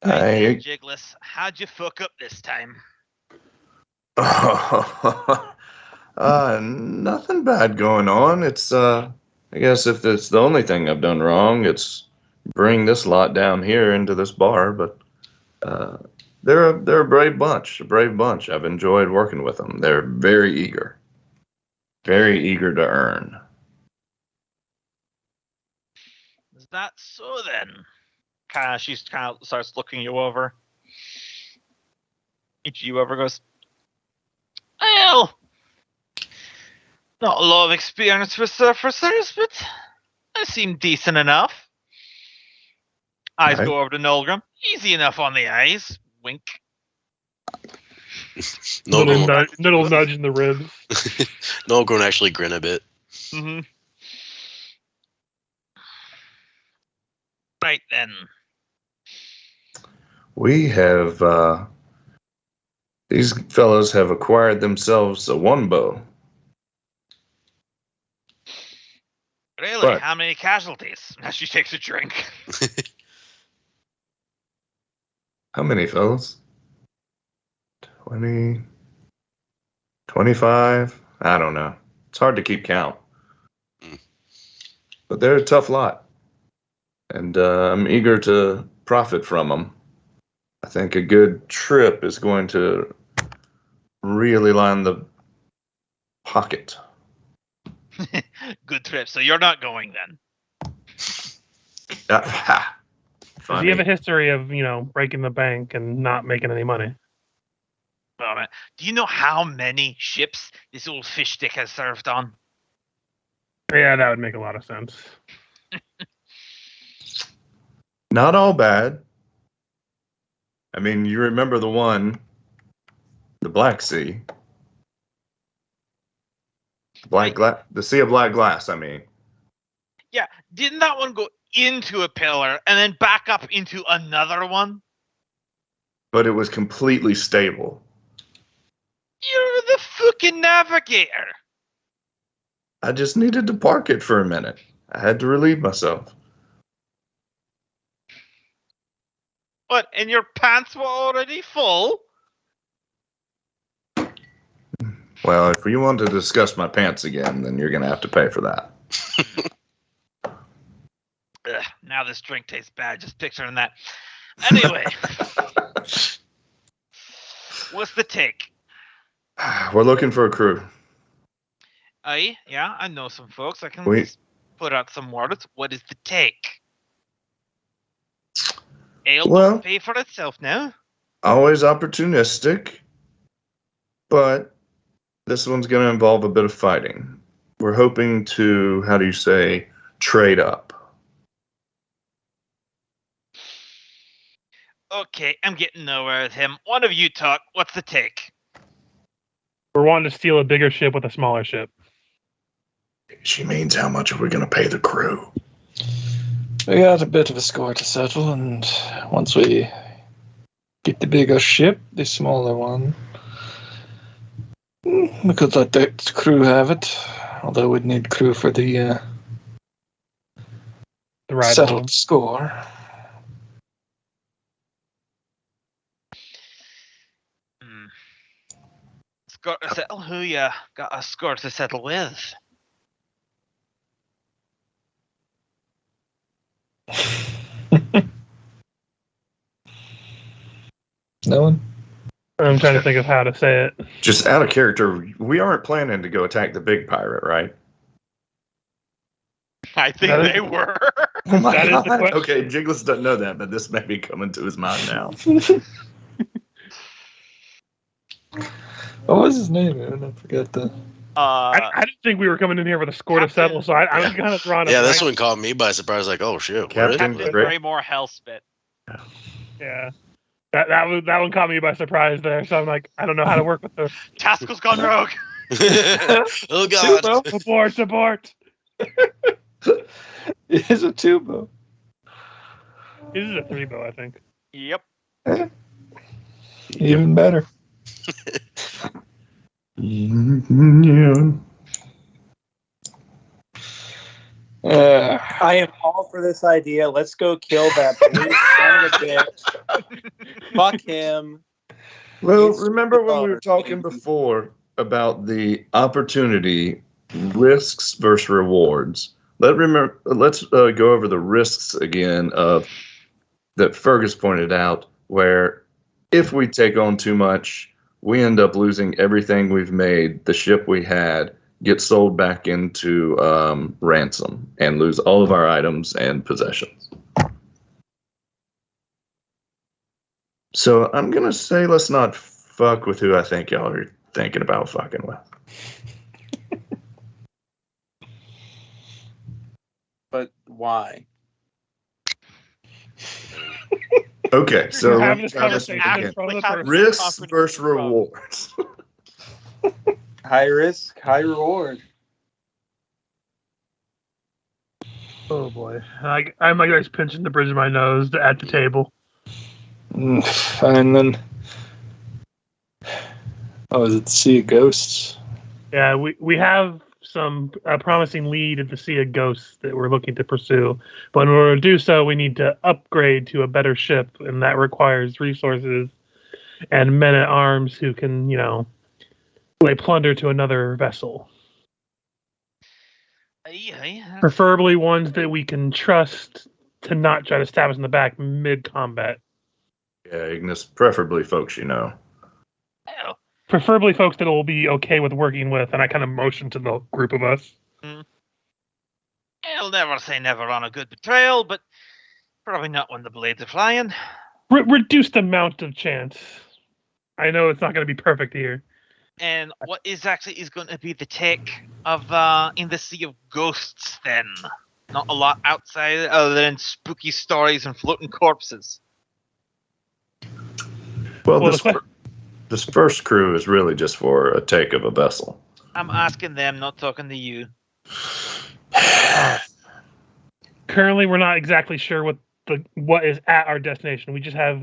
Hey, Jigless, how'd you fuck up this time? Nothing bad going on. It's I guess if it's the only thing I've done wrong, it's bring this lot down here into this bar. But they're a brave bunch. I've enjoyed working with them. They're very eager to earn. Is that so then? She starts looking you over. Each you over goes, well, not a lot of experience with surfacers, but I seem decent enough. Eyes go over to Nulgrim. Easy enough on the eyes. Wink. Little nudge in the ribs. No, going to actually grin a bit. Mm-hmm. Right then. We have, these fellows have acquired themselves a one bow. Really? But- How many casualties? As she takes a drink. How many, fellas? 20, 25? I don't know. It's hard to keep count. But they're a tough lot. And I'm eager to profit from them. I think a good trip is going to really line the pocket. Good trip. So you're not going then. Ha. Does he have a history of, breaking the bank and not making any money? Oh, man. Do you know how many ships this old fish stick has served on? Yeah, that would make a lot of sense. Not all bad. I mean, you remember the one, the Black Sea. The Sea of Black Glass, I mean. Yeah, didn't that one go into a pillar and then back up into another one? But it was completely stable. You're the fucking navigator. I just needed to park it for a minute. I had to relieve myself. What, and your pants were already full? Well, if you want to discuss my pants again, then you're going to have to pay for that. Ugh, now this drink tastes bad, just picturing that. Anyway. What's the take? We're looking for a crew. Yeah, I know some folks. I can Wait. put out some words. What is the take? Ale Well- don't pay for itself now. Always opportunistic, but this one's going to involve a bit of fighting. We're hoping to, trade up. Okay, I'm getting nowhere with him. One of you talk. What's the take? We're wanting to steal a bigger ship with a smaller ship. She means how much are we going to pay the crew? We got a bit of a score to settle, and once we get the bigger ship, the smaller one, we could let the crew have it. Although we'd need crew for the ride settled home. score. Score to settle? Who ya got a score to settle with? No one? I'm trying to think of how to say it. Just out of character, we aren't planning to go attack the big pirate, right? I think That is- they were. Oh my That is the god. question. Okay, Jiggles doesn't know that, but this may be coming to his mind now. What was his name, man? I forgot the... I didn't think we were coming in here with a score to settle, so I'm kind of drawn. Yeah, this one caught me by surprise. Like, oh shit, what is Captain it? Captain Great. Greymore Hellspit. Yeah, that one caught me by surprise there. So I'm like, I don't know how to work with this. Taskell's gone rogue. Oh god. Tubo. Abort. It is a tubo. This is a 3-bow, I think. Yep. Even better. Yeah. I am all for this idea. Let's go kill that blue son of a bitch. Fuck him. Well, It's remember when we were bizarre. talking before about the opportunity, risks versus rewards? Let's go over the risks again of that Fergus pointed out, where if we take on too much, we end up losing everything we've made. The ship we had gets sold back into ransom and lose all of our items and possessions. So I'm gonna say let's not fuck with who I think y'all are thinking about fucking with. But why? Okay, so We're let having me this try this conversation one in again. front of the person. Risks versus rewards. High risk, high reward. Oh boy, I'm like guys pinching the bridge of my nose at the table. And then, is it Sea of Ghosts? Yeah, we have some promising lead at the Sea of Ghosts that we're looking to pursue, but in order to do so, we need to upgrade to a better ship, and that requires resources and men at arms who can, lay plunder to another vessel. Preferably ones that we can trust to not try to stab us in the back mid-combat. Yeah, Ignis, preferably folks you know. Preferably folks that will be okay with working with, and I kind of motion to the group of us. I'll never say never on a good betrayal, but probably not when the blades are flying. Reduced amount of chance. I know it's not going to be perfect here. And what is going to be the take of in the Sea of Ghosts then? Not a lot outside other than spooky stories and floating corpses. Well, this first crew is really just for a take of a vessel. I'm asking them, not talking to you. Currently, we're not exactly sure what is at our destination. We just have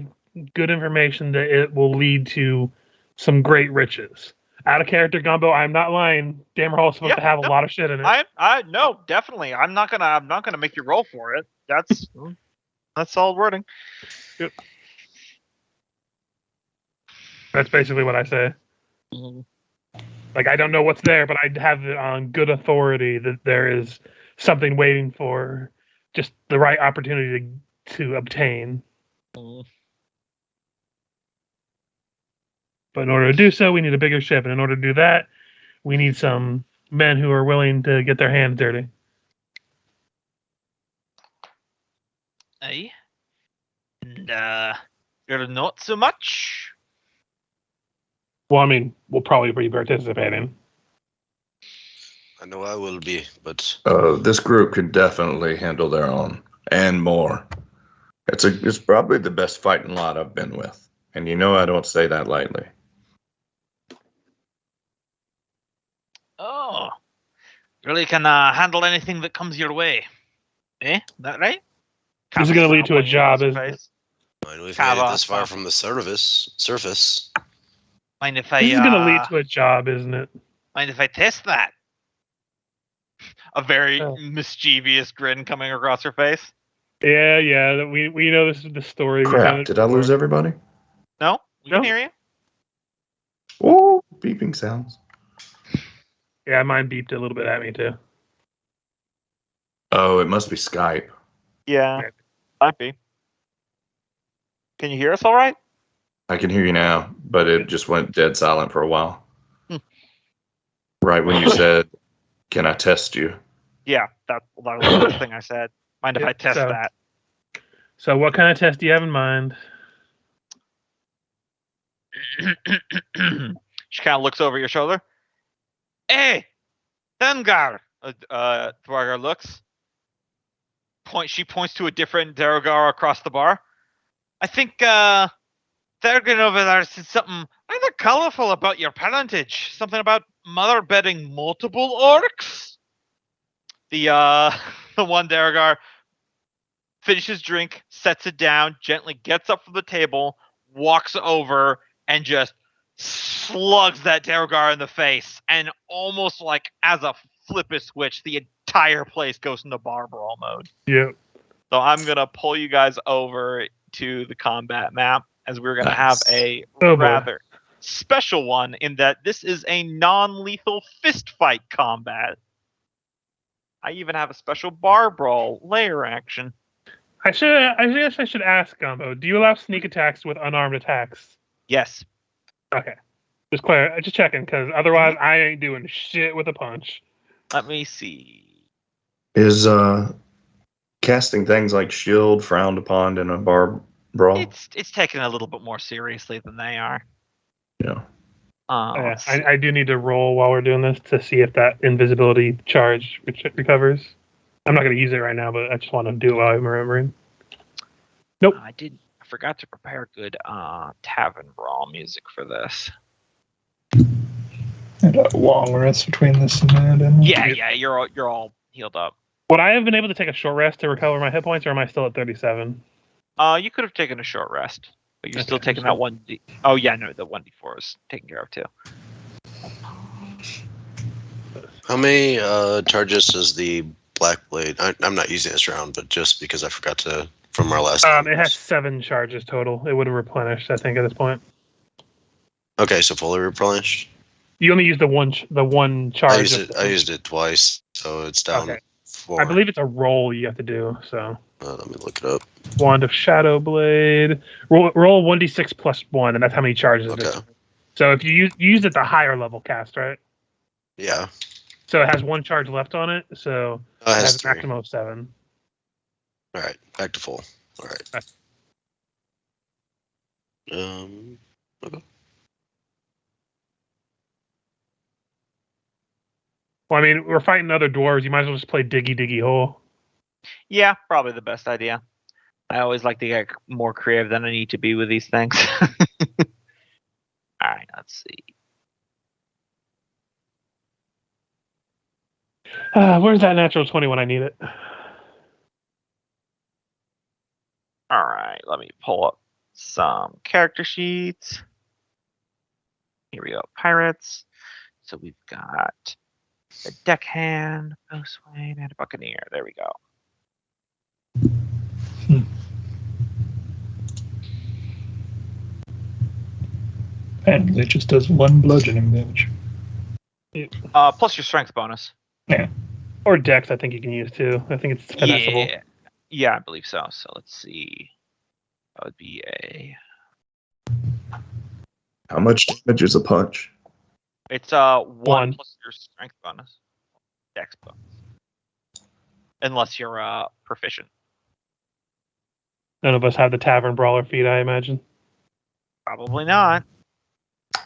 good information that it will lead to some great riches. Out of character, Gumbo, I'm not lying. Dammerhall is supposed to have a lot of shit in it. I no, definitely. I'm not gonna make you roll for it. That's solid wording. Yep. That's basically what I say. Mm-hmm. Like, I don't know what's there, but I have it on good authority that there is something waiting for just the right opportunity to obtain. Mm-hmm. But in order to do so, we need a bigger ship. And in order to do that, we need some men who are willing to get their hands dirty. Aye. And you're not so much? Well, I mean, we'll probably be participating. I know I will be, but This group could definitely handle their own and more. It's probably the best fighting lot I've been with, and I don't say that lightly. Oh, really can handle anything that comes your way. That right? This is going to lead to a job, isn't it? I know we've made it this far from the surface. Mind if I? This is going to lead to a job, isn't it? Mind if I test that? A very mischievous grin coming across her face. Yeah. We know this is the story. Crap! Did I lose everybody? No, we can hear you. Oh, beeping sounds. Yeah, mine beeped a little bit at me too. Oh, it must be Skype. Yeah, might be. Can you hear us all right? I can hear you now, but it just went dead silent for a while. Right when you said, "Can I test you?" Yeah, that was the first thing I said. Mind if I test that? So what kind of test do you have in mind? She kind of looks over your shoulder. Hey, Dengar! Thwargar looks. She points to a different Derogar across the bar. I think Thurgan over there said something rather colorful about your parentage. Something about mother bedding multiple orcs. The one Derogar finishes drink, sets it down, gently gets up from the table, walks over, and just slugs that Derogar in the face. And almost like as a flip a switch, the entire place goes into bar brawl mode. Yep. So I'm going to pull you guys over to the combat map, as we're going to have a rather special one in that this is a non-lethal fist fight combat. I even have a special bar brawl layer action. I guess I should ask, Gumbo, do you allow sneak attacks with unarmed attacks? Yes. Okay. Just checking, because otherwise I ain't doing shit with a punch. Let me see. Is casting things like shield frowned upon in a bar brawl? It's taken a little bit more seriously than they are. Yeah. I do need to roll while we're doing this to see if that invisibility charge recovers. I'm not going to use it right now, but I just want to do it while I'm remembering. Nope. I I forgot to prepare good tavern brawl music for this. And a long rest between this and that. And Yeah, you're all healed up. Would I have been able to take a short rest to recover my hit points, or am I still at 37? You could have taken a short rest, but you're still taking that 1d. Oh yeah, no, the 1d4 is taken care of too. How many charges does the Black Blade? I'm not using this round, but just because I forgot to from our last. It has 7 charges total. It would have replenished, I think, at this point. Okay, so fully replenished. You only used the one charge. I used it twice, so it's down. Okay. 4. I believe it's a roll you have to do. So. Let me look it up. Wand of Shadow Blade. Roll 1d6 plus 1, and that's how many charges it is. So if you use it the higher level cast, right? Yeah. So it has 1 charge left on it. So it has a maximum of 7. All right, back to full. All right. Okay. Well, I mean, we're fighting other dwarves. You might as well just play Diggy Diggy Hole. Yeah, probably the best idea. I always like to get more creative than I need to be with these things. All right, let's see. Where's that natural 20 when I need it? All right, let me pull up some character sheets. Here we go, pirates. So we've got a deckhand, boatswain, and a buccaneer. There we go. And it just does 1 bludgeoning damage. Plus your strength bonus. Yeah. Or Dex, I think you can use too. I think it's finessable. Yeah, I believe so. So let's see. That would be a. How much damage is a punch? It's 1 1 plus your strength bonus, Dex bonus, unless you're proficient. None of us have the Tavern Brawler feat, I imagine. Probably not.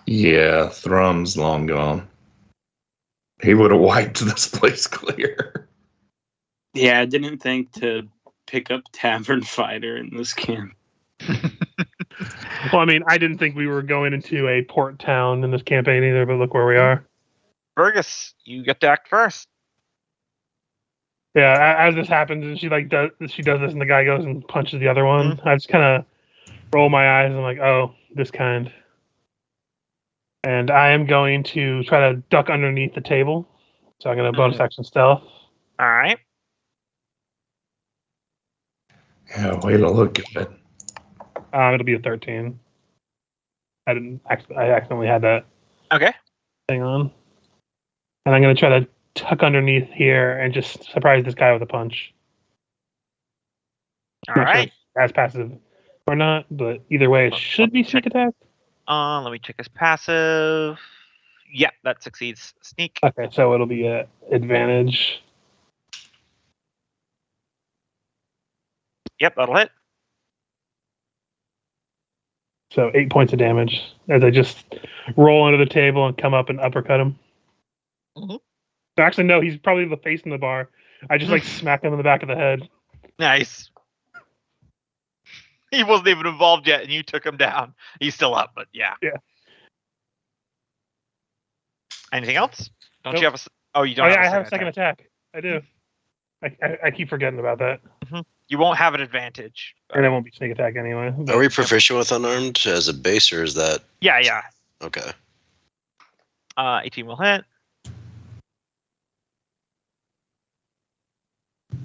Yeah, Thrum's long gone. He would have wiped this place clear. Yeah, I didn't think to pick up Tavern Fighter in this camp. Well, I mean, I didn't think we were going into a port town in this campaign either, but look where we are. Fergus, you get to act first. Yeah, as this happens, and she does this, and the guy goes and punches the other one. Mm-hmm. I just kind of roll my eyes, and I'm like, oh, this kind. And I am going to try to duck underneath the table. So I'm going to bonus action stealth. All right. Yeah, way to look good. It'll be a 13. I accidentally had that Okay. thing on. And I'm going to try to tuck underneath here and just surprise this guy with a punch. All right. Sure as passive or not, but either way, it should be sneak attack. Let me check his passive. Yeah, that succeeds. Sneak. Okay, so it'll be an advantage. Yep, that'll hit. So 8 points of damage as I just roll under the table and come up and uppercut him. Mm-hmm. Actually, no, he's probably the face in the bar. I just smack him in the back of the head. Nice. He wasn't even involved yet, and you took him down. He's still up, but yeah. Yeah. Anything else? Don't Nope. you have a? Oh, you don't. Oh, yeah, have I have a second attack. I do. I keep forgetting about that. Mm-hmm. You won't have an advantage. And it won't be sneak attack anyway. But, Are we proficient with unarmed as a base, or is that? Yeah. Okay. 18 will hit.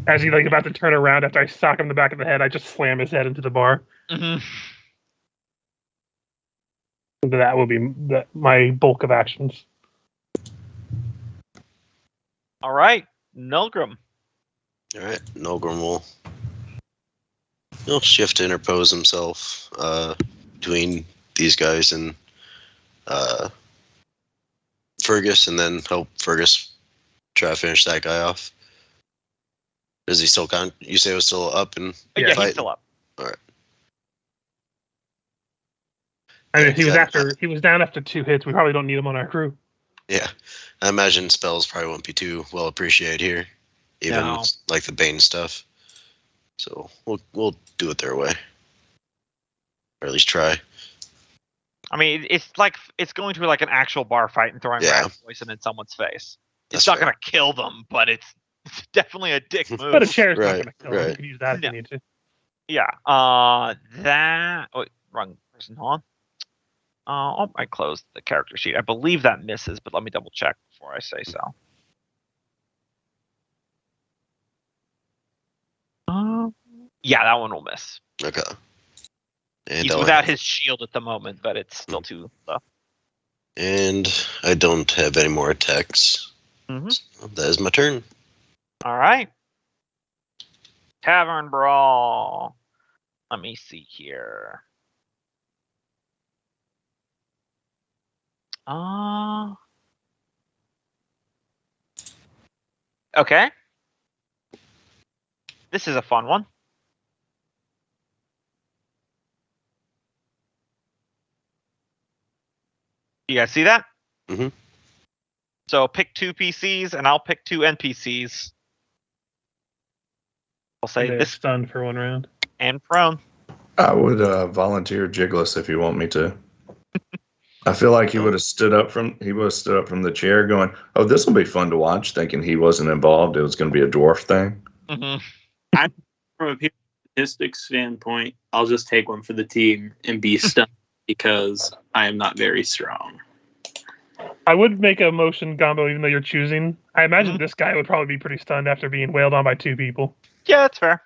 As he's about to turn around after I sock him in the back of the head, I just slam his head into the bar. Mm-hmm. That will be my bulk of actions. All right, Nulgrim. All right, Nulgrim will he'll shift to interpose himself between these guys and Fergus, and then help Fergus try to finish that guy off. Is he still you say it was still up and Yeah, fighting? he's still up. All right. I mean, he was down after 2 hits. We probably don't need him on our crew. Yeah, I imagine spells probably won't be too well appreciated here, even No. like the Bane stuff. So we'll do it their way. Or at least try. I mean, it's going to be like an actual bar fight and throwing rat poison in someone's face. It's not going to kill them, but it's definitely a dick move. But a chair's not going to kill them. You can use that if you need to. Yeah. Wrong person. Hold on. I closed the character sheet. I believe that misses, but let me double check before I say so. Yeah, that one will miss. Okay. And He's without his shield at the moment, but it's still too low. And I don't have any more attacks. Mm-hmm. So that is my turn. All right. Tavern Brawl. Let me see here. Okay. This is a fun one. You guys see that? Mm-hmm. So pick 2 PCs, and I'll pick 2 NPCs. I'll say They're this stunned for 1 round. and prone. I would volunteer Jigless if you want me to. I feel like he would have stood up from the chair, going, "Oh, this will be fun to watch." Thinking he wasn't involved; it was going to be a dwarf thing. Mm-hmm. From a statistics standpoint, I'll just take one for the team and be stunned because I am not very strong. I would make a motion, Gombo, even though you're choosing. I imagine this guy would probably be pretty stunned after being wailed on by 2 people. Yeah, that's fair.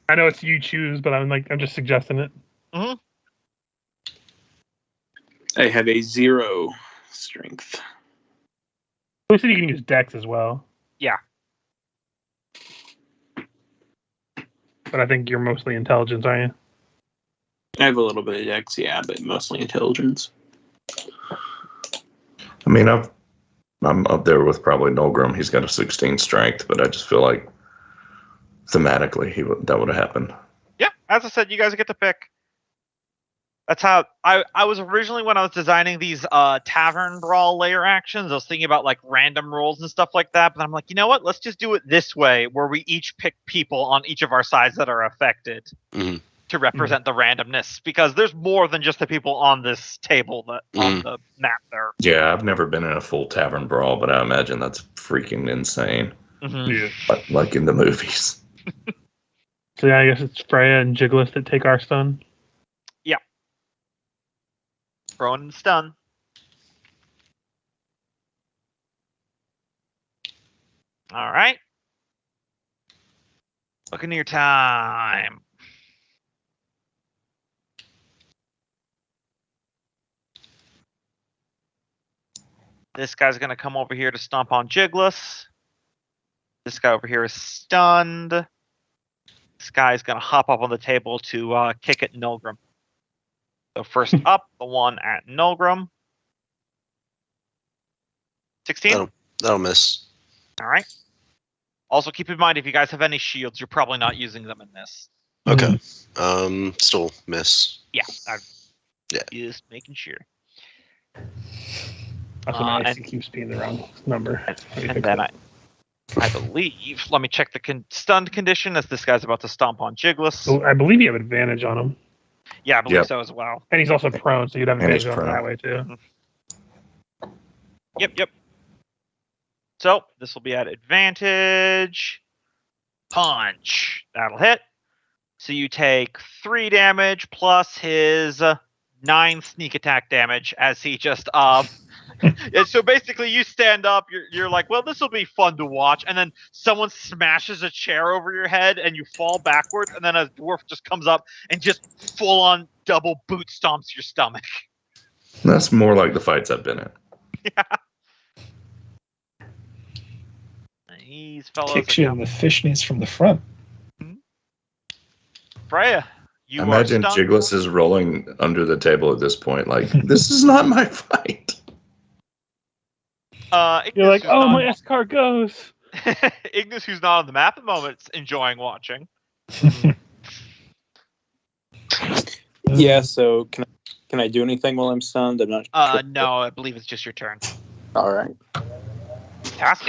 I know it's you choose, but I'm just suggesting it. Mm-hmm. I have a 0 strength. We said you can use Dex as well. Yeah. But I think you're mostly intelligence, aren't you? I have a little bit of Dex, yeah, but mostly intelligence. I mean, I'm up there with probably Nolgrim. He's got a 16 strength, but I just feel like thematically that would have happened. Yeah, as I said, you guys get to pick. That's how I was originally, when I was designing these Tavern Brawl layer actions, I was thinking about like random rolls and stuff like that, but I'm like, you know what? Let's just do it this way, where we each pick people on each of our sides that are affected to represent the randomness, because there's more than just the people on this table that on the map there. Yeah, I've never been in a full Tavern Brawl, but I imagine that's freaking insane. Yeah. Like in the movies. So yeah, I guess it's Freya and Jigless that take our stun. Prone and stun. All right. Looking at your time. This guy's going to come over here to stomp on Jigless. This guy over here is stunned. This guy's going to hop up on the table to kick at Nolgrim. So first up, the one at Nolgrim. 16? That'll miss. All right. Also, keep in mind, if you guys have any shields, you're probably not using them in this. Okay. Still miss. Yeah. Yeah. Just making sure. That's nice. It keeps being the wrong number. And then I believe, let me check the stunned condition, as this guy's about to stomp on Jigless. So I believe you have advantage on him. Yeah, I believe so as well. And he's also prone, so you'd have advantage on him that way too. Yep. So this will be at advantage. Punch. That'll hit. So you take 3 damage plus his 9 sneak attack damage as he just so basically you stand up, you're like, well, this will be fun to watch, and then someone smashes a chair over your head and you fall backwards, and then a dwarf just comes up and just full on double boot stomps your stomach. That's more like the fights I've been in. Yeah. These fellows kicks you in the fishnets from the front. Freya, you imagine are stunned. Jigless is rolling under the table at this point, like, this is not my fight. You're like, oh, my escar goes. Ignis, who's not on the map at the moment, is enjoying watching. Yeah, so can I do anything while I'm stunned? I'm not sure. No, I believe it's just your turn. All right. Task.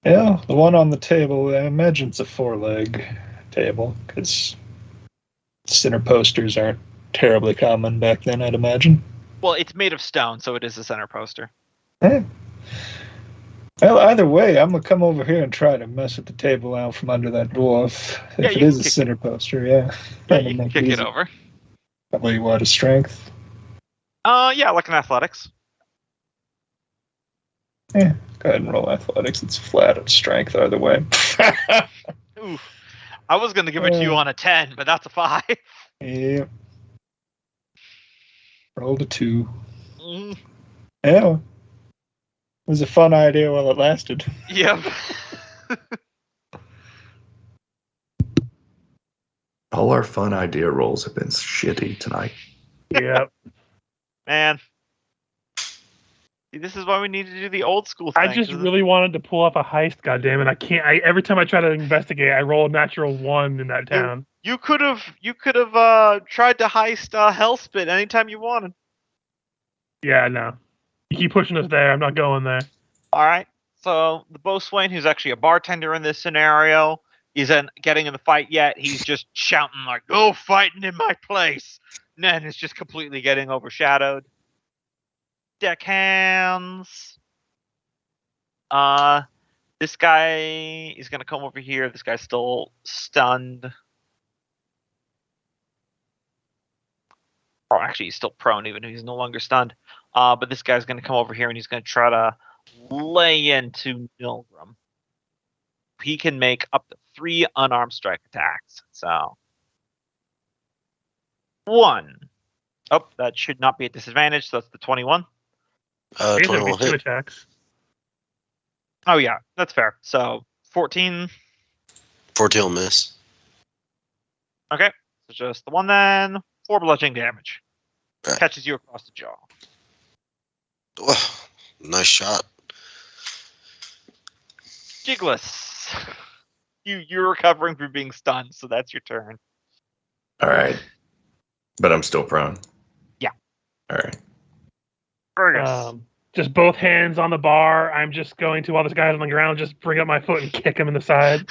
Yeah, the one on the table, I imagine it's a 4-leg table, because center posters aren't terribly common back then, I'd imagine. Well, it's made of stone, so it is a center poster. Eh. Well, either way, I'm gonna come over here and try to mess with the table out from under that dwarf. Yeah, If you it is can a kick center poster, yeah. Yeah, you can kick it over. Probably what, a strength? Yeah, like an athletics. Yeah, go ahead and roll athletics. It's flat of strength either way. Oof. I was gonna give it to you on a 10, but that's a 5. Yeah. Rolled a 2. Mm, Yeah. It was a fun idea while it lasted. yep. All our fun idea rolls have been shitty tonight. Yep. Man. See, this is why we need to do the old school thing. I just really wanted to pull off a heist, goddammit. I can't. Every time I try to investigate, I roll a natural 1 in that town. You could have tried to heist Hellspit anytime you wanted. Yeah, no. You keep pushing us there. I'm not going there. All right. So the boatswain, who's actually a bartender in this scenario, isn't getting in the fight yet. He's just shouting like, "Go fighting in my place!" And then it's just completely getting overshadowed. Deckhands. This guy is gonna come over here. This guy's still stunned. Or actually, he's still prone, even if he's no longer stunned. But this guy's gonna come over here and he's gonna try to lay into Milgram. He can make up to 3 unarmed strike attacks. So 1. Oh, that should not be a disadvantage. So that's the 21. He's gonna 21 be 2 hit. attacks. Oh yeah, that's fair. So 14. 14 will miss. Okay, so just the 1 then. 4 bludgeoning damage. Right. Catches you across the jaw. Oh, nice shot. Jigless. You're recovering from being stunned, so that's your turn. All right. But I'm still prone. Yeah. All right. Fergus. Just both hands on the bar. I'm just going to, while this guy's on the ground, just bring up my foot and kick him in the side.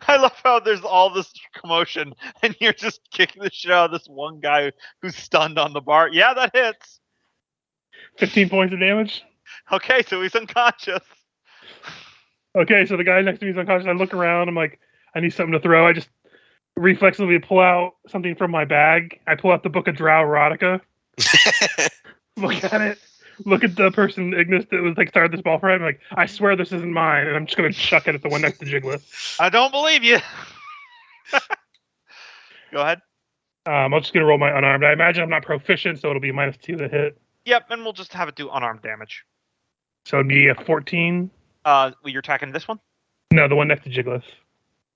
I love how there's all this commotion and you're just kicking the shit out of this one guy who's stunned on the bar. Yeah, that hits. 15 points of damage. Okay, so he's unconscious. Okay, so the guy next to me is unconscious. I look around. I'm like, I need something to throw. I just reflexively pull out something from my bag. I pull out the book of Drow Erotica. Look at it. Look at the person, Ignis, that was like started this ball fight. I'm like, I swear this isn't mine, and I'm just gonna chuck it at the one next to Jigless. I don't believe you. Go ahead. I'm just gonna roll my unarmed. I imagine I'm not proficient, so it'll be -2 to hit. Yep, and we'll just have it do unarmed damage. So it'd be a 14. You're attacking this one? No, the one next to Jigless.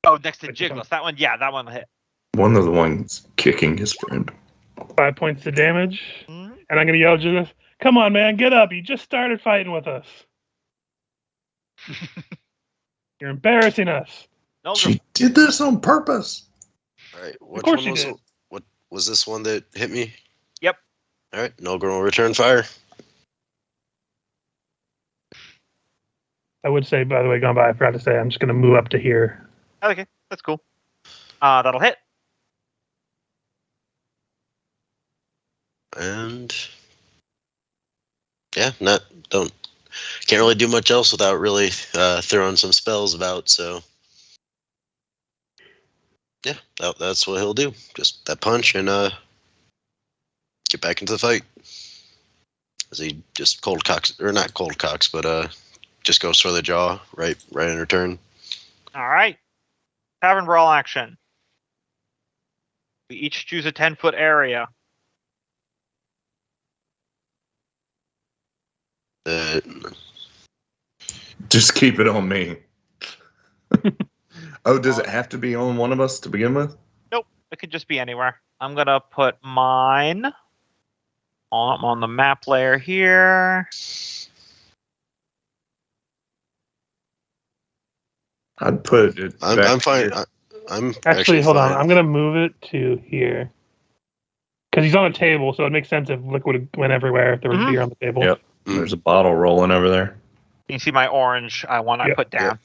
Oh, next to Wait, this Jigless. That one, yeah, that one will hit. One of the ones kicking his friend. 5 points of damage, Mhm. and I'm gonna yell at Jigless, "Come on, man, get up! You just started fighting with us. You're embarrassing us." No, She did this on purpose. All right. Which course one you was did. it? What was this one that hit me? Yep. All right. Nolgrim will return fire. I would say, by the way, gone by, I forgot to say, I'm just gonna move up to here. okay, that's cool. That'll hit. And yeah, can't really do much else without really throwing some spells about. So yeah, that's what he'll do. Just that punch and get back into the fight. As he just cold cocks, or not cold cocks, but just goes for the jaw right in return. All right. Tavern brawl action. We each choose a 10-foot area. Just keep it on me. Oh, does it have to be on one of us to begin with? Nope, it could just be anywhere. I'm gonna put mine on the map layer here. I'd put it. I'm fine. here. I'm Actually, hold on. fine. I'm gonna move it to here because he's on a table, so it makes sense if liquid went everywhere if there was Mhm. beer on the table. Yep. There's a bottle rolling over there. You can see my orange one I Yep. put down.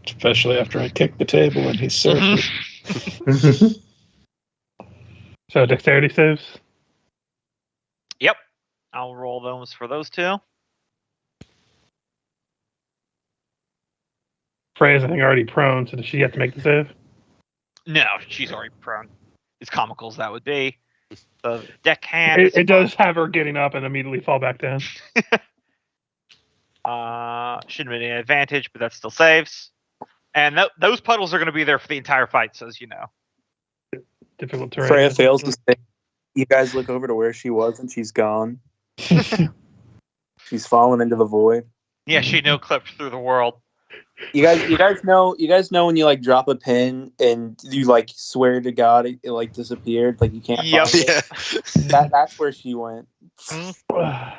Especially after I kick the table and he's surfing. So dexterity saves. Yep. I'll roll those for those two. Freya's, I think, already prone, so does she have to make the save? No, she's already prone. As comical as that would be. The deckhand. It does have her getting up and immediately fall back down. Shouldn't have been an advantage, but that still saves. And those puddles are going to be there for the entire fight, so as you know. Difficult terrain. Freya fails to say. You guys look over to where she was, and she's gone. She's fallen into the void. Yeah, she no-clipped through the world. You guys know when you like drop a pin and you like swear to God it like disappeared, like you can't Yep. find it. That's where she went. I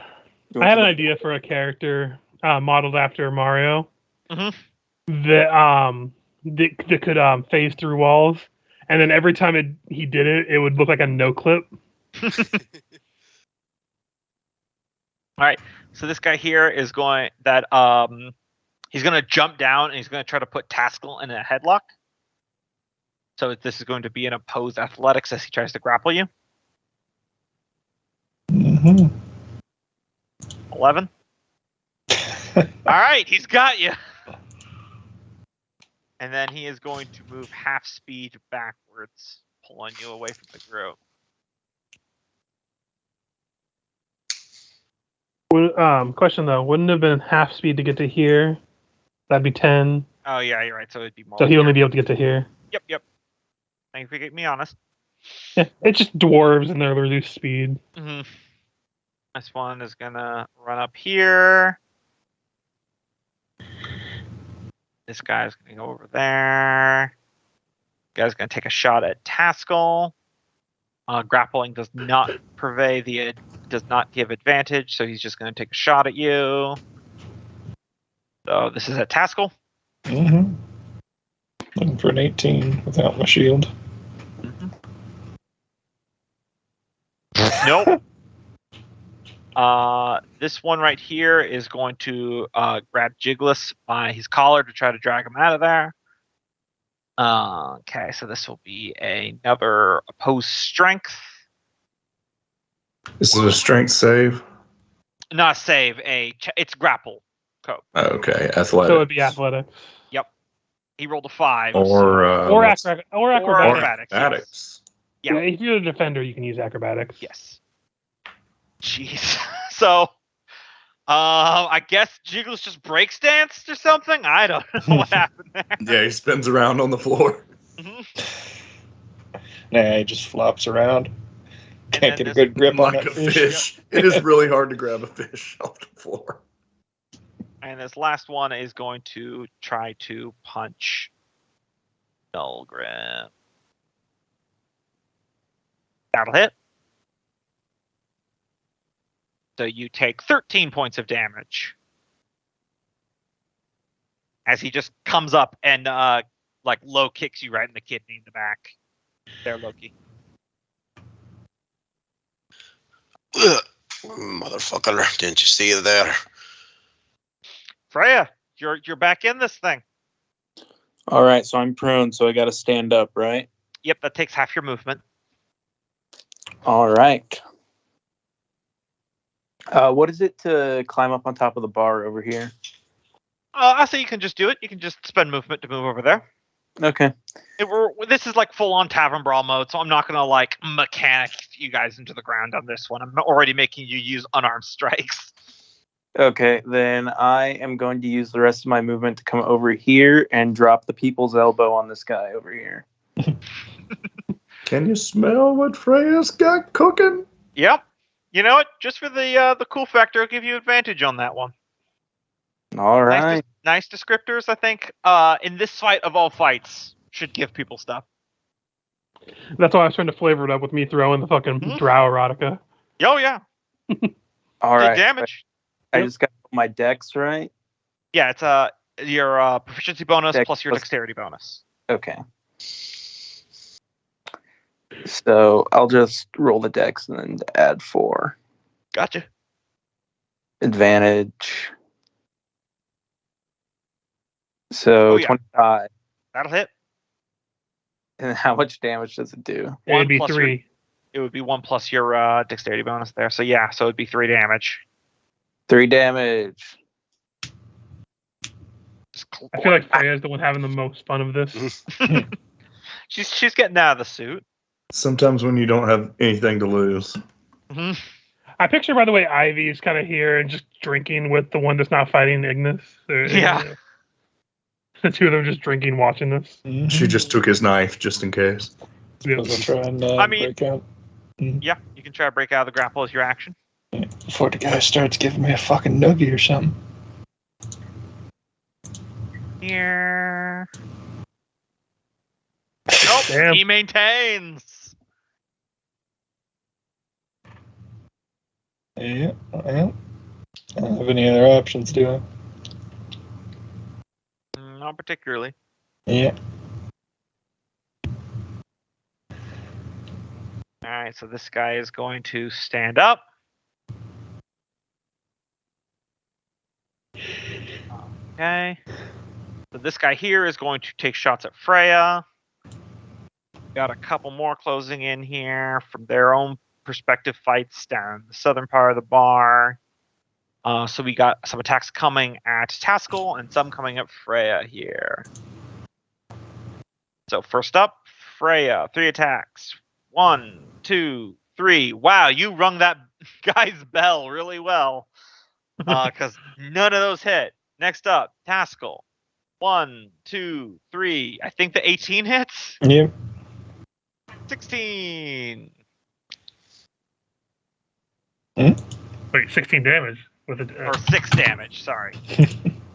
had an idea for a character modeled after Mario that could phase through walls, and then every time he did it, it would look like a no clip. All right, so this guy here is going that he's going to jump down and he's going to try to put Taskell in a headlock. So this is going to be an opposed athletics as he tries to grapple you. 11. All right, he's got you. And then he is going to move half speed backwards, pulling you away from the group. Question though, wouldn't it have been half speed to get to here? That'd be 10. Oh yeah, you're right. So it'd be more. So he'd here. only be able to get to here. Yep. Thank you for getting me honest. Yeah, it's just dwarves and their reduced speed. Mm-hmm. This one is gonna run up here. This guy's gonna go over there. This guy's gonna take a shot at Taskell. Grappling does not does not give advantage, so he's just gonna take a shot at you. So this is at Taskell. Looking for an 18 without my shield. Nope. This one right here is going to grab Jigless by his collar to try to drag him out of there. Okay, so this will be another opposed strength. This is a strength save. Not save, it's grapple code. Okay, athletics. So it'd be athletics. Yep. He rolled a 5. Or acrobatics. Acrobatics. Yeah. If you're the defender, you can use acrobatics. Yes. Jeez. So, I guess Jiggles just breaks danced or something? I don't know what happened there. Yeah, he spins around on the floor. Nah, he just flops around. Can't get a this- good grip on Like that a fish. fish. It is really hard to grab a fish off the floor. And this last one is going to try to punch Nullgrim. That'll hit. So you take 13 points of damage. As he just comes up and like low kicks you right in the kidney in the back. There, Loki. Motherfucker, didn't you see it there? Freya, you're back in this thing. All right, so I'm prone, so I got to stand up, right? Yep, that takes half your movement. All right. What is it to climb up on top of the bar over here? I say you can just do it. You can just spend movement to move over there. Okay. This is like full-on tavern brawl mode, so I'm not gonna like mechanic you guys into the ground on this one. I'm already making you use unarmed strikes. Okay, then I am going to use the rest of my movement to come over here and drop the people's elbow on this guy over here. Can you smell what Freya's got cooking? Yep. You know what? Just for the cool factor, I'll give you advantage on that one. All right. Nice descriptors, I think. In this fight of all fights, should give people stuff. That's why I was trying to flavor it up with me throwing the fucking drow erotica. Oh yeah. All right. Did damage. I just got my dex, right? Yeah, it's your proficiency bonus Dex plus your plus- dexterity bonus. Okay. So I'll just roll the dex and then add 4. Gotcha. Advantage. So Oh, yeah. 25. That'll hit. And how much damage does it do? It would One be plus 3. It would be 1 plus your dexterity bonus there. So yeah, so it'd be 3 damage. 3 damage. I feel like Freya's the one having the most fun of this. she's getting out of the suit. Sometimes when you don't have anything to lose. Mm-hmm. I picture, by the way, Ivy's kind of here and just drinking with the one that's not fighting Ignis. Yeah. The two of them just drinking, watching this. She just took his knife just in case. Suppose I'll try and break out. Yeah, you can try to break out of the grapple as your action. Before the guy starts giving me a fucking noogie or something. Here. Nope, Damn. he maintains. Yeah, well, I don't have any other options, do I? Not particularly. Yeah. Alright, so this guy is going to stand up. Okay. So this guy here is going to take shots at Freya. Got a couple more closing in here from their own perspective fights down the southern part of the bar. So we got some attacks coming at Taskell and some coming at Freya here. So first up, Freya, 3 attacks. 1, 2, 3. Wow, you rung that guy's bell really well. Because none of those hit. Next up, Taskell. 1, 2, 3. I think the 18 hits. Yep. 16. Wait, 16 damage with it. Or 6 damage, sorry.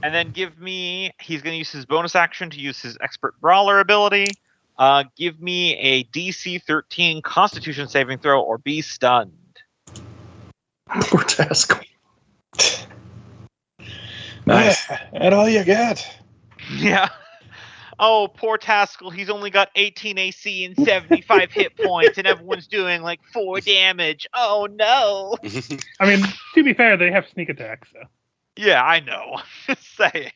And then he's going to use his bonus action to use his Expert Brawler ability. Give me a DC 13 Constitution saving throw or be stunned. Poor Taskell. Nice. That's all you got. Yeah. Oh, poor Taskell. He's only got 18 AC and 75 hit points, and everyone's doing like 4 damage. Oh, no. I mean, to be fair, they have sneak attacks, so. Yeah, I know. Just saying.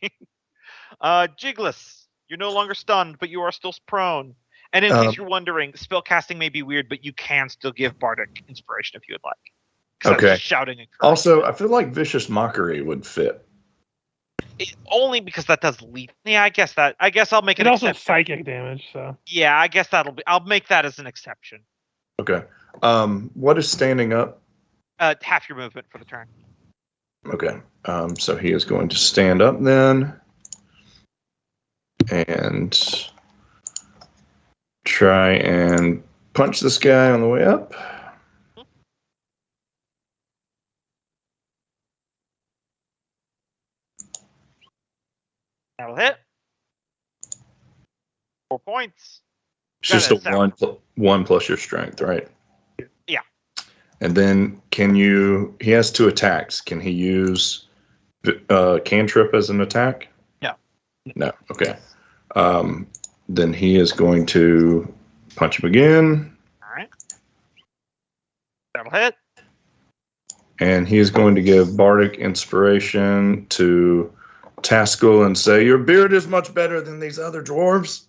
Jigless, you're no longer stunned, but you are still prone. And in case you're wondering, spell casting may be weird, but you can still give Bardic Inspiration if you would like. Okay. Shouting and Also, I feel like Vicious Mockery would fit. only because that does lead. Yeah, I guess I'll make it. It's also exception. psychic damage, so. Yeah, I guess I'll make that as an exception. Okay. What is standing up? Half your movement for the turn. Okay. So he is going to stand up then. And try and punch this guy on the way up. That'll hit. 4 points. It's just a 1 plus your strength, right? Yeah. And then he has 2 attacks. Can he use cantrip as an attack? No. No, okay. Then he is going to punch him again. All right. That'll hit. And he is going to give Bardic Inspiration to Taskell and say, "Your beard is much better than these other dwarves.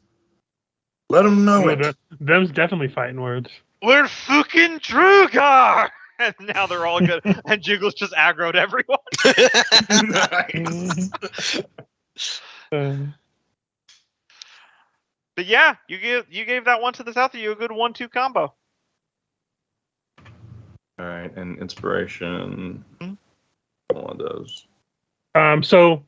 Let them know it." Them's definitely fighting words. We're fucking Drugar! And now they're all good. And Jiggles just aggroed everyone. Nice. But yeah, you gave that one to the south of you a good 1-2 combo. All right, and Inspiration. One of those. So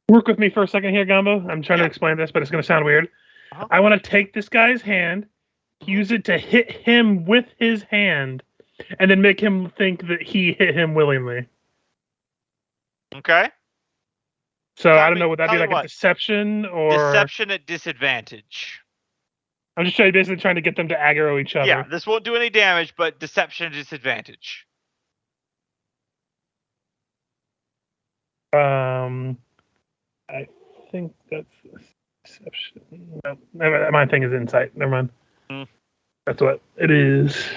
work with me for a second here, Gumbo. I'm trying to explain this, but it's going to sound weird. Uh-huh. I want to take this guy's hand, use it to hit him with his hand, and then make him think that he hit him willingly. Okay. So I don't know, would that be like a deception or deception at disadvantage? I'm just basically trying to get them to aggro each other. Yeah, this won't do any damage, but deception at disadvantage. I think that's deception. No, my thing is insight. Never mind. That's what it is.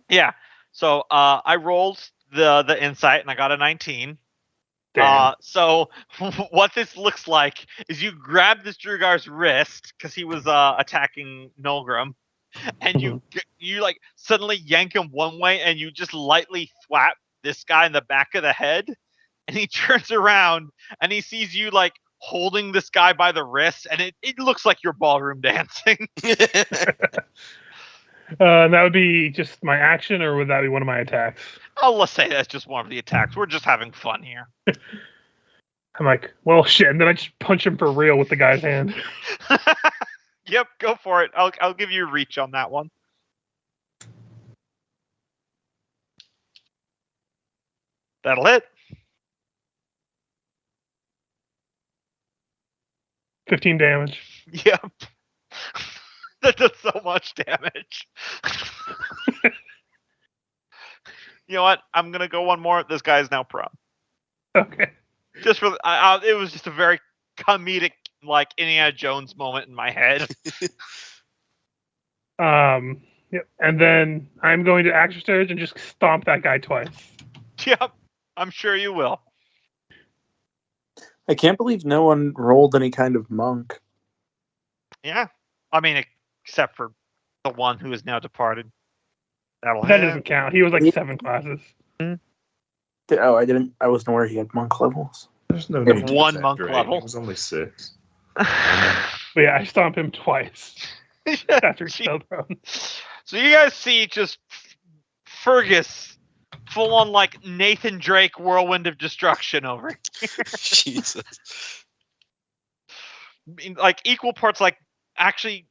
Yeah. So I rolled the insight and I got a 19. Damn. So what this looks like is you grab this Drugar's wrist because he was attacking Nolgrim, and you like suddenly yank him one way, and you just lightly thwap this guy in the back of the head, and he turns around and he sees you like holding this guy by the wrist, and it looks like you're ballroom dancing. And that would be just my action, or would that be one of my attacks? Oh, let's say that's just one of the attacks. We're just having fun here. I'm like, well, shit, and then I just punch him for real with the guy's hand. Yep, go for it. I'll give you a reach on that one. That'll hit. 15 damage. Yep. That does so much damage. You know what? I'm gonna go one more. This guy is now prone. Okay. Just for it was just a very comedic, like Indiana Jones moment in my head. Yep. And then I'm going to action surge and just stomp that guy twice. Yep. I'm sure you will. I can't believe no one rolled any kind of monk. Yeah. I mean, except for the one who is now departed. That'll That hit. doesn't count. He was like 7 classes. Oh, I wasn't aware he had monk levels. There's no With need to one monk exaggerate. level. It was only 6. But yeah, I stomp him twice after he's still prone. So you guys see just Fergus full on like Nathan Drake whirlwind of destruction over here. Jesus. Like equal parts like actually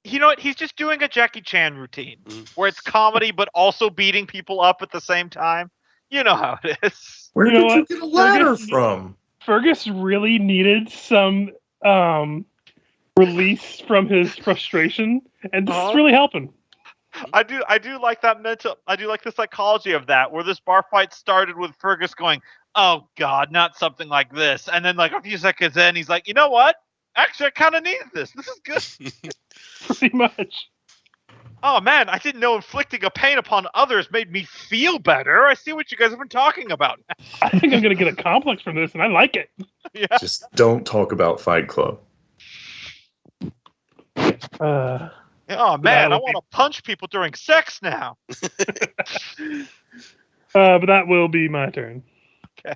you know what, he's just doing a Jackie Chan routine where it's comedy but also beating people up at the same time. You know how it is. Where You know did you what? get a ladder Fergus- from? Fergus really needed some release from his frustration, and this is really helping. I do like that I do like the psychology of that, where this bar fight started with Fergus going, "Oh God, not something like this," and then like a few seconds in, he's like, "You know what? Actually, I kind of needed this. This is good." Pretty much. Oh man, I didn't know inflicting a pain upon others made me feel better. I see what you guys have been talking about. I think I'm gonna get a complex from this, and I like it. Yeah. Just don't talk about Fight Club. Oh man, I want to punch people during sex now. But that will be my turn. Okay.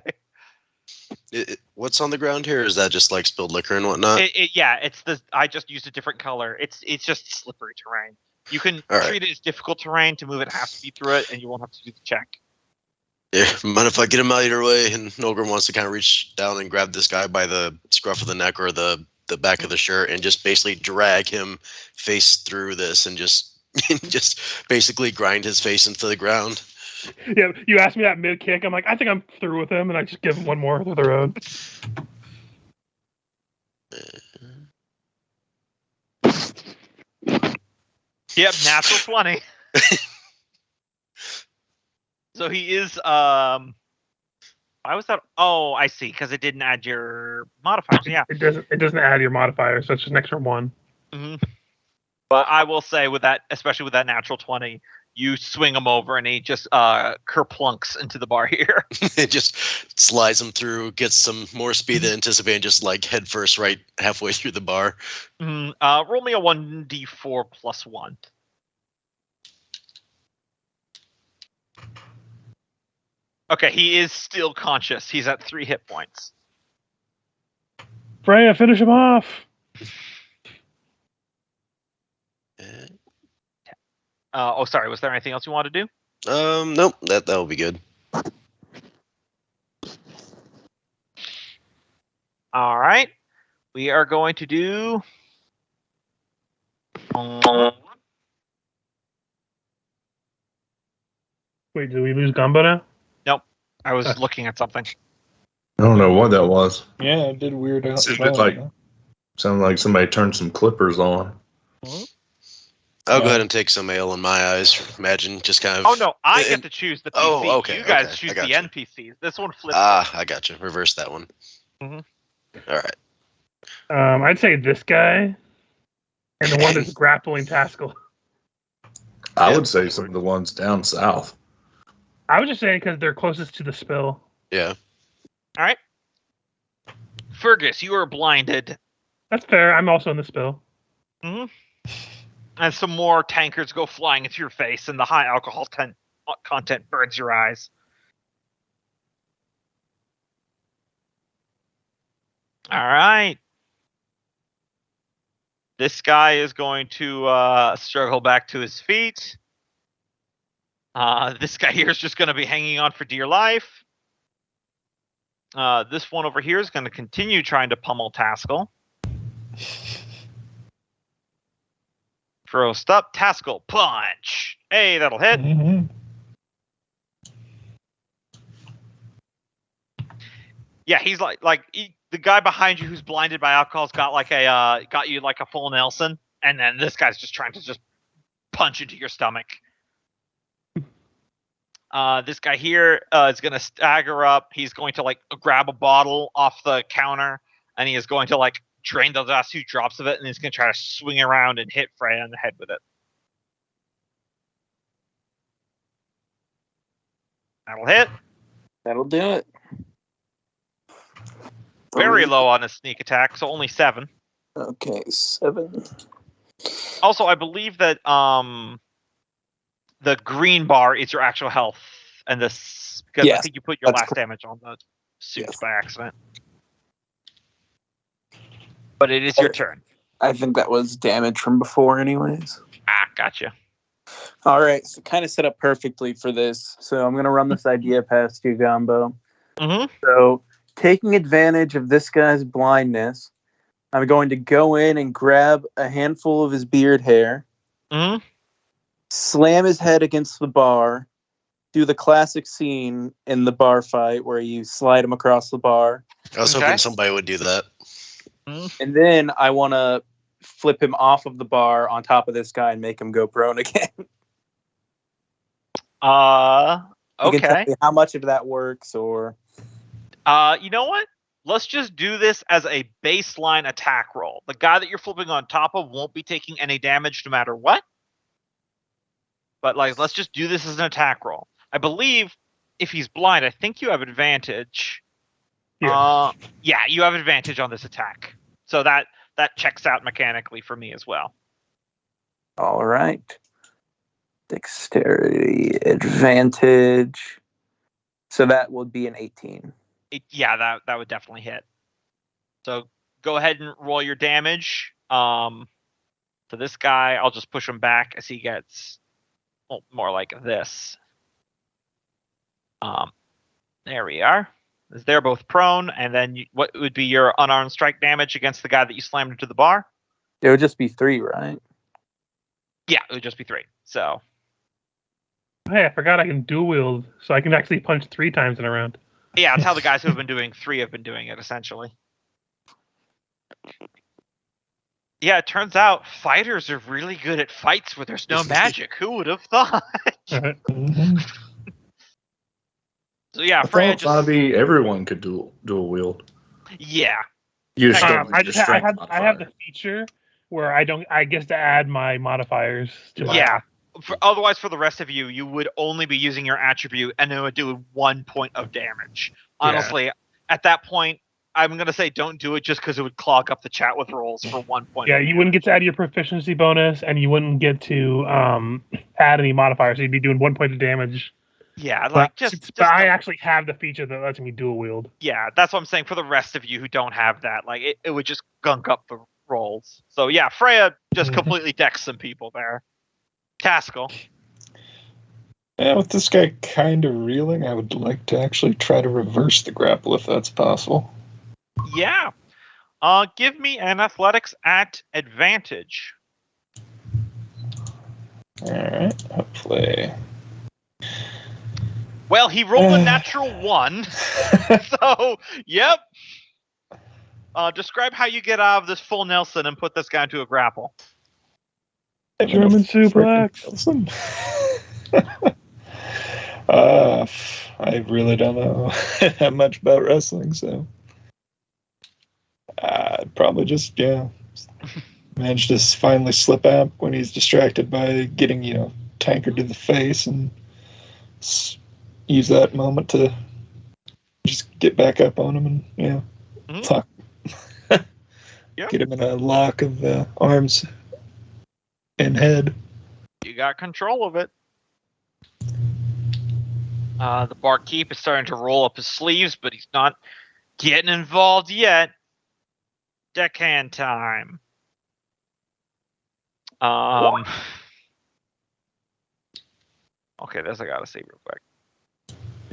What's on the ground here? Is that just like spilled liquor and whatnot? It's I just used a different color. It's just slippery terrain. You can treat it as difficult terrain. To move it has to be through it, and you won't have to do the check. Yeah, mind if I get him out of your way? And Nolgrim wants to kind of reach down and grab this guy by the scruff of the neck or the back of the shirt and just basically drag him face through this and just basically grind his face into the ground. Yeah, you asked me that mid kick. I'm like, I think I'm through with him, and I just give him one more through the road. Yep, natural 20. So he is why was that? Oh, I see, because it didn't add your modifiers. Yeah. It doesn't add your modifiers, so it's just an extra 1. Mm-hmm. But I will say with that, especially with that natural 20, you swing him over and he just kerplunks into the bar here. It just slides him through, gets some more speed than anticipated, just like head first right halfway through the bar. Roll me a 1d4 plus 1. Okay, he is still conscious. He's at 3 hit points. Freya, finish him off. Sorry. Was there anything else you wanted to do? Nope. That will be good. All right. We are going to do. Wait, did we lose Gumbo now? Nope. I was looking at something. I don't know what that was. Yeah, it did weird out. Sounded like somebody turned some clippers on. I'll go ahead and take some ale in my eyes. Imagine just kind of. Oh no, I get to choose the PC. Oh, okay. You guys okay, choose the NPCs. This one flips. I got you. Reverse that one. Mm-hmm. All right. I'd say this guy and the one that's grappling Taskell. I would say some of the ones down south. I was just saying because they're closest to the spill. Yeah. All right. Fergus, you are blinded. That's fair. I'm also in the spill. Mm-hmm. And some more tankards go flying into your face, and the high alcohol content burns your eyes. All right. This guy is going to struggle back to his feet. This guy here is just going to be hanging on for dear life. This one over here is going to continue trying to pummel Taskell. First up, Taskell, punch. Hey, that'll hit. Mm-hmm. Yeah, he's the guy behind you who's blinded by alcohol's got you like a full Nelson, and then this guy's just trying to just punch into your stomach. This guy here is going to stagger up. He's going to grab a bottle off the counter, and he is going to drain the last 2 drops of it, and he's going to try to swing around and hit Freya in the head with it. That'll hit. That'll do it. Very low on a sneak attack, so only 7. Okay, 7. Also, I believe that the green bar is your actual health, and this because I think you put your last damage on the suit by accident. But it is your turn. I think that was damage from before, anyways. Gotcha. All right, so kind of set up perfectly for this. So I'm going to run this idea past you, Gumbo. Mm-hmm. So, taking advantage of this guy's blindness, I'm going to go in and grab a handful of his beard hair, slam his head against the bar, do the classic scene in the bar fight where you slide him across the bar. I was hoping somebody would do that. And then I want to flip him off of the bar on top of this guy and make him go prone again. Okay. You can tell me how much of that works, or... You know what? Let's just do this as a baseline attack roll. The guy that you're flipping on top of won't be taking any damage no matter what. But let's just do this as an attack roll. I believe if he's blind, I think you have advantage. Yeah. Yeah, you have advantage on this attack. So that checks out mechanically for me as well. All right. Dexterity advantage. So that would be an 18. That would definitely hit. So go ahead and roll your damage. To this guy, I'll just push him back as he gets more like this. There we are. As they're both prone, and then what would be your unarmed strike damage against the guy that you slammed into the bar? It would just be 3, right? Yeah, it would just be 3. So. Hey, I forgot I can dual wield, so I can actually punch 3 times in a round. Yeah, that's how the guys who have been doing 3 have been doing it, essentially. Yeah, it turns out fighters are really good at fights where there's no magic. Who would have thought? So yeah, Freya just... Bobby, everyone could dual wield. Yeah. You just I have the feature where I get to add my modifiers to my... Otherwise, for the rest of you, you would only be using your attribute, and it would do 1 point of damage. Honestly, at that point, I'm going to say don't do it just because it would clog up the chat with rolls for 1 point. Yeah, you wouldn't get to add your proficiency bonus, and you wouldn't get to add any modifiers. So you'd be doing 1 point of damage. Yeah, but I actually have the feature that lets me dual wield. Yeah, that's what I'm saying. For the rest of you who don't have that, it would just gunk up the rolls. So yeah, Freya just completely decks some people there. Taskell. Yeah, with this guy kind of reeling, I would like to actually try to reverse the grapple if that's possible. Yeah. Give me an athletics at advantage. Alright, hopefully. Well, he rolled a natural 1. So, yep. Describe how you get out of this full Nelson and put this guy into a grapple. German suplex. I really don't know that much about wrestling, so I'd probably just manage to finally slip out when he's distracted by getting tankard to the face, and use that moment to Just get back up on him and Mhm. fuck. Yep. Get him in a lock of arms and head. You got control of it. The barkeep is starting to roll up his sleeves, but he's not getting involved yet. Deckhand time. Okay, this I gotta say real quick.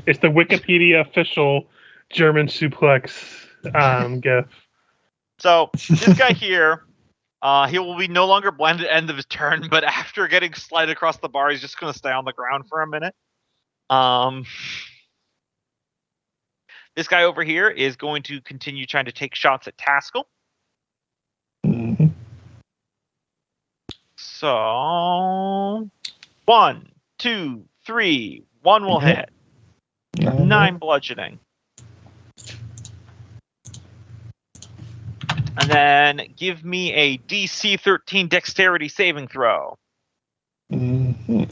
It's the Wikipedia official German suplex gif. So this guy here, he will be no longer blinded at the end of his turn, but after getting slid across the bar, he's just going to stay on the ground for a minute. This guy over here is going to continue trying to take shots at Taskell. Mm-hmm. So 1, 2, 3, 1 will hit. 9 bludgeoning. And then give me a DC 13 dexterity saving throw. Mm-hmm.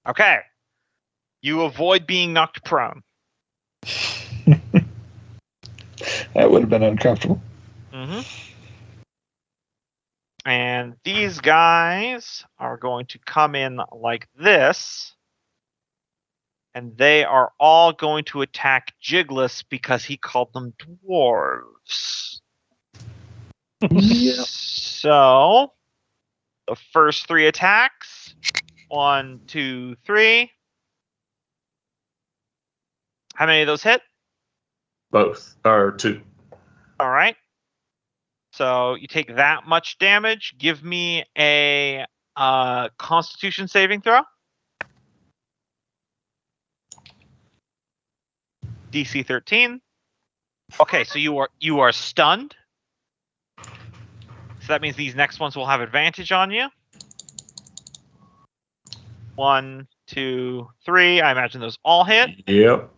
Okay. You avoid being knocked prone. That would have been uncomfortable. Mm-hmm. And these guys are going to come in like this. And they are all going to attack Jigless because he called them dwarves. Yeah. So, the first 3 attacks. 1, 2, 3. How many of those hit? Both. Or 2. All right. So, you take that much damage. Give me a Constitution saving throw. DC 13. Okay, so you are stunned. So that means these next ones will have advantage on you. 1, 2, 3. I imagine those all hit. Yep.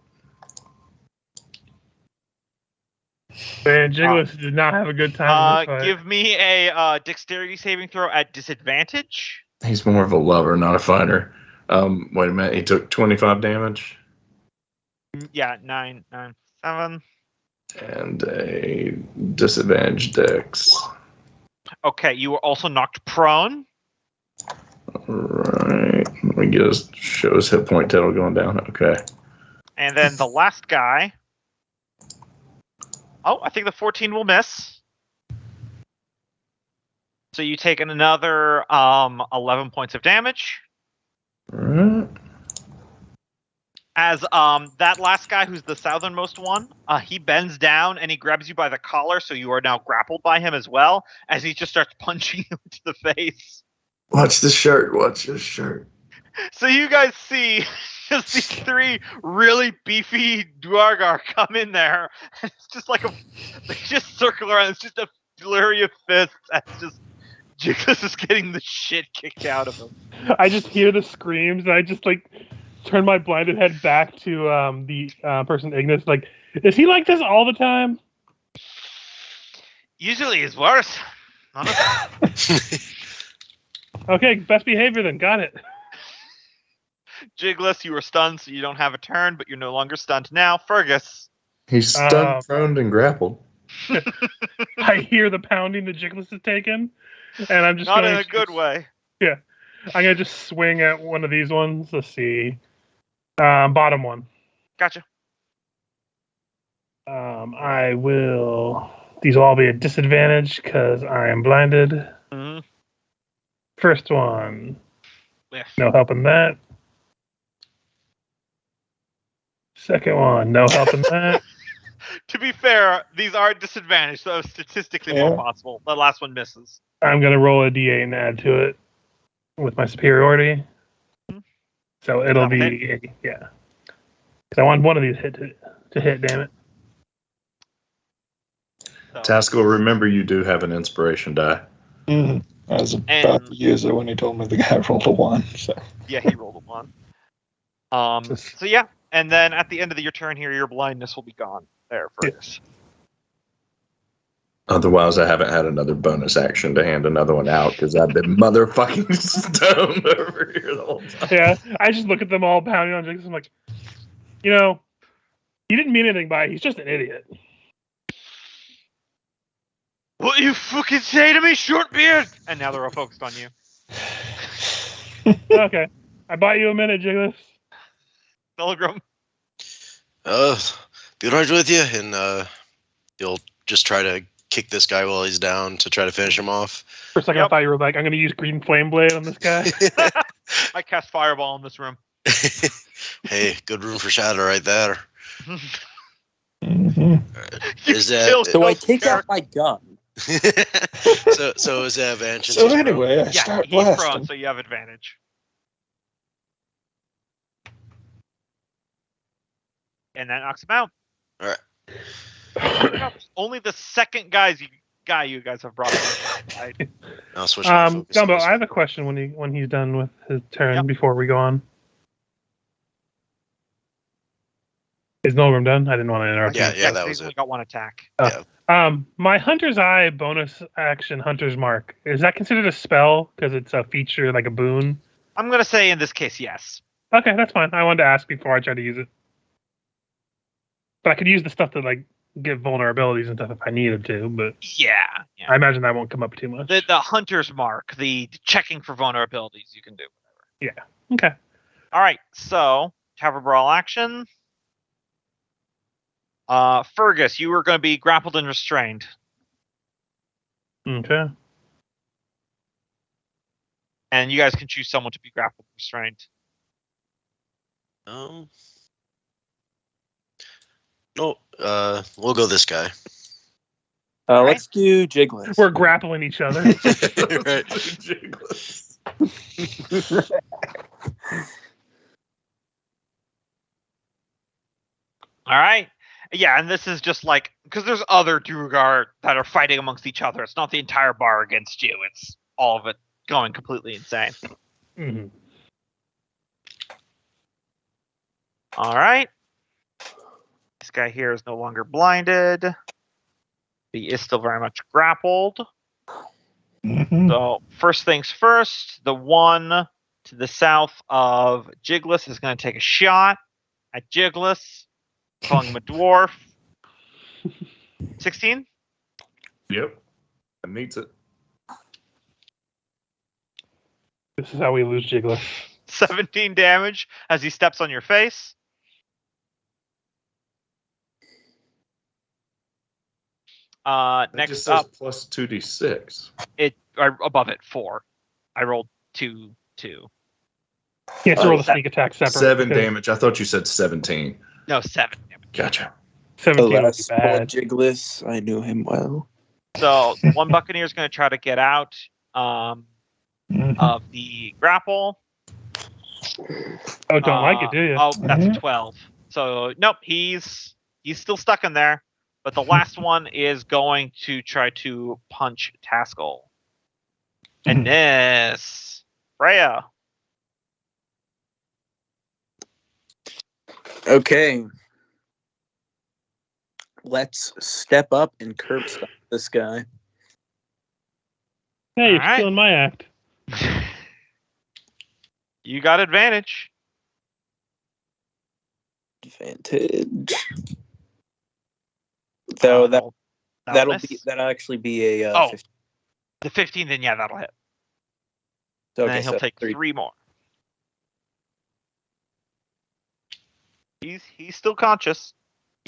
Man, Jigless did not have a good time in this fight. Give me a dexterity saving throw at disadvantage. He's more of a lover, not a fighter. Wait a minute. He took 25 damage. Yeah, 9, 7. And a disadvantage dex. Okay, you were also knocked prone. Right. Let me just show his hit point total going down. Okay. And then the last guy. Oh, I think the 14 will miss. So you take another 11 points of damage. Alright. As that last guy, who's the southernmost one, he bends down and he grabs you by the collar, so you are now grappled by him as well, as he just starts punching you into the face. Watch the shirt. Watch his shirt. So you guys see just these 3 really beefy Duergar come in there, and it's just like they just circle around. It's just a flurry of fists. And it's just Jigless is getting the shit kicked out of him. I just hear the screams, and I just turn my blinded head back to the person Ignis. Like, is he like this all the time? Usually it's worse. Honestly. Okay, best behavior then. Got it. Jigless, you were stunned, so you don't have a turn, but you're no longer stunned now. Fergus. He's stunned, prone, and grappled. I hear the pounding the Jigless is taking, and I'm just not in a good way. Yeah, I'm gonna just swing at one of these ones. Let's see, bottom one. Gotcha. I will. These will all be a disadvantage because I am blinded. Mm-hmm. First one, Whiff. no helping that. Second one, no helping that. To be fair, these are disadvantaged, so statistically more possible. The last one misses. I'm gonna roll a d8 and add to it with my superiority. So it'll be yeah. Because I want one of these to hit. Damn it. So, Taskell, remember you do have an inspiration die. Mm-hmm. I was about to use it when he told me the guy rolled a 1. So. Yeah, he rolled a 1. So yeah, and then at the end of your turn here, your blindness will be gone. There, Fergus. Otherwise, I haven't had another bonus action to hand another one out because I've been motherfucking stoned over here the whole time. Yeah, I just look at them all pounding on Jigless. I'm like, You know, he didn't mean anything by it. He's just an idiot. What you fucking say to me, Shortbeard? And now they're all focused on you. Okay. I bought you a minute, Jiggles. Pilgrim. Be right with you, and you'll just try to kick this guy while he's down to try to finish him off. For a second, I thought you were like, I'm going to use Green Flame Blade on this guy. I cast Fireball in this room. Hey, good room for shadow right there. Mm-hmm. Is that So I take out my gun. so is that advantage? So anyway, I Yeah, start he's prone, blasting. so you have advantage. And that knocks him out. All right. Only the second guy you guys have brought up. Right? I'll switch my focus to Gumbo, this I have a question when he's done with his turn before we go on. Is Nolgrim done? I didn't want to interrupt you. Yeah, that was we it. got one attack. My Hunter's Eye bonus action, Hunter's Mark, is that considered a spell because it's a feature, like a boon? I'm gonna say in this case, yes. Okay, that's fine. I wanted to ask before I try to use it. But I could use the stuff to like give vulnerabilities and stuff if I needed to, but Yeah. I imagine that won't come up too much. The Hunter's Mark, the checking for vulnerabilities, you can do whatever. Yeah. Okay. All right, so Tavern Brawl action. Fergus, you were going to be grappled and restrained. Okay. And you guys can choose someone to be grappled and restrained. No, we'll go this guy. Let's do Jiggles. We're grappling each other. Right. All right. Yeah, and this is just like, because there's other Duergar that are fighting amongst each other. It's not the entire bar against you. It's all of it going completely insane. Mm-hmm. All right. This guy here is no longer blinded. He is still very much grappled. Mm-hmm. So first things first, the one to the south of Jiggles is going to take a shot at Jiggles, calling him a dwarf. 16? Yep. That meets it. This is how we lose Jiggles. 17 damage as he steps on your face. It Next just says up, plus 2d6. above it, 4. I rolled 2. He has to roll the sneak attack separate. 7 because damage. I thought you said 17. No, 7 damage. Gotcha. 17 would be Alas, poor bad. Jiggles. I knew him well. So one Buccaneer is going to try to get out of the grapple. Oh, don't like it, do you? Oh, that's Mhm. 12. So nope, he's still stuck in there. But the last one is going to try to punch Taskell. And miss. Freya. Okay. Let's step up and curb stomp this guy. Hey, you're Alright. stealing my act. You got advantage. Advantage. Though That'll miss. that'll actually be a 15. The 15, then yeah, that'll hit. Okay, And then he'll so take 3 more. He's still conscious.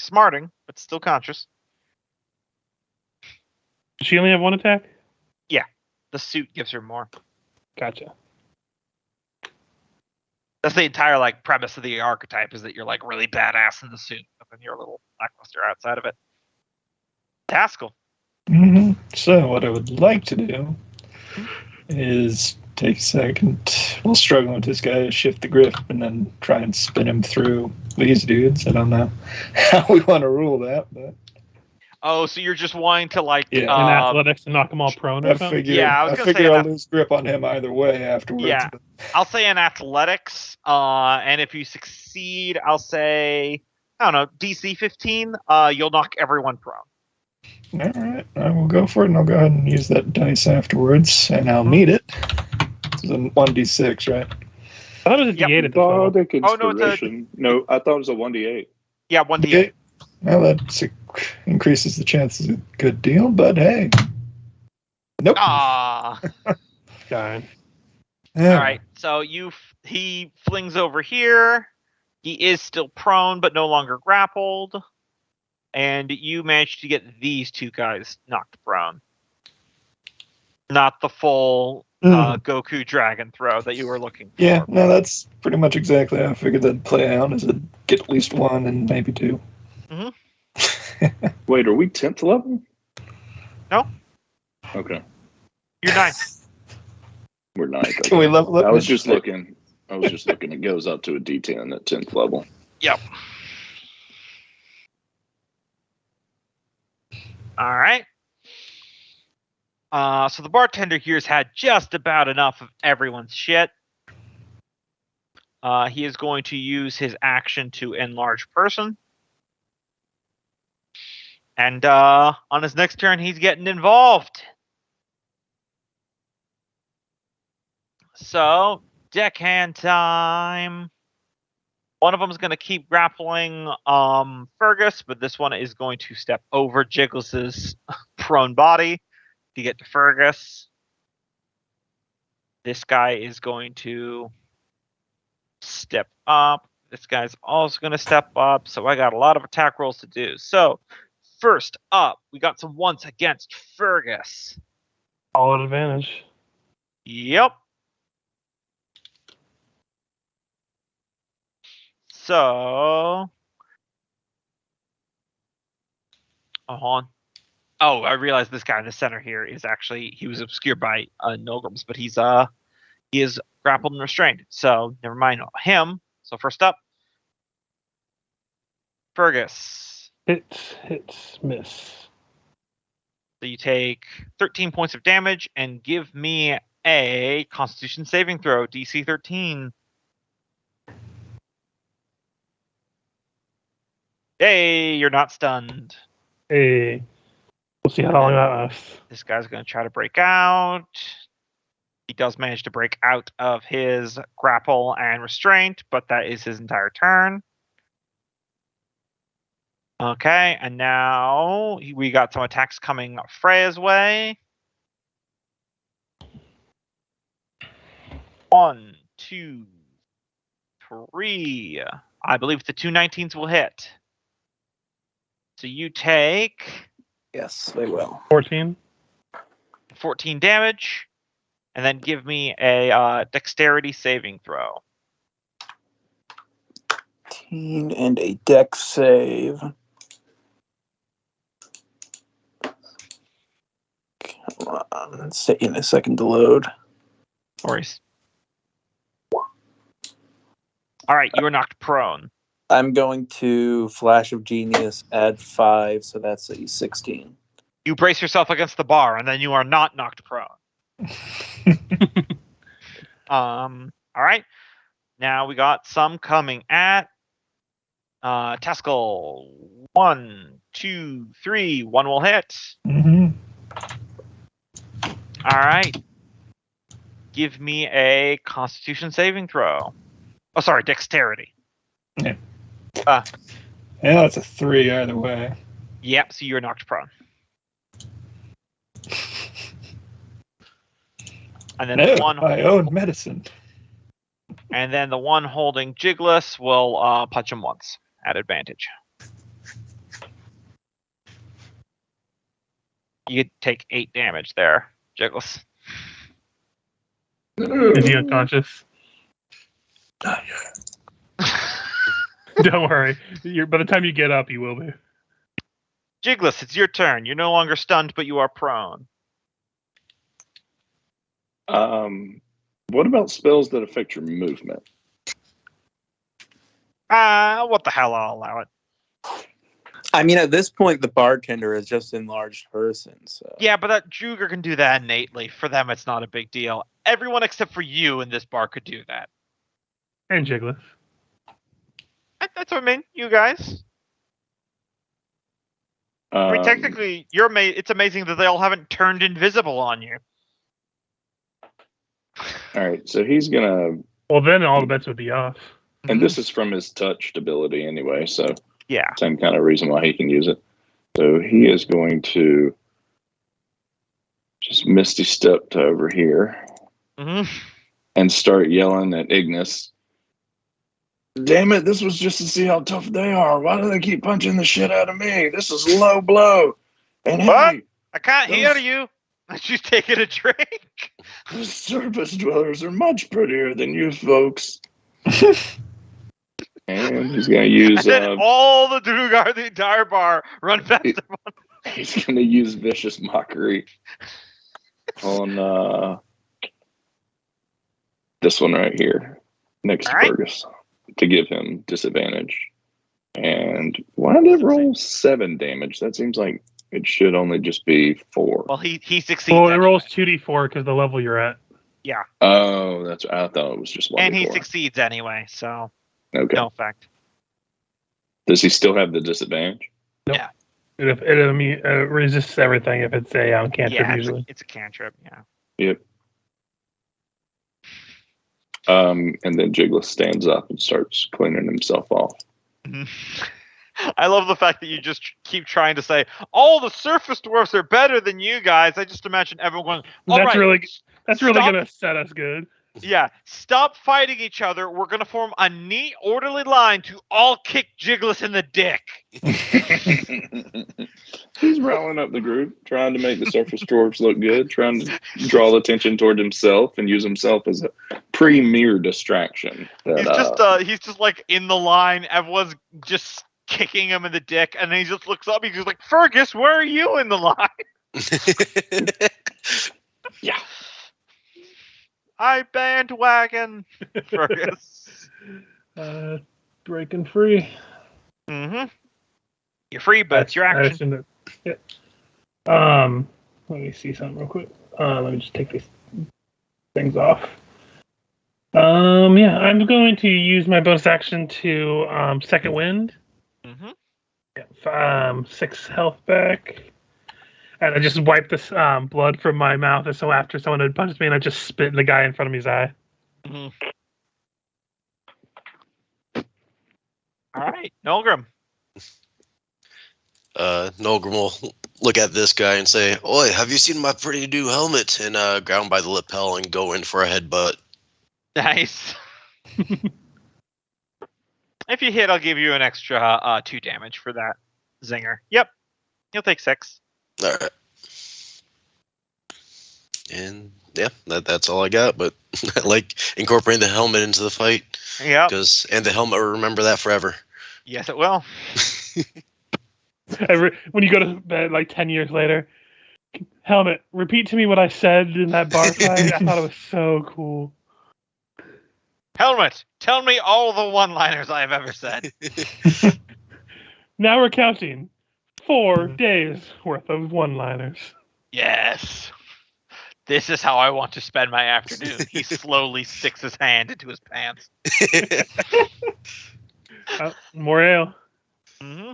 Smarting, but still conscious. Does she only have one attack? The suit gives her more. Gotcha. That's the entire like premise of the archetype, is that you're like really badass in the suit, but then you're a little lackluster outside of it. Taskell. Mm-hmm. So what I would like to do is take a second. We'll struggle with this guy to shift the grip and then try and spin him through these dudes. I don't know how we want to rule that, but Oh, so you're just wanting to like Yeah. In athletics to knock them all prone or I something? figure Yeah, I was I gonna figure say I'll that- lose grip on him either way afterwards. Yeah. I'll say in athletics, and if you succeed, I'll say, I don't know, DC 15, you'll knock everyone prone. All right, I will go for it, and I'll go ahead and use that dice afterwards, and I'll need it. This is a 1d6, right? I thought it was a Yep. D8 at the total. Bardic Oh, no, it's a- inspiration. No, I thought it was a 1d8. Yeah, 1d8. Well, that increases the chances a good deal, but hey. Nope. Ah. Darn. Yeah. All right. So he flings over here. He is still prone, but no longer grappled. And you managed to get these two guys knocked prone. Not the full Goku Dragon throw that you were looking for. Yeah, no, that's pretty much exactly how I figured that'd play out, is it'd get at least one and maybe two. Wait, are we 10th level? No. Okay. You're 9th. We're 9th. Can we level up? I was just looking. It goes up to a D10 at 10th level. Yep. All right. So the bartender here's had just about enough of everyone's shit. He is going to use his action to enlarge person. And on his next turn, he's getting involved. So, deckhand time. One of them is going to keep grappling Fergus, but this one is going to step over Jiggles' prone body to get to Fergus. This guy is going to step up. This guy's also going to step up. So I got a lot of attack rolls to do. So first up, we got some ones against Fergus. All at advantage. Yep. So, hold on. Oh, I realized this guy in the center here is actually, he was obscured by Nograms, but he is grappled and restrained. So never mind him. So first up, Fergus. Hits, miss. So you take 13 points of damage and give me a Constitution saving throw, DC 13. Hey, you're not stunned. Hey. We'll see how long that lasts. This guy's going to try to break out. He does manage to break out of his grapple and restraint, but that is his entire turn. Okay, and now we got some attacks coming Freya's way. 1, 2, 3. I believe the 2 19s will hit. So you take Yes, they will. 14. 14 damage, and then give me a dexterity saving throw. 18 and a dex save. Come on, it's taking a second to load. Worries. All right, you are knocked prone. I'm going to Flash of Genius, add 5, so that's a 16. You brace yourself against the bar, and then you are not knocked prone. All right. Now we got some coming at Teskel. 1, 2, 3. One will hit. Mm-hmm. All right. Give me a Constitution saving throw. Oh, sorry, dexterity. Yeah. Yeah, that's a 3 either way. Yep, so you're knocked prone. And then No, the one my own medicine. and then the one holding Jiggles will punch him once at advantage. You take 8 damage there, Jiggles. Is he unconscious? Not yet. Don't worry. By the time you get up, you will be. Jiggles, it's your turn. You're no longer stunned, but you are prone. What about spells that affect your movement? What the hell? I'll allow it. I mean, at this point, the bartender is just enlarged person, so... Yeah, but that Juger can do that innately. For them, it's not a big deal. Everyone except for you in this bar could do that. And Jiggles. That's what I mean. You guys. I mean, technically, it's amazing that they all haven't turned invisible on you. All right, so he's gonna Well, then all the bets would be off. And this is from his touched ability anyway, so Yeah. same kind of reason why he can use it. So he is going to just Misty Step to over here and start yelling at Ignis. Damn it, this was just to see how tough they are. Why do they keep punching the shit out of me? This is low blow. And What? hey, I can't hear you. She's taking a drink. the surface dwellers are much prettier than you folks. And he's going to use... And then all the Drugar, the entire bar, run faster. He's going to use Vicious Mockery on this one right here, next to Fergus, to give him disadvantage. And why did it roll 7 damage? That seems like it should only just be 4. Well, he succeeds. Well, it rolls 2d4 because the level you're at. Yeah. Oh, that's... I thought it was just 1. And he succeeds anyway, so okay. no effect. Does he still have the disadvantage? Nope. Yeah. It resists everything if it's a cantrip usually. It's a cantrip, yeah. Yep. And then Jiggles stands up and starts cleaning himself off. I love the fact that you just keep trying to say, all the surface dwarfs are better than you guys. I just imagine everyone going, that's really going to set us good. Yeah, stop fighting each other. We're going to form a neat, orderly line to all kick Jiggles in the dick. He's riling up the group, trying to make the surface dwarves look good, trying to draw attention toward himself and use himself as a premier distraction. He's just like in the line. Everyone's just kicking him in the dick, and then he just looks up. He's just like, Fergus, where are you in the line? Yeah. I bandwagon Fergus. Breaking free. Mm-hmm. You're free, but it's your action. Yeah. Let me see something real quick. Let me just take these things off. Yeah, I'm going to use my bonus action to second wind. Mm-hmm. Yeah, 6 health back. And I just wipe this blood from my mouth, and so after someone had punched me, and I just spit in the guy in front of me's eye. Mm-hmm. All right, Nolgrim. Nolgrim will look at this guy and say, "Oi, have you seen my pretty new helmet?" And grab him by the lapel and go in for a headbutt. Nice. If you hit, I'll give you an extra 2 damage for that zinger. Yep, you'll take 6. All right. And yeah, that's all I got. But I like incorporating the helmet into the fight. Yeah. And the helmet will remember that forever. Yes, it will. When you go to bed like 10 years later, helmet, repeat to me what I said in that bar fight. I thought it was so cool. Helmet, tell me all the one-liners I've ever said. Now we're counting 4 days worth of one-liners. Yes. This is how I want to spend my afternoon. He slowly sticks his hand into his pants. More ale. Mm-hmm.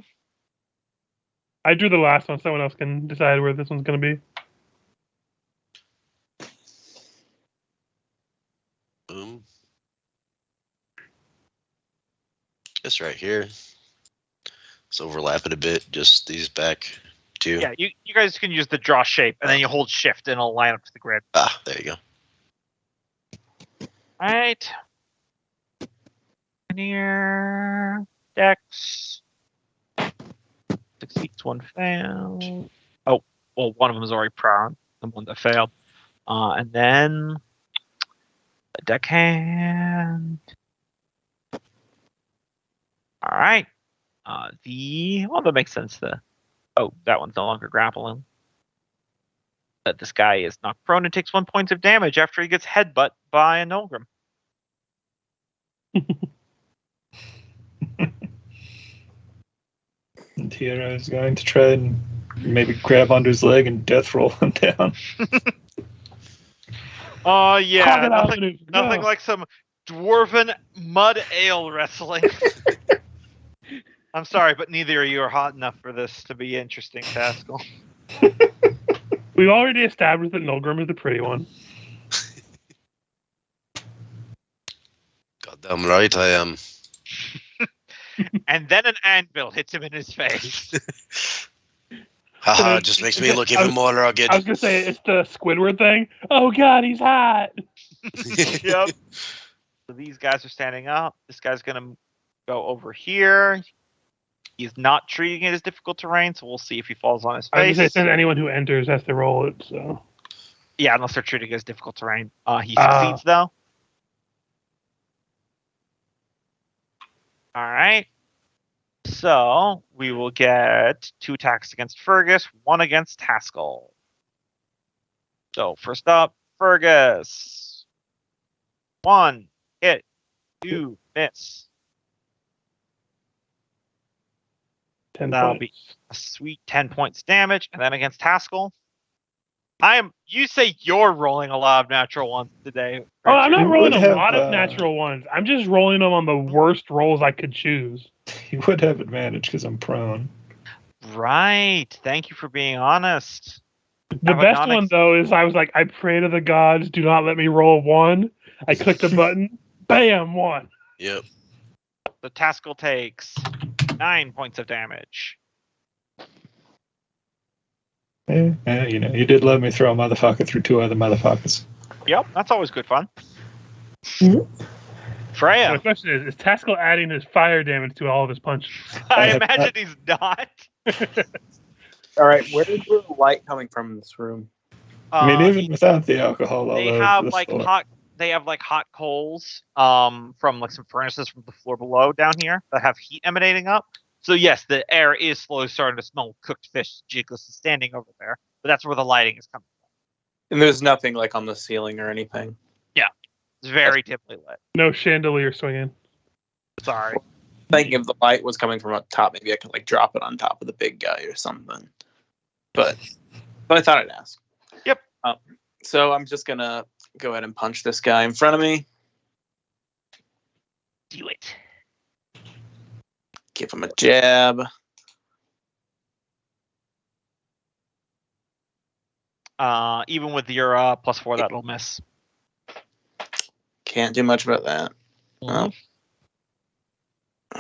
I drew the last one. Someone else can decide where this one's going to be. Boom. This right here. Let's overlap it a bit. Just these back 2. Yeah, you guys can use the draw shape, and then you hold shift, and it'll line up to the grid. Ah, there you go. All right. Near Dex. Succeeds, 1 failed. Oh, well, one of them is already prone. The one that failed. And then a deckhand. All right. That makes sense. That one's no longer grappling. But this guy is knocked prone and takes 1 point of damage after he gets headbutt by a Nolgrim. And Tira is going to try and maybe grab onto his leg and death roll him down. Oh, yeah. No. Nothing like some dwarven mud ale wrestling. I'm sorry, but neither of you are hot enough for this to be interesting, Pascal. We've already established that Nolgrim is the pretty one. Damn right I am. And then an anvil hits him in his face. Haha, just makes me look even more rugged. I was gonna say it's the Squidward thing. Oh God, he's hot. Yep. So these guys are standing up. This guy's gonna go over here. He's not treating it as difficult terrain, so we'll see if he falls on his I was face. gonna say it says anyone who enters has to roll it. So Yeah, unless they're treating it as difficult terrain. He succeeds though. All right. So we will get 2 attacks against Fergus, 1 against Haskell. So first up, Fergus. 1 hit, 2 miss. 10 That'll points. be a sweet 10 points damage, and then against Haskell. You say you're rolling a lot of natural ones today. Oh, I'm not You rolling would a have, lot of natural ones. I'm just rolling them on the worst rolls I could choose. You would have advantage because I'm prone. Right. Thank you for being honest. The best one though is I was like, I pray to the gods, do not let me roll 1. I clicked the button, bam, 1. Yep. The Haskell takes 9 points of damage. Yeah, you did let me throw a motherfucker through 2 other motherfuckers. Yep, that's always good fun. Mm-hmm. Freya. The question is Haskell adding his fire damage to all of his punches? I imagine he's not. All right, where is the light coming from in this room? I mean, even without the alcohol, all they over have the like floor. hot coals from like some furnaces from the floor below down here that have heat emanating up. So yes, the air is slowly starting to smell cooked fish. Jiggles is standing over there, but that's where the lighting is coming from. And there's nothing like on the ceiling or anything. Yeah, it's very dimly lit. No chandelier swinging. Sorry. Thinking if the light was coming from up top, maybe I could like drop it on top of the big guy or something. But I thought I'd ask. Yep. So I'm just gonna go ahead and punch this guy in front of me. Do it. Give him a jab. Even with your +4, that'll miss. Can't do much about that. Mm-hmm.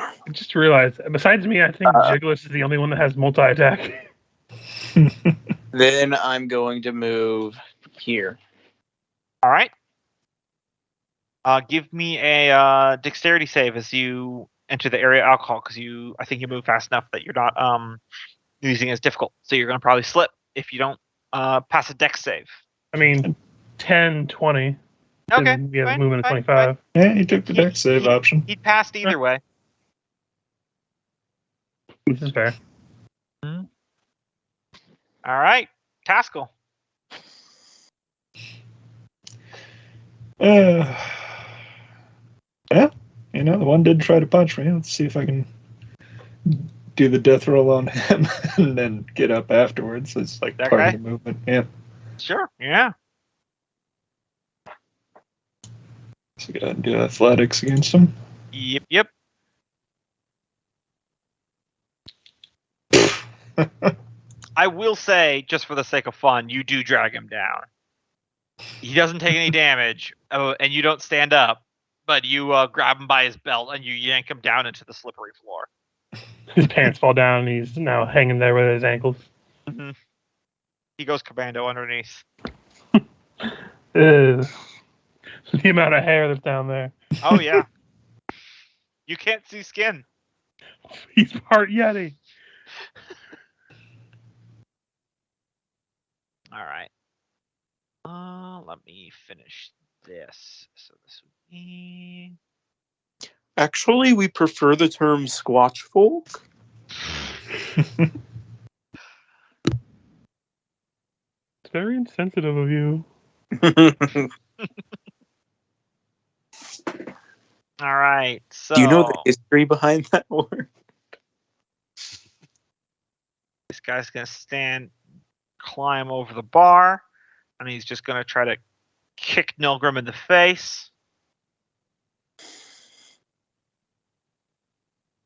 I just realized, besides me, I think Jiggles is the only one that has multi-attack. Then I'm going to move here. All right. Give me a dexterity save as you enter the area of alcohol, because I think you move fast enough that you're not using it as difficult. So you're going to probably slip if you don't pass a dex save. I mean, 10, 20. Okay. We have fine, movement of fine, 25. fine. Yeah, you took the dex save option. He'd passed either way. This is fair. Mm-hmm. All right. Haskell. Yeah, the one did try to punch me. Let's see if I can do the death roll on him and then get up afterwards. It's like That part guy? of the movement. Yeah. Sure. Yeah. So we gotta do athletics against him. Yep. I will say, just for the sake of fun, you do drag him down. He doesn't take any damage, and you don't stand up, but you grab him by his belt and you yank him down into the slippery floor. His pants fall down and he's now hanging there with his ankles. Mm-hmm. He goes commando underneath. The amount of hair that's down there. Oh, yeah. You can't see skin. He's part Yeti. All right. Let me finish this. So this would be... Actually, we prefer the term Squatch folk. It's very insensitive of you. All right. So Do you know the history behind that word? this guy's going to climb over the bar, and he's just going to try to kick Nilgrim in the face.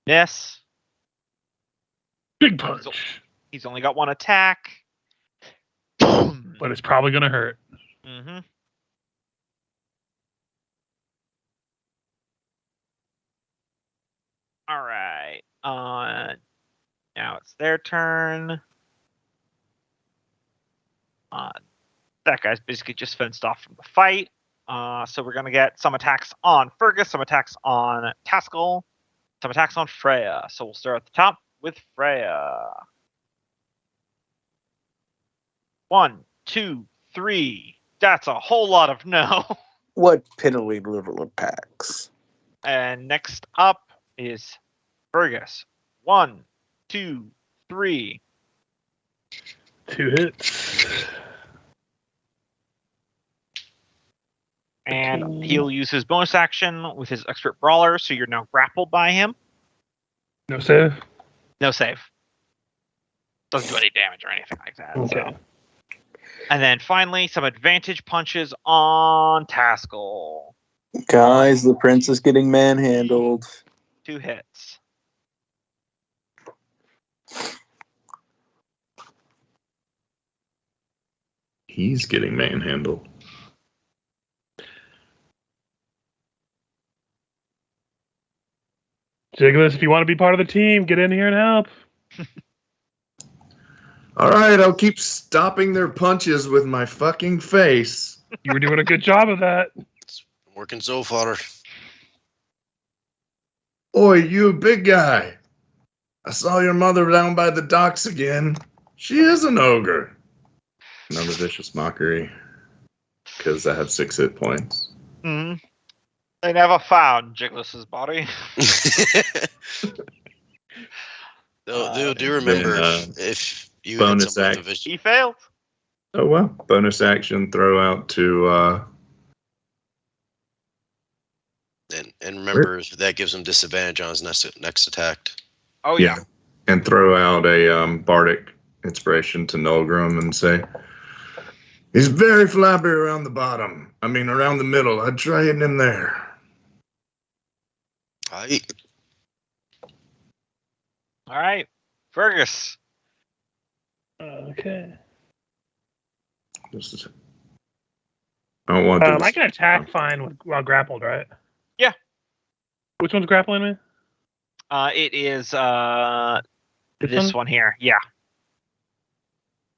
Miss. Big punch. He's only got 1 attack. But it's probably going to hurt. Mm-hmm. All right. Now it's their turn. That guy's basically just fenced off from the fight. So we're gonna get some attacks on Fergus, some attacks on Taskell, some attacks on Freya. So we'll start at the top with Freya. 1, 2, 3. That's a whole lot of no. What piddly little attacks. And next up is Fergus. 1, 2, 3. 2 hits. And he'll use his bonus action with his expert brawler, so you're now grappled by him. No save? No save. Doesn't do any damage or anything like that. Okay. So. And then finally, some advantage punches on Taskell. Guys, the prince is getting manhandled. 2 hits. He's getting manhandled. Jiggles, if you want to be part of the team, get in here and help. All right, I'll keep stopping their punches with my fucking face. You were doing a good job of that. It's working so far. Oi, you big guy. I saw your mother down by the docks again. She is an ogre. Another vicious mockery. Because I have 6 hit points. Mm-hmm. They never found Jiggless's body. do remember if you bonus had act. He failed. Oh well. Bonus action throw out to and remember that gives him disadvantage on his next attack. Oh yeah. And throw out a bardic inspiration to Nulgrim and say, he's very flabby around the bottom. I mean around the middle. I'd try hitting him there. All right, Fergus. Okay. I don't want to. I can attack fine while grappled, right? Yeah. Which one's grappling me? It is This this one here. Yeah.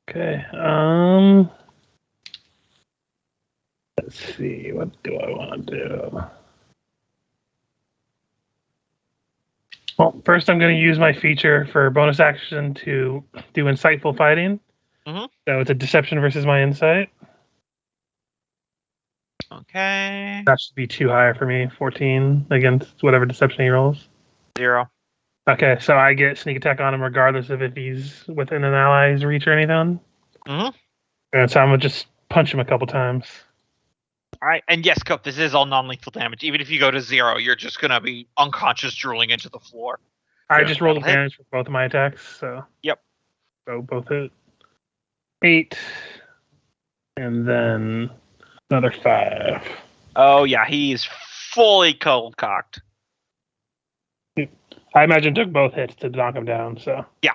Okay. Let's see. What do I want to do? Well, first I'm going to use my feature for bonus action to do insightful fighting. Mm-hmm. So it's a deception versus my insight. Okay. That should be too high for me. 14 against whatever deception he rolls. 0. Okay, so I get sneak attack on him regardless of if he's within an ally's reach or anything. Mm-hmm. And so I'm going to just punch him a couple times. All right, and yes, Cope, this is all non-lethal damage. Even if you go to 0, you're just gonna be unconscious, drooling into the floor. I just rolled That'll hit. advantage for both of my attacks, so. Yep. So both hit. 8. And then another 5. Oh yeah, he's fully cold cocked. I imagine took both hits to knock him down, so. Yeah.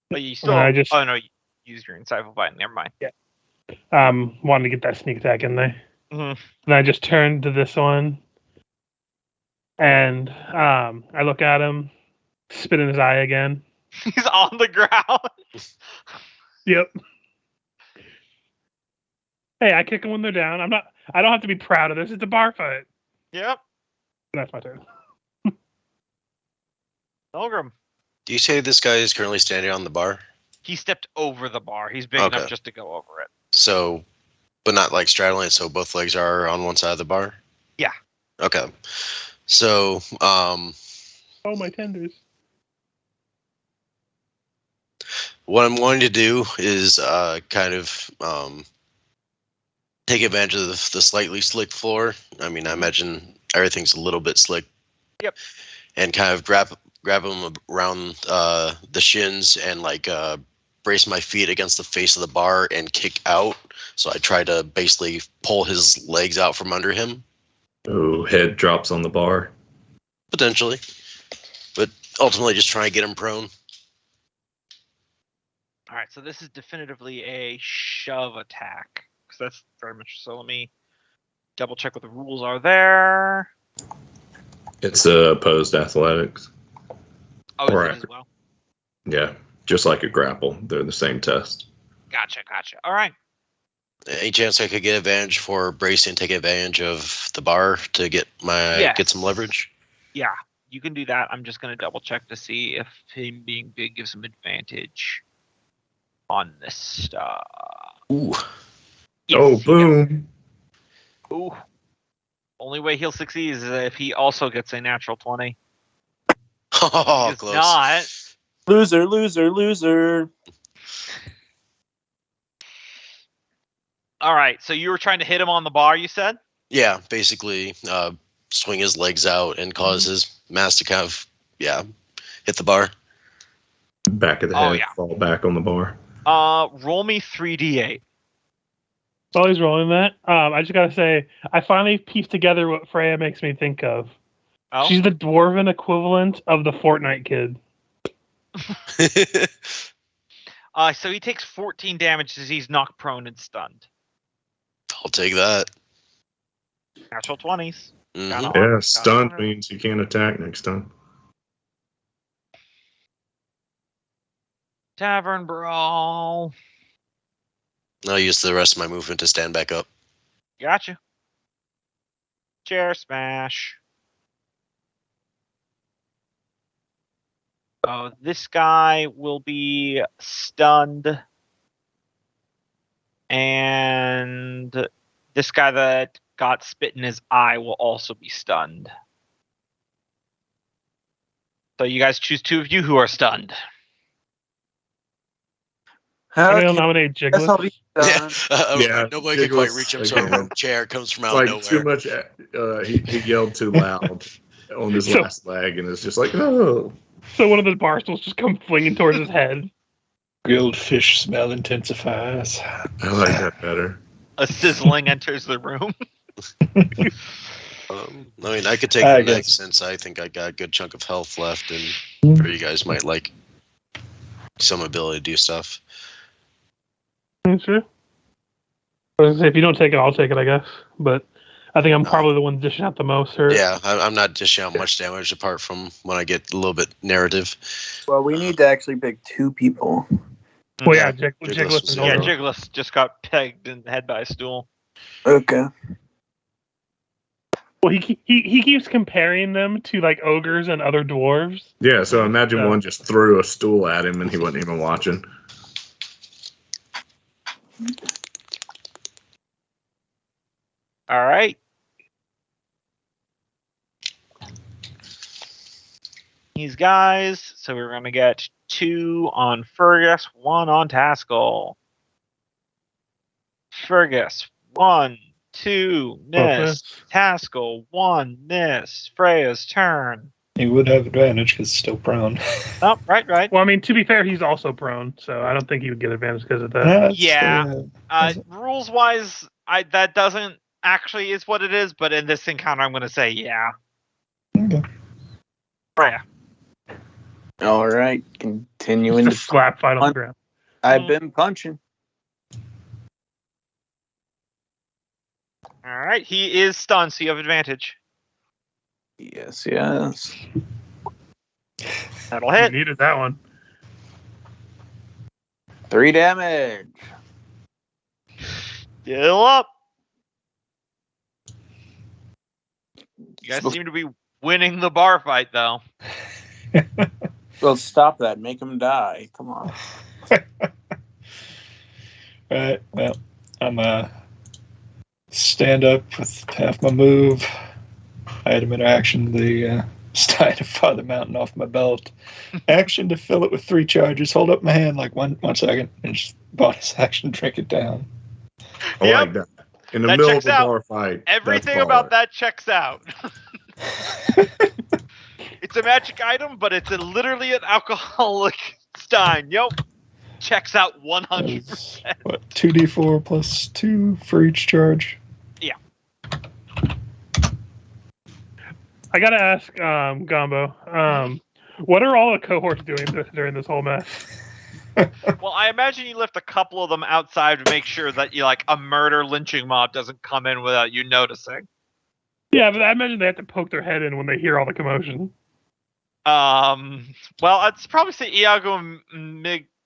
But you still. I just- Oh no, you used your insightful fighting. Never mind. Wanted to get that sneak attack in there. Mm-hmm. And I just turned to this one. And I look at him, spit in his eye again. He's on the ground. Yep. Hey, I kick them when they're down. I don't have to be proud of this. It's a bar fight. Yep. That's my turn. Nulgrim. Do you say this guy is currently standing on the bar? He stepped over the bar. He's big enough just to go over it. So, but not like straddling it, so both legs are on one side of the bar? Yeah. Okay. So, Oh, my tenders. what I'm going to do is kind of take advantage of the slightly slick floor. I mean, I imagine everything's a little bit slick. Yep. And kind of grab him around the shins and like brace my feet against the face of the bar and kick out. So I try to basically pull his legs out from under him. Oh, head drops on the bar. Potentially. But ultimately just try and get him prone. All right, so this is definitively a shove attack. Because that's very much so. Let me double check what the rules are there. It's opposed athletics. Oh, Or is it as well? Yeah, just like a grapple. They're the same test. Gotcha. All right. Any chance I could get advantage for bracing, take advantage of the bar to get get some leverage? Yeah, you can do that. I'm just going to double check to see if him being big gives him advantage on this stuff. Ooh. Yes, boom. Ooh. Only way he'll succeed is if he also gets a natural 20. Oh, close. Not. Loser. All right, so you were trying to hit him on the bar, you said? Yeah, basically swing his legs out and cause his mass to kind of, hit the bar. Back of the head, fall back on the bar. Roll me 3d8. While he's rolling that, I just gotta say, I finally pieced together what Freya makes me think of. Oh? She's the dwarven equivalent of the Fortnite kid. So he takes 14 damage as he's knocked prone and stunned. I'll take that. Natural 20s. Mm-hmm. Yeah, stunned means you can't attack next time. Tavern Brawl. I'll use the rest of my movement to stand back up. Gotcha. Chair smash. Oh, this guy will be stunned. And this guy that got spit in his eye will also be stunned. So you guys choose two of you who are stunned. I'm gonna nominate Jiggles. Nobody can quite reach him, so a chair comes from out of nowhere. Too much. He yelled too loud on his last leg, and it's just like, oh. So one of the bar stools just come flinging towards his head. Grilled fish smell intensifies. I like that better. A sizzling enters the room. I could take the next since I think I got a good chunk of health left, and you guys might like some ability to do stuff. Sure. I was gonna say, if you don't take it, I'll take it, I guess. But I think I'm probably the one dishing out the most hurt. Yeah, I'm not dishing out much damage apart from when I get a little bit narrative. Well, we need to actually pick two people. Well, yeah, Jiggles just got pegged in the head by a stool. Okay. Well, he keeps comparing them to like ogres and other dwarves. Yeah, so imagine one just threw a stool at him and he wasn't even watching. All right. These guys, so we're going to get 2 on Fergus, 1 on Taskell. Fergus, 1, 2, miss. Taskell, 1, miss. Freya's turn. He would have advantage because he's still prone. Oh, right. Well, I mean, to be fair, he's also prone, so I don't think he would get advantage because of that. Rules-wise, that doesn't actually is what it is, but in this encounter, I'm going to say yeah. Okay. Freya. All right, continuing to slap fight on the ground. I've been punching. All right, he is stunned, so you have advantage. Yes. That'll hit. You needed that one. 3 damage. Still up. You guys seem to be winning the bar fight, though. Well, stop that. Make him die. Come on. Right. Well, I'm stand up with half my move. Item interaction, the Stein of Father Mountain off my belt. Action to fill it with 3 charges. Hold up my hand like one second, and just bonus action drink it down. I like that. In the middle of a bar fight. Everything about that checks out. It's a magic item, but it's literally an alcoholic Stein. Yep. Checks out 100%. What, 2d4 plus 2 for each charge? Yeah. I gotta ask, Gombo, what are all the cohorts doing during this whole mess? Well, I imagine you left a couple of them outside to make sure that a murder lynching mob doesn't come in without you noticing. Yeah, but I imagine they have to poke their head in when they hear all the commotion. Well, I'd probably say Iago and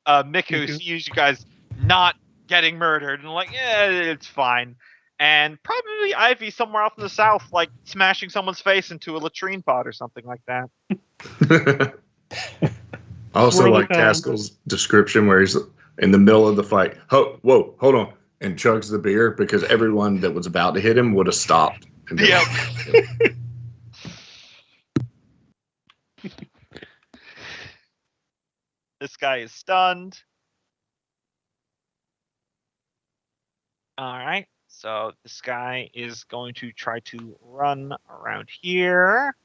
Miku see you guys not getting murdered, and like, yeah, it's fine. And probably Ivy somewhere off in the south, like smashing someone's face into a latrine pot or something like that. I also like Taskell's description where he's in the middle of the fight. Whoa, hold on. And chugs the beer because everyone that was about to hit him would have stopped. Yep. This guy is stunned. All right. So this guy is going to try to run around here.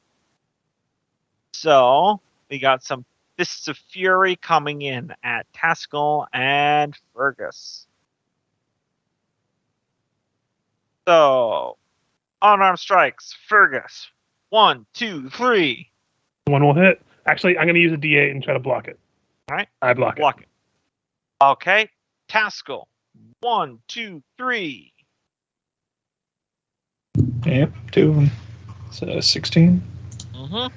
So we got some Fists of Fury coming in at Taskell and Fergus. So unarmed strikes, Fergus. 1, 2, 3. One will hit. Actually, I'm going to use a D8 and try to block it. All right. I block it. Okay. Taskell. 1, 2, 3. Yep, 2 of them. So 16. Mm-hmm.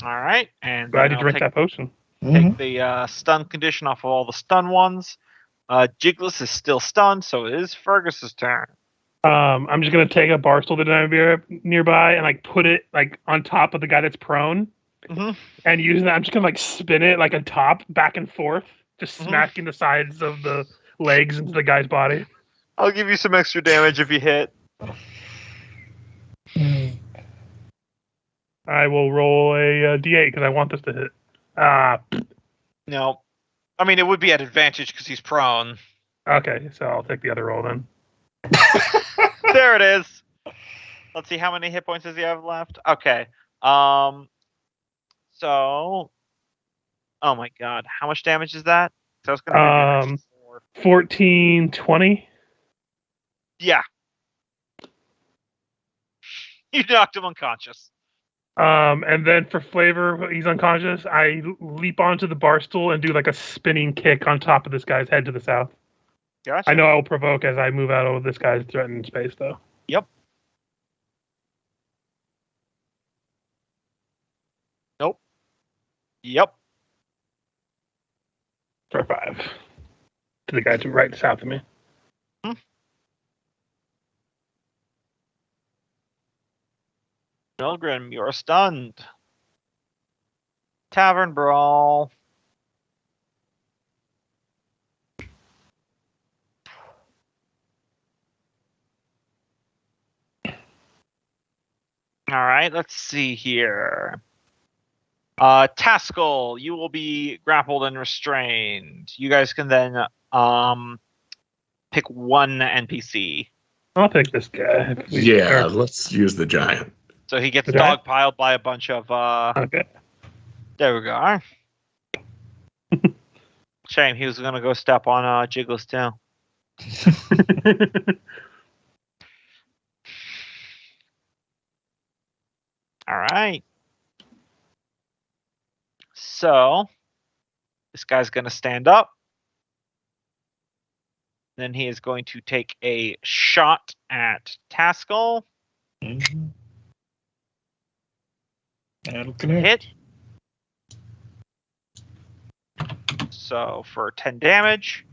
All right. And glad you drank that potion. Take the stun condition off of all the stun ones. Jiggles is still stunned, so it is Fergus's turn. I'm just gonna take a barstool that I have nearby and like put it like on top of the guy that's prone, and using that, I'm just gonna like spin it like a top back and forth, just smacking the sides of the legs into the guy's body. I'll give you some extra damage if you hit. I will roll a D8 because I want this to hit. No, I mean it would be at advantage because he's prone. Okay, so I'll take the other roll then. There it is. Let's see, how many hit points does he have left? Okay. So, oh my god, how much damage is that? So I was gonna 14, 20. Yeah. You knocked him unconscious. And then for flavor, he's unconscious. I leap onto the bar stool and do like a spinning kick on top of this guy's head to the south. Gotcha. I know I will provoke as I move out of this guy's threatened space, though. Yep. Nope. Yep. For 5. To the guy to right south of me. Milgrim, you're stunned. Tavern Brawl. All right, let's see here. Taskell, you will be grappled and restrained. You guys can then pick one NPC. I'll pick this guy. Yeah, let's use the giant. So he gets dogpiled by a bunch of... Okay. There we go. Shame, he was going to go step on Jiggles too. All right. So, this guy's going to stand up. Then he is going to take a shot at Taskell. That'll connect. Hit. So for 10 damage,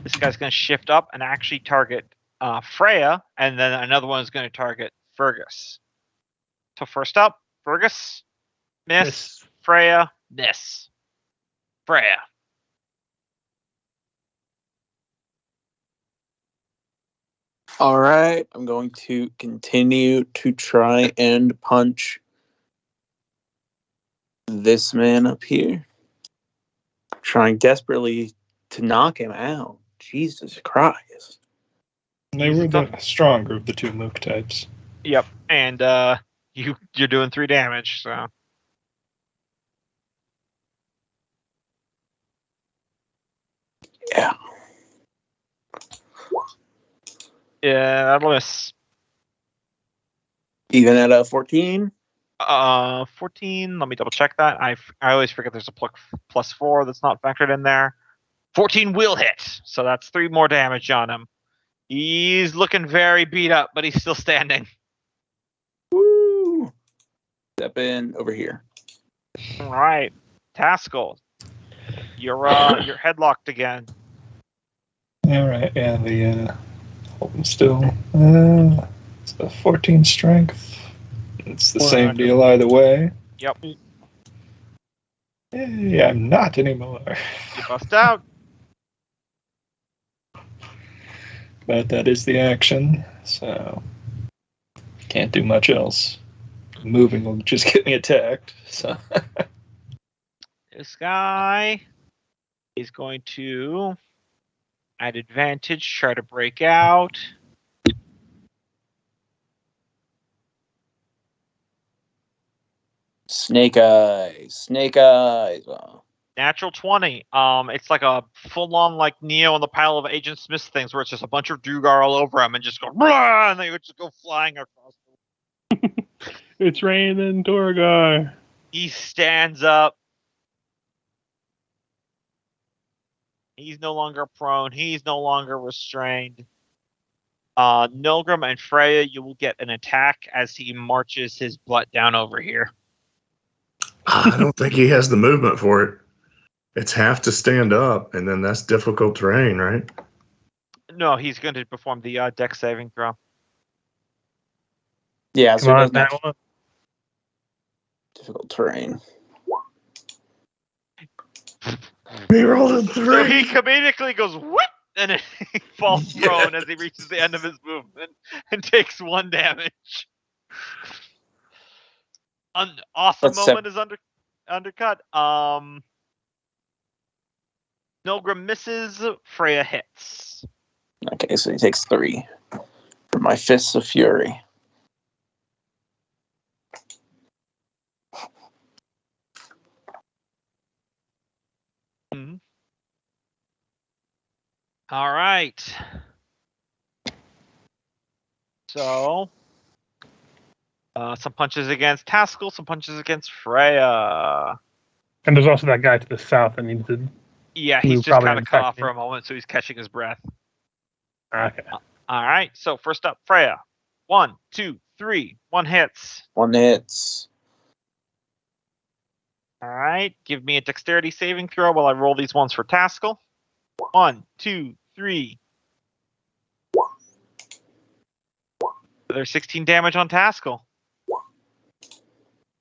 this guy's going to shift up and actually target Freya, and then another one is going to target Fergus. So first up, Fergus, miss. Freya, miss. Freya. All right, I'm going to continue to try and punch this man up here. Trying desperately to knock him out. Jesus Christ. They were the stronger of the two mook types. Yep, and you're doing 3 damage, so. Yeah. Yeah, that'll miss. Even at a 14? 14. Let me double check that. I always forget there's a +4 that's not factored in there. 14 will hit, so that's 3 more damage on him. He's looking very beat up, but he's still standing. Woo! Step in over here. All right, Taskell, you're headlocked again. All right, yeah, the holding still. It's a 14 strength. It's the same deal either way. Yep. Yeah, I'm not anymore. You bust out. But that is the action, so can't do much else. Moving will just get me attacked. So This guy is going to, at advantage, try to break out. Snake eyes. Oh. Natural 20. It's like a full-on like Neo in the pile of Agent Smith things where it's just a bunch of Dugar all over him and just go blah, and they would just go flying across. It's raining Duergar. He stands up. He's no longer prone. He's no longer restrained. Nilgrim and Freya, you will get an attack as he marches his butt down over here. I don't think he has the movement for it. It's half to stand up, and then that's difficult terrain, right? No, he's going to perform the dex saving throw. Yeah, so Come on, it doesn't that have one. difficult terrain. He rolled a So 3. he comedically goes whoop, and then he falls prone as he reaches the end of his movement and takes 1 damage. An awesome That's moment is undercut. Nilgrim misses. Freya hits. Okay, so he takes 3 from my Fists of Fury. Mm-hmm. All right. So, some punches against Taskell, some punches against Freya. And there's also that guy to the south that needs to. Yeah, he's Move just probably kind of cut off unaffected. for a moment, so he's catching his breath. Okay. All right. So first up, Freya. 1, 2, 3. 1 hits. 1 hits. All right. Give me a dexterity saving throw while I roll these ones for Taskell. 1, 2, 3. There's 16 damage on Taskell.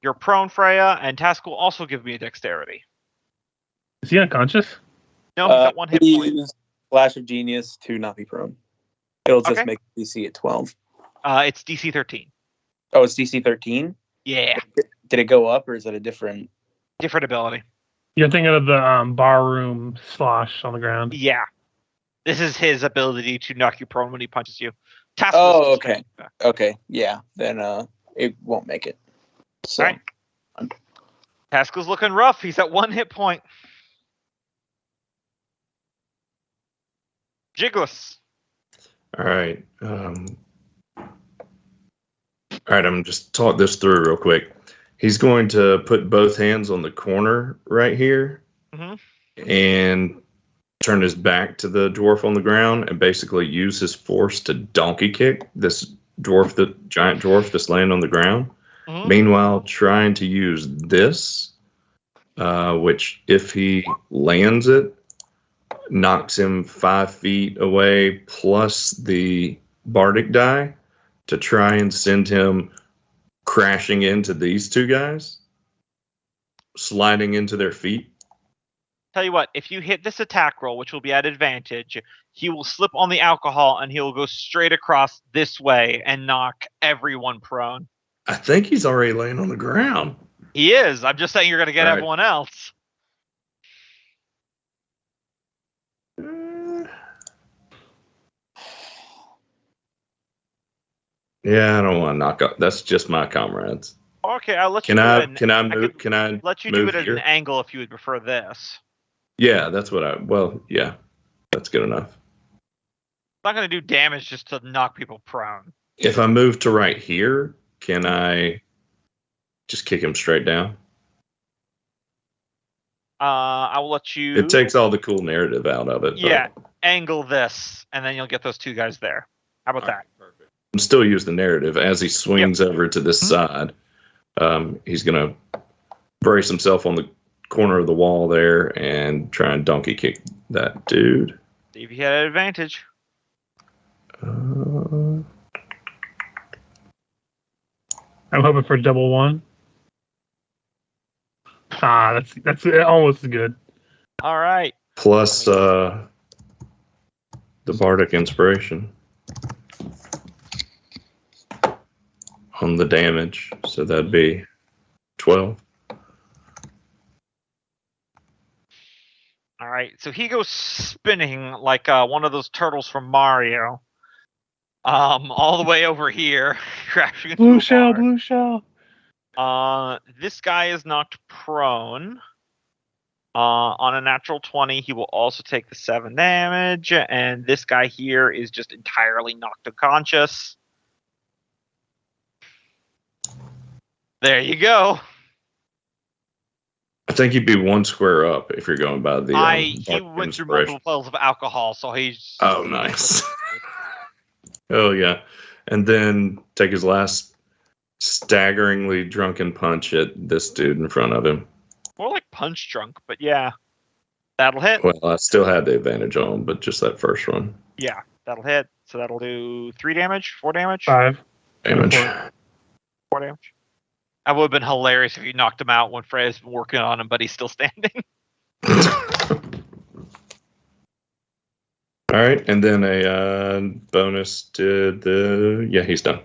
You're prone, Freya, and Taskell also give me a dexterity. Is he unconscious? No, he's got 1 hit point. Use Flash of Genius to not be prone. It'll just Okay. make DC at 12. It's DC 13. Oh, it's DC 13? Yeah. Did it go up, or is it a different... Different ability. You're thinking of the barroom slosh on the ground. Yeah. This is his ability to knock you prone when he punches you. Taskell's Oh, just okay. gonna- Okay, yeah. Then it won't make it. So, All right. Taskell's looking rough. He's at 1 hit point. Jiggles. All right. All right, I'm just talk this through real quick. He's going to put both hands on the corner right here and turn his back to the dwarf on the ground and basically use his force to donkey kick this dwarf, the giant dwarf that's laying on the ground. Meanwhile, trying to use this, which if he lands it, knocks him 5 feet away plus the bardic die to try and send him crashing into these 2 guys, sliding into their feet. Tell you what, if you hit this attack roll, which will be at advantage, he will slip on the alcohol and he will go straight across this way and knock everyone prone. I think he's already laying on the ground. He is. I'm just saying you're going to get Right. everyone else. Yeah, I don't want to knock up. That's just my comrades. Okay, I'll let you Can do I? it. Can I move? Can I Let you do move it at here? an angle if you would prefer this. Yeah, that's what I. Well, yeah, that's good enough. I'm not going to do damage just to knock people prone. If I move to right here, can I just kick him straight down? I will let you. It takes all the cool narrative out of it. Yeah, angle this, and then you'll get those two guys there. How about that? Perfect. Still use the narrative as he swings over to this side. He's gonna brace himself on the corner of the wall there and try and donkey kick that dude. See if you had an advantage. I'm hoping for double one. That's almost as good. All right. Plus the bardic inspiration on the damage, so that'd be 12. All right. So he goes spinning like one of those turtles from Mario. All the way over here, crashing into Blue shell. This guy is knocked prone. On a natural 20, he will also take the 7 damage, and this guy here is just entirely knocked unconscious. There you go. I think he'd be one square up if you're going by the. He went through multiple levels of alcohol, so he's. Oh, nice. Oh yeah, and then take his last staggeringly drunken punch at this dude in front of him. More like punch drunk, but yeah, that'll hit. Well, I still had the advantage on him, but just that first one. Yeah, that'll hit. So that'll do 3 damage, 4 damage, 5 damage. 4 damage. That would have been hilarious if you knocked him out when Freya's been working on him, but he's still standing. All right, and then a bonus to the. Yeah, he's done.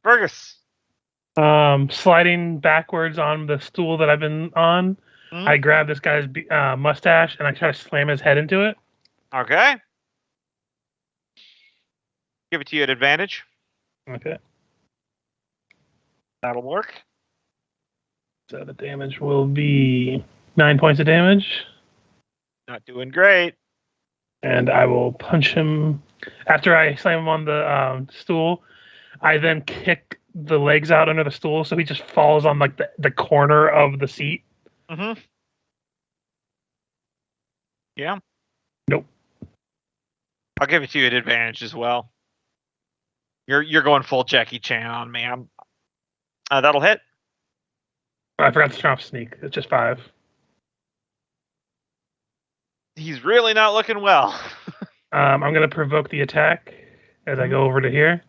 Fergus. Sliding backwards on the stool that I've been on, I grab this guy's mustache and I try to slam his head into it. Okay. Give it to you at advantage. Okay. That'll work. So the damage will be 9 points of damage. Not doing great. And I will punch him. After I slam him on the stool, I then kick the legs out under the stool so he just falls on like the corner of the seat. Mm-hmm. Yeah. Nope. I'll give it to you at advantage as well. You're going full Jackie Chan on me. That'll hit. I forgot to turn off sneak. It's just 5. He's really not looking well. I'm going to provoke the attack as I go over to here.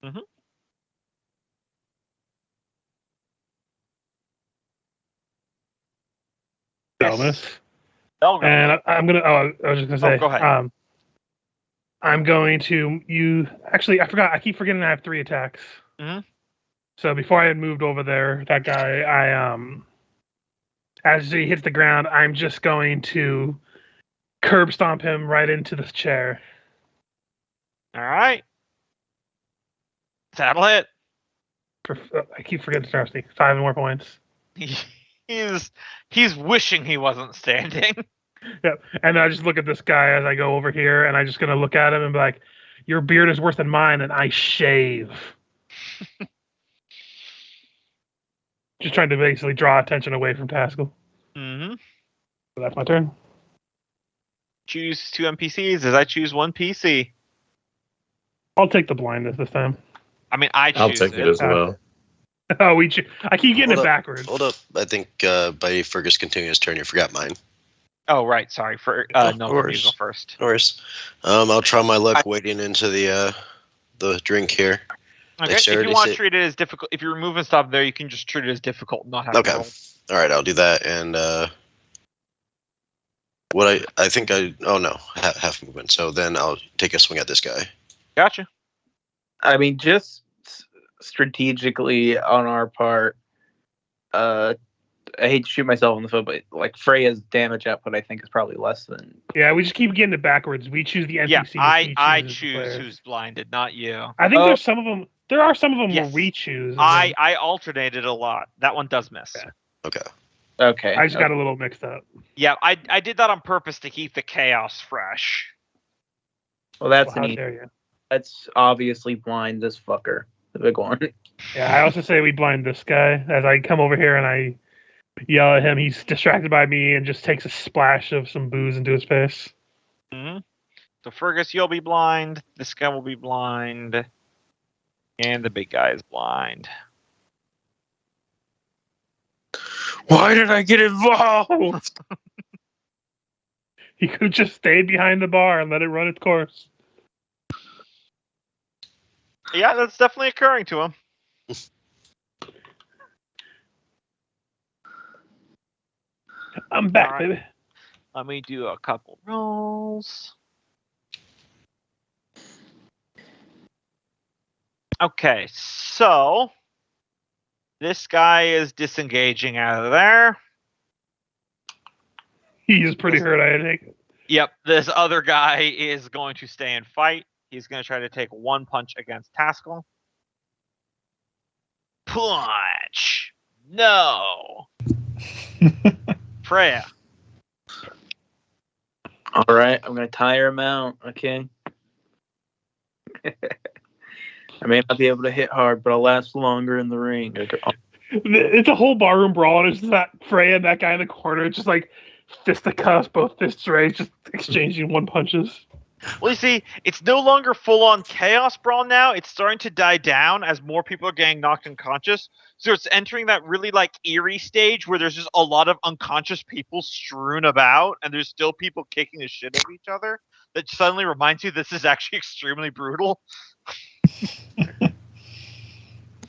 Mm-hmm. Bonus. Belgrade. And I'm going to. Oh, I was just going to say. Go ahead. I'm going to. Actually, I forgot. I keep forgetting I have 3 attacks. Mm-hmm. So before I had moved over there, that guy, as he hits the ground, I'm just going to curb stomp him right into this chair. All right. That'll hit. I keep forgetting to start sneak. 5 more points. He's wishing he wasn't standing. Yep. And I just look at this guy as I go over here, and I'm just gonna look at him and be like, "Your beard is worse than mine, and I shave." Just trying to basically draw attention away from Taskell. Mm-hmm. So that's my turn. Choose 2 NPCs as I choose 1 PC. I'll take the blindness this time. I mean, I choose I'll take it as well. Oh, I keep getting it backwards. Hold up. I think by Fergus continuing his turn, you forgot mine. Oh, right. Sorry. For no you worries. go first. Of course. I'll try my luck wading into the drink here. Okay. If you want to treat it as difficult, if you're removing stuff there, you can just treat it as difficult and not have to roll. All right, I'll do that. And I think half movement. So then I'll take a swing at this guy. Gotcha. I mean, just strategically on our part, I hate to shoot myself in the foot, but like Freya's damage output, I think, is probably less than. Yeah, we just keep getting it backwards. We choose the NPC. Yeah, I choose who's blinded, not you. I think there's some of them. There are some of them Yes. where we choose. I alternated a lot. That one does miss. Yeah. Okay. I just got a little mixed up. Yeah, I did that on purpose to keep the chaos fresh. Well, that's How neat. dare you? That's obviously blind. This fucker, the big one. Yeah, I also say we blind this guy as I come over here and I Yell at him. He's distracted by me and just takes a splash of some booze into his face. Mm-hmm. So Fergus, you'll be blind. This guy will be blind. And the big guy is blind. Why did I get involved? He could have just stayed behind the bar and let it run its course. Yeah, that's definitely occurring to him. I'm back, All right. baby. Let me do a couple rolls. Okay, so this guy is disengaging out of there. He's pretty hurt, I think. Yep, this other guy is going to stay and fight. He's going to try to take one punch against Taskell. Punch! No! Freya. All right, I'm gonna tire him out. Okay. I may not be able to hit hard, but I'll last longer in the ring. It's a whole barroom brawl, and it's just that Freya and that guy in the corner, just like fisticuffs, both fists raised, just exchanging one punches. Well, you see, it's no longer full-on chaos brawl now. It's starting to die down as more people are getting knocked unconscious. So it's entering that really like eerie stage where there's just a lot of unconscious people strewn about, and there's still people kicking the shit out of each other. That suddenly reminds you this is actually extremely brutal.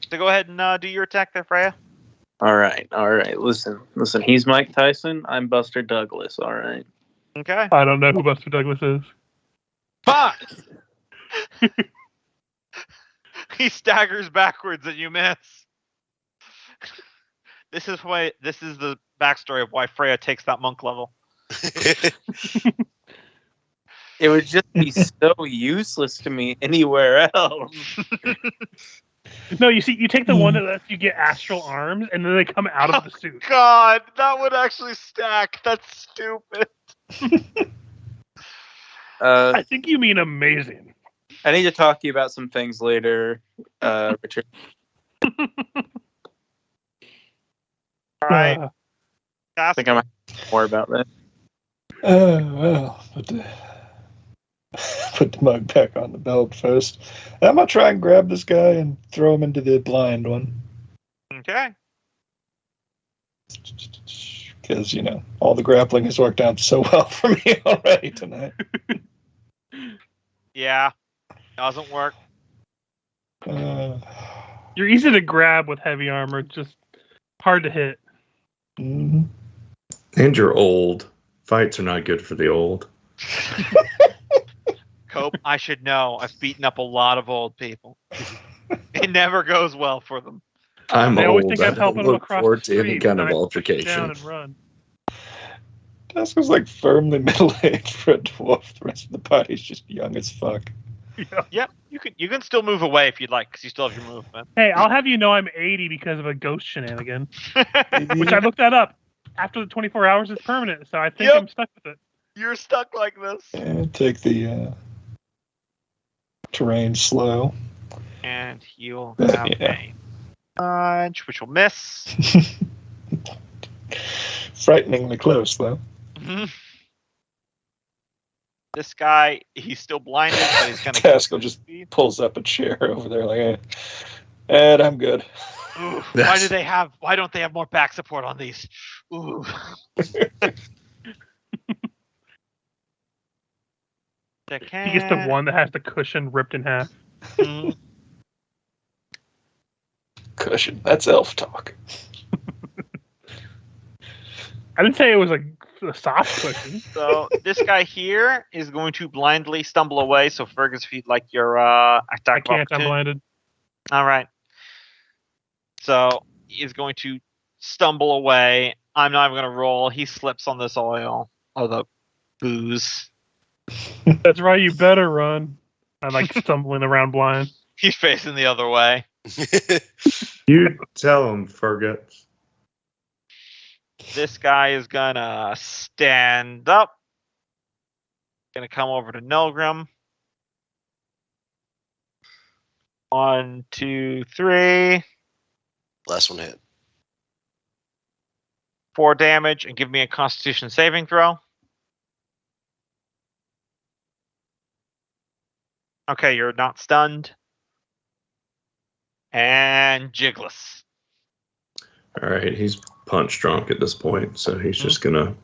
So go ahead and do your attack there, Freya. All right. Listen. He's Mike Tyson. I'm Buster Douglas. All right. Okay. I don't know who Buster Douglas is. Fuck! He staggers backwards and you miss. This is the backstory of why Freya takes that monk level. It would just be so useless to me anywhere else. No, you see, you take the one that lets you get astral arms, and then they come out of the suit. God, that would actually stack. That's stupid. I think you mean amazing. I need to talk to you about some things later, Richard. All right. I think I might know more about that. Well, put the mug back on the belt first. I'm gonna try and grab this guy and throw him into the blind one. Okay. Because, all the grappling has worked out so well for me already tonight. Yeah. Doesn't work. You're easy to grab with heavy armor, just hard to hit. Mm-hmm. And you're old. Fights are not good for the old. Cope, I should know. I've beaten up a lot of old people. It never goes well for them. I'm They always old. think I I'm helping don't them look across forward the to any street, kind and of I altercation. down and run. Dusk was like firmly middle-aged for a dwarf. The rest of the party's just young as fuck. Yep, you can still move away if you'd like, because you still have your movement. Hey, I'll have you know I'm 80 because of a ghost shenanigan, which I looked that up. After the 24 hours, it's permanent, so I think I'm stuck with it. You're stuck like this. And take the terrain slow. And you'll have a punch, which will miss. Frighteningly close, though. Mm-hmm. This guy, he's still blinded, but he's gonna. Taskell just pulls up a chair over there, like, and I'm good. Ooh, why don't they have more back support on these? Ooh. He gets the one that has the cushion ripped in half. Mm-hmm. Cushion. That's elf talk. I didn't say it was a soft cushion. So this guy here is going to blindly stumble away. So Fergus, if you'd like your attack I can't. I'm blinded. All right. So he's going to stumble away. I'm not even going to roll. He slips on this oil or the booze. That's right. You better run. I like stumbling around blind. He's facing the other way. You tell him, Fergus. This guy is gonna stand up. Gonna come over to Nilgrim. 1, 2, 3. Last one hit. 4 damage and give me a Constitution saving throw. Okay, you're not stunned. And Jigless. All right, he's punch drunk at this point, so he's just gonna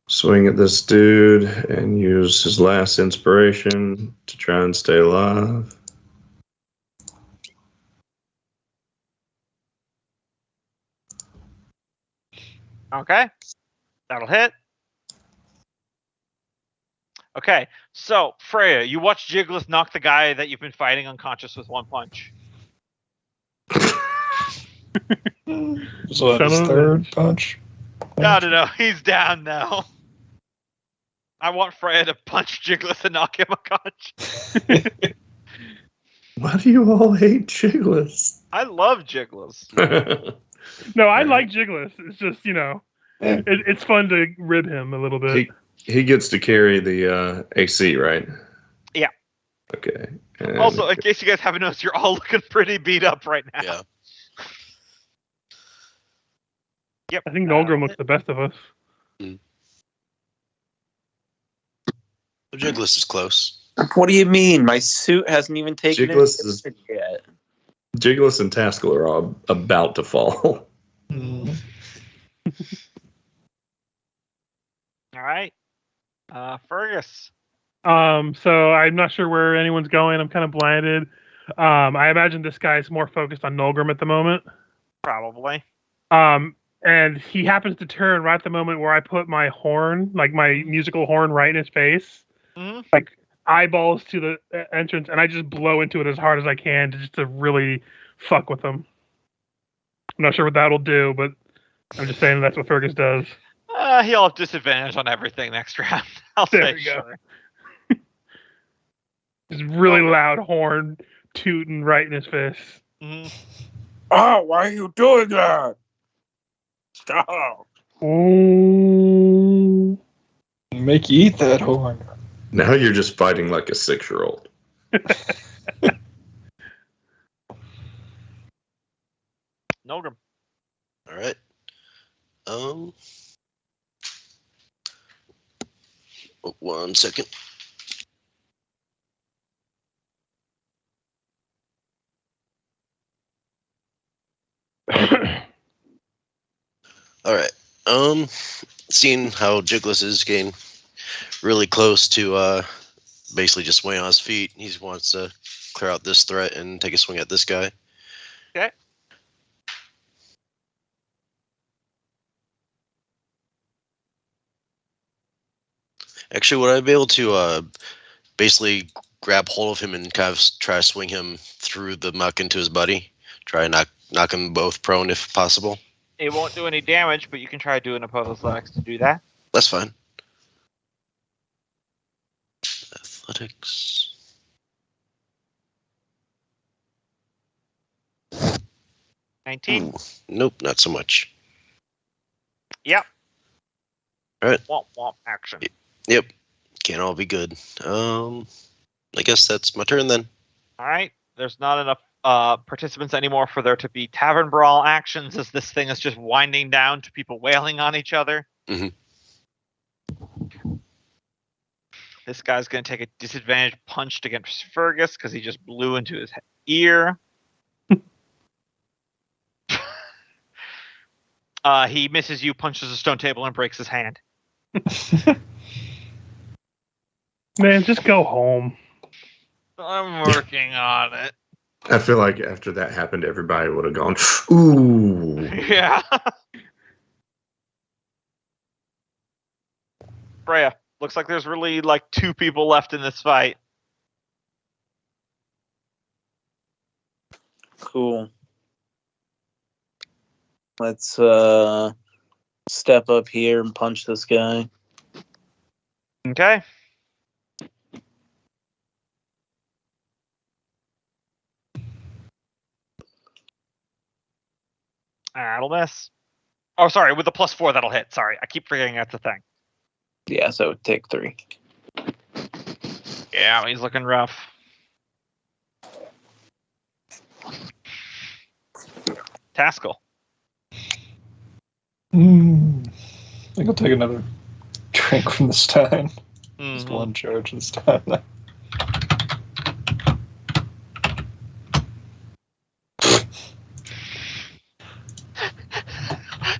swing at this dude and use his last inspiration to try and stay alive. Okay, that'll hit. Okay, so Freya, you watch Jigless knock the guy that you've been fighting unconscious with 1 punch. So his third punch. No, he's down now. I want Freya to punch Jigless and knock him unconscious. Why do you all hate Jigless? I love Jigless. No, I like Jigless. It's just, it's fun to rib him a little bit. He gets to carry the AC, right? Yeah. Okay. And Also, in case you guys haven't noticed, you're all looking pretty beat up right now. Yeah. Yep. I think Nolgrim looks the best of us. Jigless is close. What do you mean? My suit hasn't even taken Jigless it yet. Jigless and Taskell are all about to fall. All right. Fergus. So I'm not sure where anyone's going. I'm kind of blinded. I imagine this guy's more focused on Nolgrim at the moment. Probably. And he happens to turn right at the moment where I put my horn, like my musical horn, right in his face. Mm-hmm. Like eyeballs to the entrance, and I just blow into it as hard as I can to really fuck with him. I'm not sure what that'll do, but I'm just saying that's what Fergus does. He'll have disadvantage on everything next round. I'll There say we go. sure. Just really loud horn tooting right in his face. Mm-hmm. Oh, why are you doing that? Stop. Ooh. Make you eat that horn. Now you're just fighting like a 6-year-old. Nolgrim. All right. Oh, 1 second. All right. Seeing how Jigless is getting really close to basically just swing on his feet, he wants to clear out this threat and take a swing at this guy. Okay. Actually, would I be able to basically grab hold of him and kind of try to swing him through the muck into his buddy? Try and knock them both prone if possible. It won't do any damage, but you can try doing opposed athletics to do that. That's fine. Athletics. Ooh. 19. Ooh, nope, not so much. Yep. All right. Womp womp action. Yep. Can't all be good. I guess that's my turn then. All right. There's not enough participants anymore for there to be tavern brawl actions, as this thing is just winding down to people wailing on each other. Mm-hmm. This guy's going to take a disadvantage punch against Fergus because he just blew into his ear. He misses you, punches a stone table, and breaks his hand. Man, just go home. I'm working on it. I feel like after that happened, everybody would have gone, ooh. Yeah. Freya, looks like there's really like 2 people left in this fight. Cool. Let's step up here and punch this guy. Okay. That'll miss. Oh, sorry, with the +4 that'll hit. Sorry, I keep forgetting that's a thing. Yeah, so take 3. Yeah, he's looking rough. Taskell. I think I'll take another drink from the stein. Just one charge this time.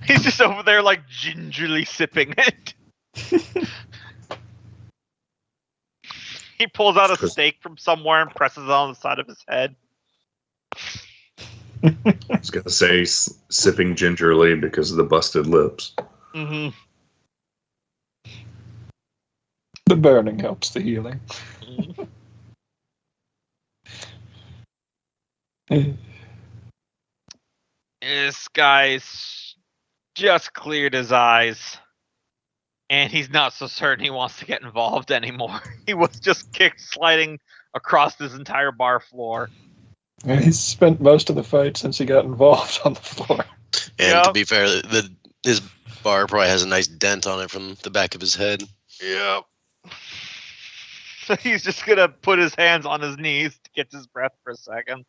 He's just over there like gingerly sipping it. He pulls out a steak from somewhere and presses it on the side of his head. I was gonna say sipping gingerly because of the busted lips. Mm-hmm. The burning helps the healing. This guy's just cleared his eyes. And he's not so certain he wants to get involved anymore. He was just sliding across this entire bar floor. And he's spent most of the fight since he got involved on the floor. And to be fair, his bar probably has a nice dent on it from the back of his head. Yep. So he's just going to put his hands on his knees to catch his breath for a second.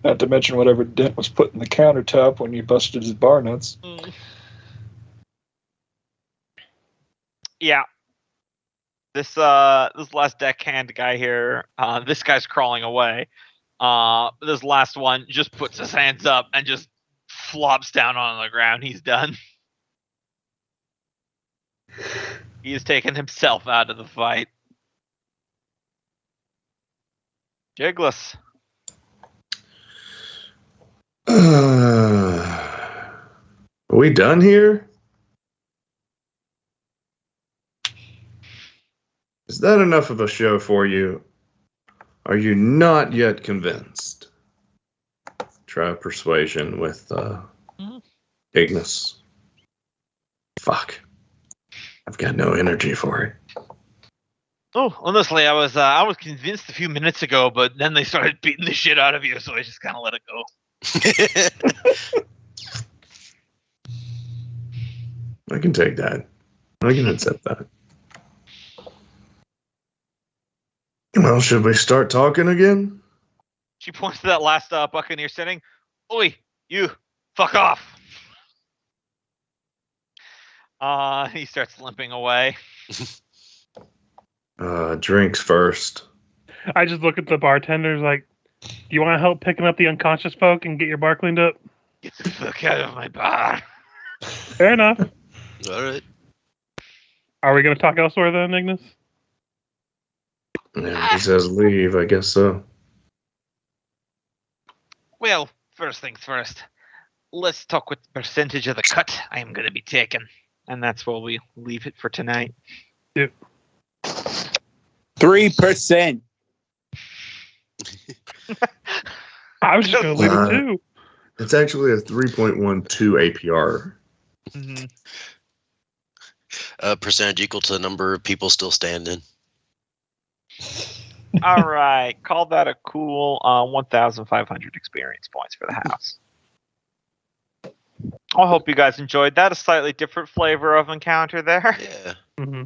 Not to mention whatever dent was put in the countertop when you busted his bar nuts. Yeah. This last deckhand guy here, this guy's crawling away. This last one just puts his hands up and just flops down on the ground. He's done. He has taken himself out of the fight. Jigless. Are we done here? Is that enough of a show for you? Are you not yet convinced? Try persuasion with Ignis. Fuck. I've got no energy for it. Oh, honestly, I was convinced a few minutes ago, but then they started beating the shit out of you, so I just kind of let it go. I can take that. I can accept that. Well, should we start talking again? She points to that last Buccaneer sitting. Oi, you, fuck off. He starts limping away. Drinks first. I just look at the bartenders like, do you want to help picking up the unconscious folk and get your bar cleaned up? Get the fuck out of my bar. Fair enough. All right. Are we going to talk elsewhere then, Ignis? Yeah, he says leave, I guess so. Well, first things first. Let's talk what percentage of the cut I am going to be taking. And that's where we leave it for tonight. Yep. 3%. I was just going to leave it too. It's actually a 3.12 APR. Mm-hmm. Percentage equal to the number of people still standing. All right. Call that a cool 1,500 experience points for the house. I hope you guys enjoyed that. A slightly different flavor of encounter there. Yeah. Mm-hmm.